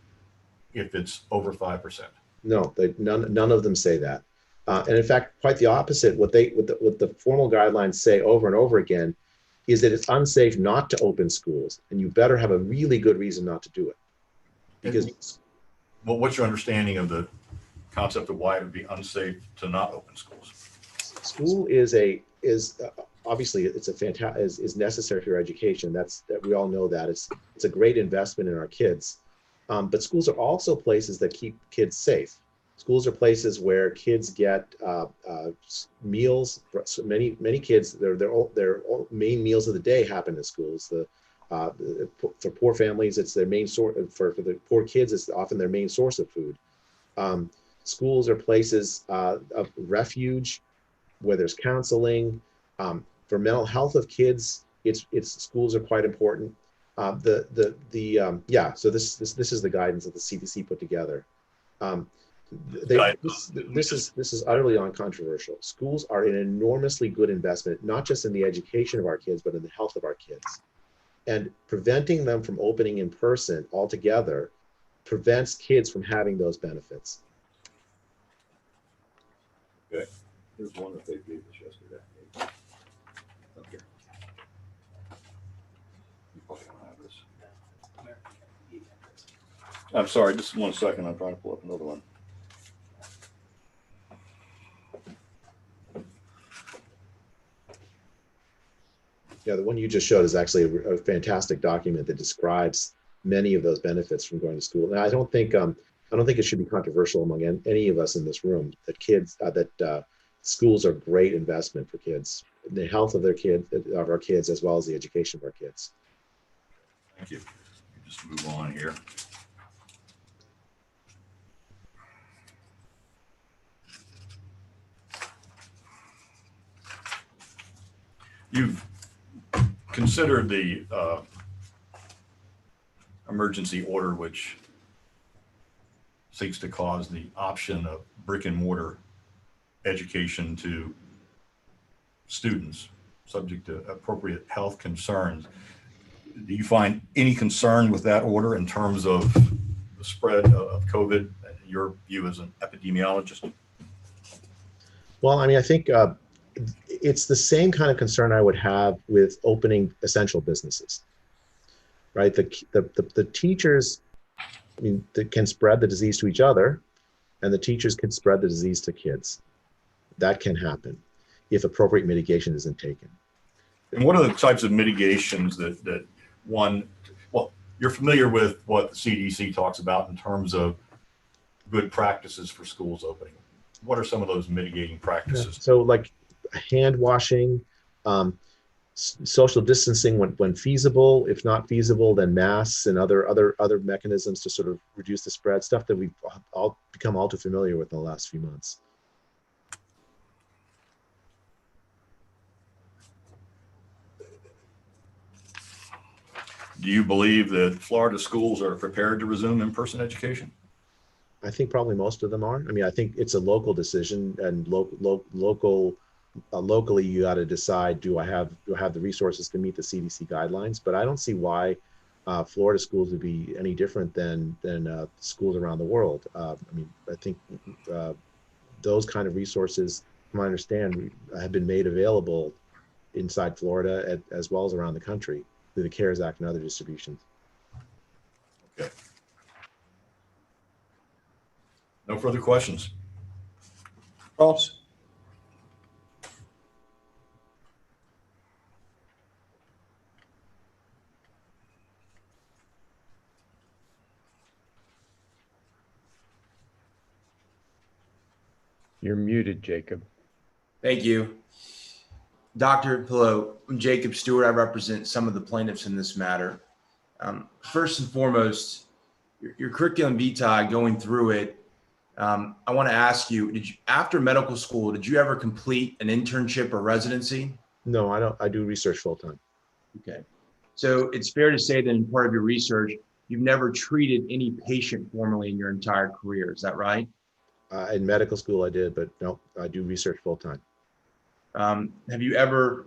if it's over 5%? No, none of them say that. And in fact, quite the opposite. What the formal guidelines say over and over again is that it's unsafe not to open schools, and you better have a really good reason not to do it. Because well, what's your understanding of the concept of why it would be unsafe to not open schools? School is obviously it's a fantastic is necessary for your education. That we all know that it's a great investment in our kids. But schools are also places that keep kids safe. Schools are places where kids get meals. So many kids, their main meals of the day happen in schools. For poor families, it's their main source. For the poor kids, it's often their main source of food. Schools are places of refuge where there's counseling. For mental health of kids, schools are quite important. So this is the guidance that the CDC put together. This is utterly uncontroversial. Schools are an enormously good investment, not just in the education of our kids, but in the health of our kids. And preventing them from opening in person altogether prevents kids from having those benefits. Okay. Here's one that they gave us yesterday. Okay. You probably don't have this. I'm sorry, just 1 second. I'm trying to pull up another one. Yeah, the one you just showed is actually a fantastic document that describes many of those benefits from going to school. And I don't think it should be controversial among any of us in this room that schools are a great investment for kids, the health of our kids, as well as the education of our kids. Thank you. Just move on here. You've considered the emergency order, which seeks to cause the option of brick and mortar education to students subject to appropriate health concerns. Do you find any concern with that order in terms of the spread of COVID, your view as an epidemiologist? Well, I mean, I think it's the same kind of concern I would have with opening essential businesses, right? The teachers, I mean, can spread the disease to each other, and the teachers can spread the disease to kids. That can happen if appropriate mitigation isn't taken. And what are the types of mitigations that one, well, you're familiar with what the CDC talks about in terms of good practices for schools opening. What are some of those mitigating practices? So like hand washing, social distancing when feasible. If not feasible, then masks and other mechanisms to sort of reduce the spread, stuff that we've all become all too familiar with in the last few months. Do you believe that Florida schools are prepared to resume in-person education? I think probably most of them are. I mean, I think it's a local decision, and locally you got to decide: do I have the resources to meet the CDC guidelines? But I don't see why Florida schools would be any different than schools around the world. I mean, I think those kind of resources, from what I understand, have been made available inside Florida as well as around the country through the CARES Act and other distributions. Okay. No further questions. Ross? You're muted, Jacob. Thank you. Dr. Pillow, I'm Jacob Stewart. I represent some of the plaintiffs in this matter. First and foremost, your curriculum vitae, going through it, I want to ask you, after medical school, did you ever complete an internship or residency? No, I don't. I do research full time. Okay. So it's fair to say that in part of your research, you've never treated any patient formally in your entire career. Is that right? In medical school, I did, but no, I do research full time. Have you ever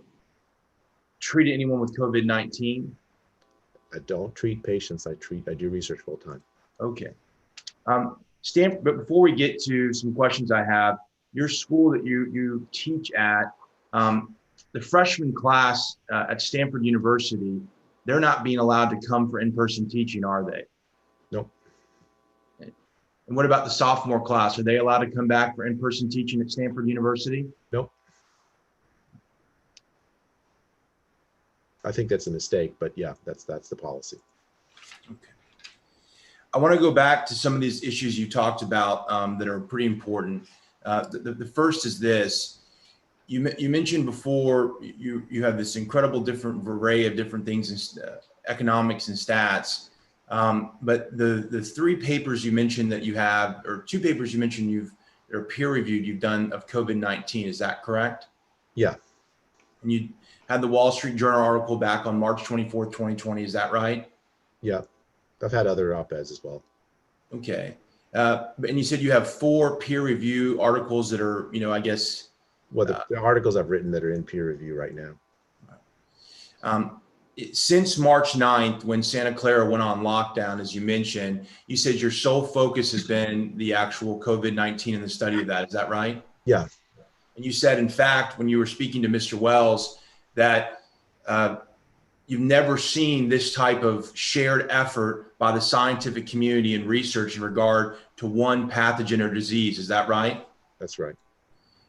treated anyone with COVID-19? I don't treat patients. I do research full time. Okay. Stanford, but before we get to some questions I have, your school that you teach at, the freshman class at Stanford University, they're not being allowed to come for in-person teaching, are they? Nope. And what about the sophomore class? Are they allowed to come back for in-person teaching at Stanford University? Nope. I think that's a mistake, but yeah, that's the policy. Okay. I want to go back to some of these issues you talked about that are pretty important. The first is this. You mentioned before you have this incredible different array of different things in economics and stats. But the three papers you mentioned that you have, or two papers you mentioned that are peer reviewed, you've done of COVID-19. Is that correct? Yeah. And you had the Wall Street Journal article back on March 24th, 2020. Is that right? Yeah. I've had other op-eds as well. Okay. And you said you have 4 peer review articles that are, I guess. Well, the articles I've written that are in peer review right now. Since March 9th, when Santa Clara went on lockdown, as you mentioned, you said your sole focus has been the actual COVID-19 and the study of that. Is that right? Yeah. And you said, in fact, when you were speaking to Mr. Wells, that you've never seen this type of shared effort by the scientific community and research in regard to one pathogen or disease. Is that right? That's right.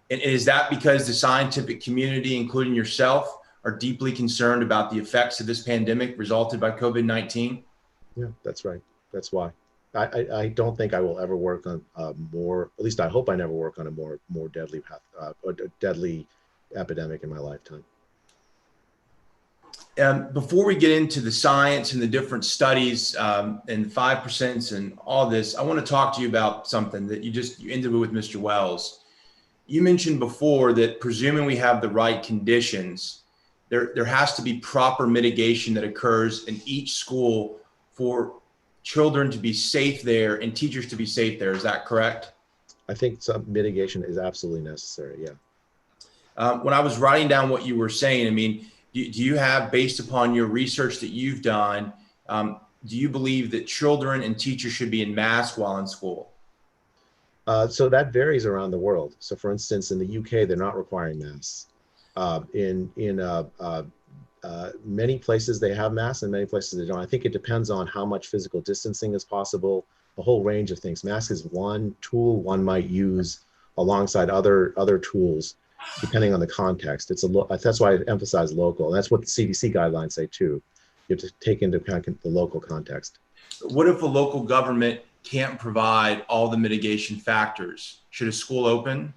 And is that because the scientific community, including yourself, are deeply concerned about the effects of this pandemic resulted by COVID-19? Yeah, that's right. That's why. I don't think I will ever work on more, at least I hope I never work on a more deadly deadly epidemic in my lifetime. Before we get into the science and the different studies and 5% and all this, I want to talk to you about something that you ended with Mr. Wells. You mentioned before that presuming we have the right conditions, there has to be proper mitigation that occurs in each school for children to be safe there and teachers to be safe there. Is that correct? I think some mitigation is absolutely necessary. Yeah. When I was writing down what you were saying, I mean, do you have, based upon your research that you've done, do you believe that children and teachers should be in masks while in school? So that varies around the world. So for instance, in the UK, they're not requiring masks. In many places they have masks and many places they don't. I think it depends on how much physical distancing is possible, a whole range of things. Mask is one tool one might use alongside other tools, depending on the context. That's why I emphasize local. And that's what the CDC guidelines say too. You have to take into account the local context. What if a local government can't provide all the mitigation factors? Should a school open?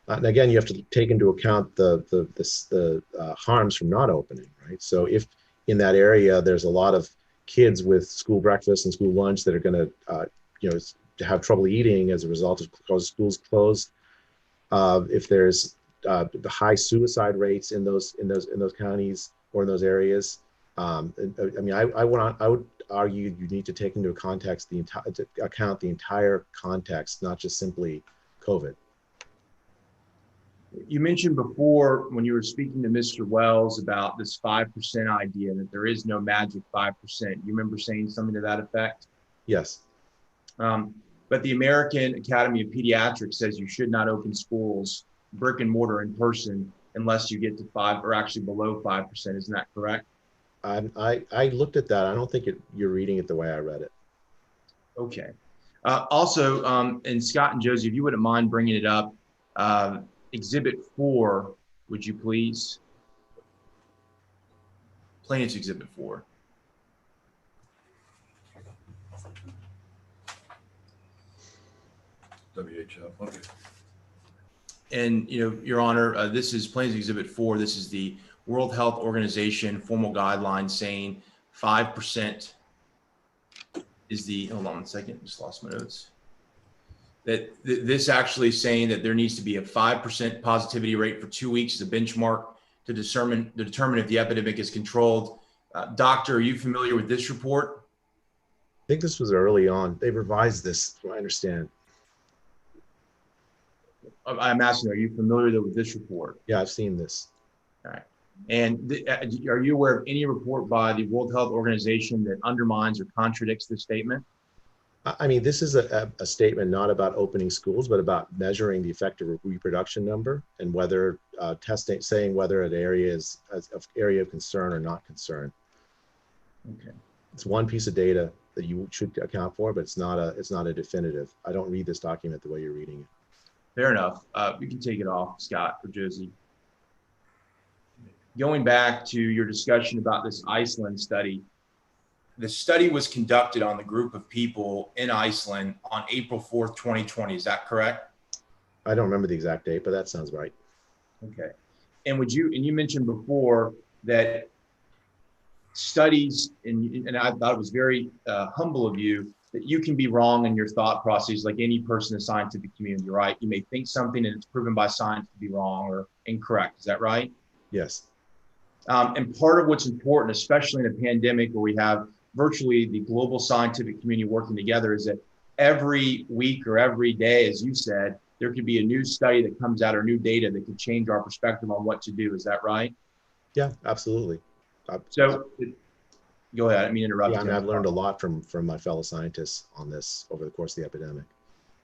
And again, you have to take into account the harms from not opening, right? So if in that area there's a lot of kids with school breakfast and school lunch that are going to have trouble eating as a result of schools closed, if there's the high suicide rates in those counties or in those areas, I mean, I would argue you need to take into account the entire context, not just simply COVID. You mentioned before when you were speaking to Mr. Wells about this 5% idea, that there is no magic 5%. You remember saying something to that effect? Yes. But the American Academy of Pediatrics says you should not open schools brick and mortar in person unless you get to 5 or actually below 5%. Isn't that correct? I looked at that. I don't think you're reading it the way I read it. Okay. Also, and Scott and Josie, if you wouldn't mind bringing it up, Exhibit 4, would you please? Plaintiff's Exhibit 4. WHF, okay. And, Your Honor, this is Plaintiff's Exhibit 4. This is the World Health Organization formal guidelines saying 5% is the, hold on one second, just lost my notes. That this actually saying that there needs to be a 5% positivity rate for 2 weeks as a benchmark to determine if the epidemic is controlled. Doctor, are you familiar with this report? I think this was early on. They revised this, I understand. I'm asking, are you familiar with this report? Yeah, I've seen this. All right. And are you aware of any report by the World Health Organization that undermines or contradicts this statement? I mean, this is a statement not about opening schools, but about measuring the effective reproduction number and whether testing, saying whether an area is an area of concern or not concern. Okay. It's one piece of data that you should account for, but it's not a definitive. I don't read this document the way you're reading it. Fair enough. We can take it off, Scott or Josie. Going back to your discussion about this Iceland study, the study was conducted on the group of people in Iceland on April 4th, 2020. Is that correct? I don't remember the exact date, but that sounds right. Okay. And you mentioned before that studies, and I thought it was very humble of you, that you can be wrong in your thought process like any person in the scientific community, right? You may think something and it's proven by science to be wrong or incorrect. Is that right? Yes. And part of what's important, especially in a pandemic where we have virtually the global scientific community working together, is that every week or every day, as you said, there could be a new study that comes out or new data that could change our perspective on what to do. Is that right? Yeah, absolutely. So go ahead. I mean, interrupt. Yeah, I mean, I've learned a lot from my fellow scientists on this over the course of the epidemic.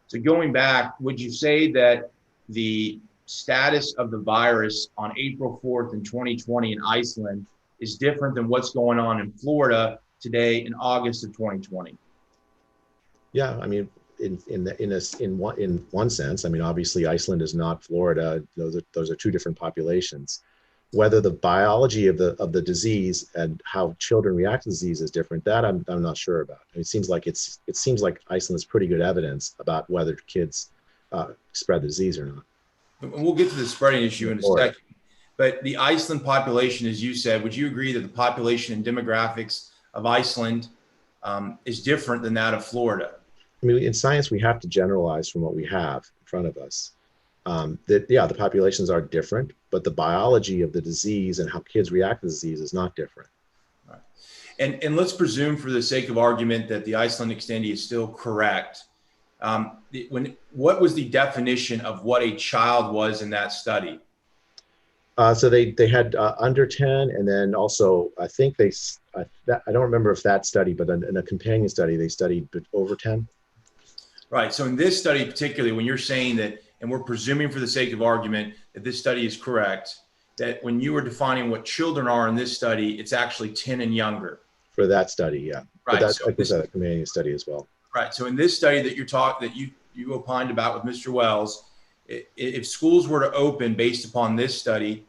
So going back, would you say that the status of the virus on April 4th in 2020 in Iceland is different than what's going on in Florida today in August of 2020? Yeah, I mean, in one sense, I mean, obviously Iceland is not Florida. Those are two different populations. Whether the biology of the disease and how children react to the disease is different, that I'm not sure about. I mean, it seems like Iceland has pretty good evidence about whether kids spread the disease or not. And we'll get to the spreading issue in a second. But the Iceland population, as you said, would you agree that the population and demographics of Iceland is different than that of Florida? I mean, in science, we have to generalize from what we have in front of us. The populations are different, but the biology of the disease and how kids react to the disease is not different. Right. And let's presume for the sake of argument that the Icelandic study is still correct. What was the definition of what a child was in that study? So they had under 10, and then also I think I don't remember if that study, but in a companion study they studied over 10. Right. So in this study particularly, when you're saying that, and we're presuming for the sake of argument that this study is correct, that when you were defining what children are in this study, it's actually 10 and younger. For that study, yeah. Right. But that's like a companion study as well. Right. So in this study that you opined about with Mr. Wells, if schools were to open based upon this study,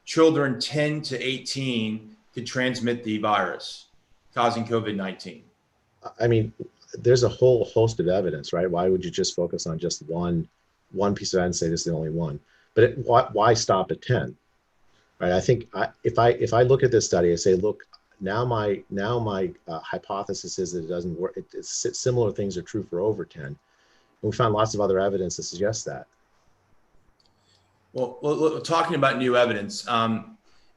children 10 to 18 could transmit the virus, causing COVID-19. I mean, there's a whole host of evidence, right? Why would you just focus on just one piece of evidence and say this is the only one? But why stop at 10? Right? I think if I look at this study, I say, look, now my hypothesis is that it doesn't work. Similar things are true for over 10. And we found lots of other evidence that suggests that. Well, talking about new evidence,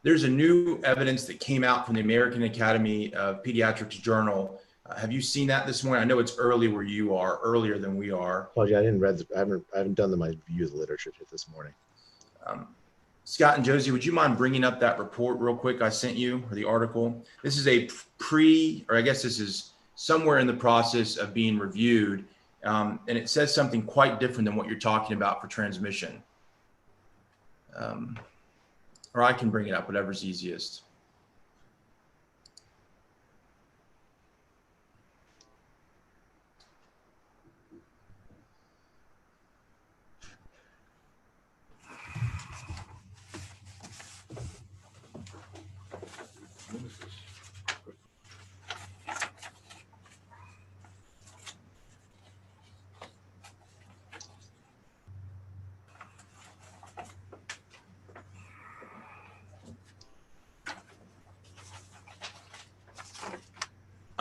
there's a new evidence that came out from the American Academy of Pediatrics Journal. Have you seen that this morning? I know it's early where you are, earlier than we are. Well, yeah, I haven't done my review of the literature this morning. Scott and Josie, would you mind bringing up that report real quick I sent you, or the article? This is a or I guess this is somewhere in the process of being reviewed. And it says something quite different than what you're talking about for transmission. Or I can bring it up, whatever's easiest.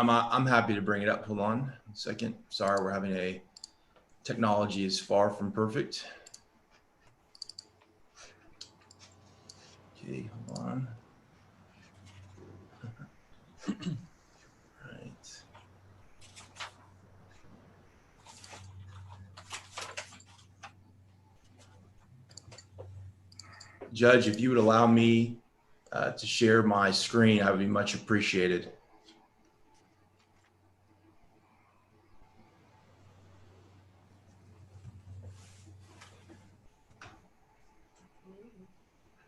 I'm happy to bring it up. Hold on a second. Sorry, we're having a technology is far from perfect. Okay, hold on. Right. Judge, if you would allow me to share my screen, I would be much appreciated.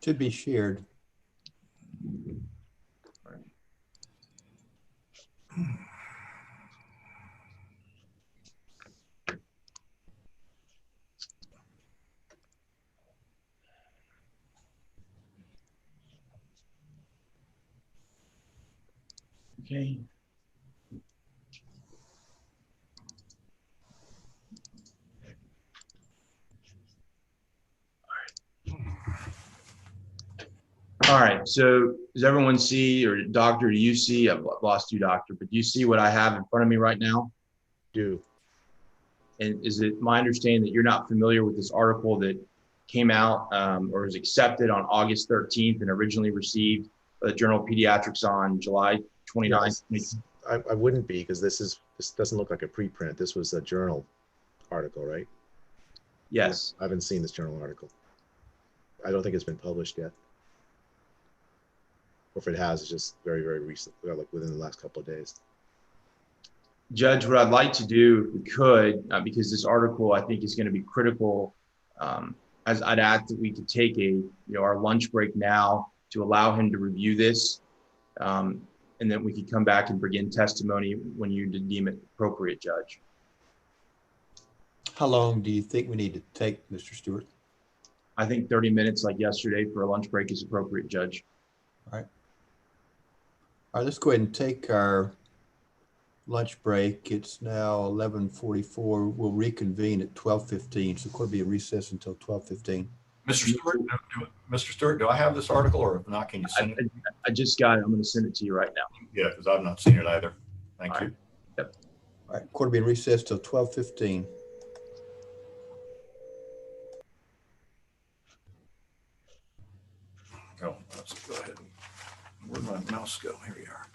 Should be shared. Okay. All right, so does everyone see, or doctor, do you see, I've lost you, doctor, but do you see what I have in front of me right now? Do. And is it my understanding that you're not familiar with this article that came out or was accepted on August 13th and originally received by the Journal of Pediatrics on July 29th? Yes. I wouldn't be, because this doesn't look like a preprint. This was a journal article, right? Yes. I haven't seen this journal article. I don't think it's been published yet. Or if it has, it's just very, very recent, like within the last couple of days. Judge, what I'd like to do, if we could, because this article I think is going to be critical, as I'd ask that we could take our lunch break now to allow him to review this, and then we could come back and begin testimony when you deem it appropriate, Judge. How long do you think we need to take, Mr. Stewart? I think 30 minutes like yesterday for a lunch break is appropriate, Judge. All right. All right, let's go ahead and take our lunch break. It's now 11:44. We'll reconvene at 12:15. So court will be a recess until 12:15. Mr. Stewart, do I have this article, or if not, can you send it? I just got it. I'm going to send it to you right now. Yeah, because I've not seen it either. Thank you. Yep. All right, court will be in recess till 12:15. Oh, let's go ahead. Where'd my mouse go? Here we are.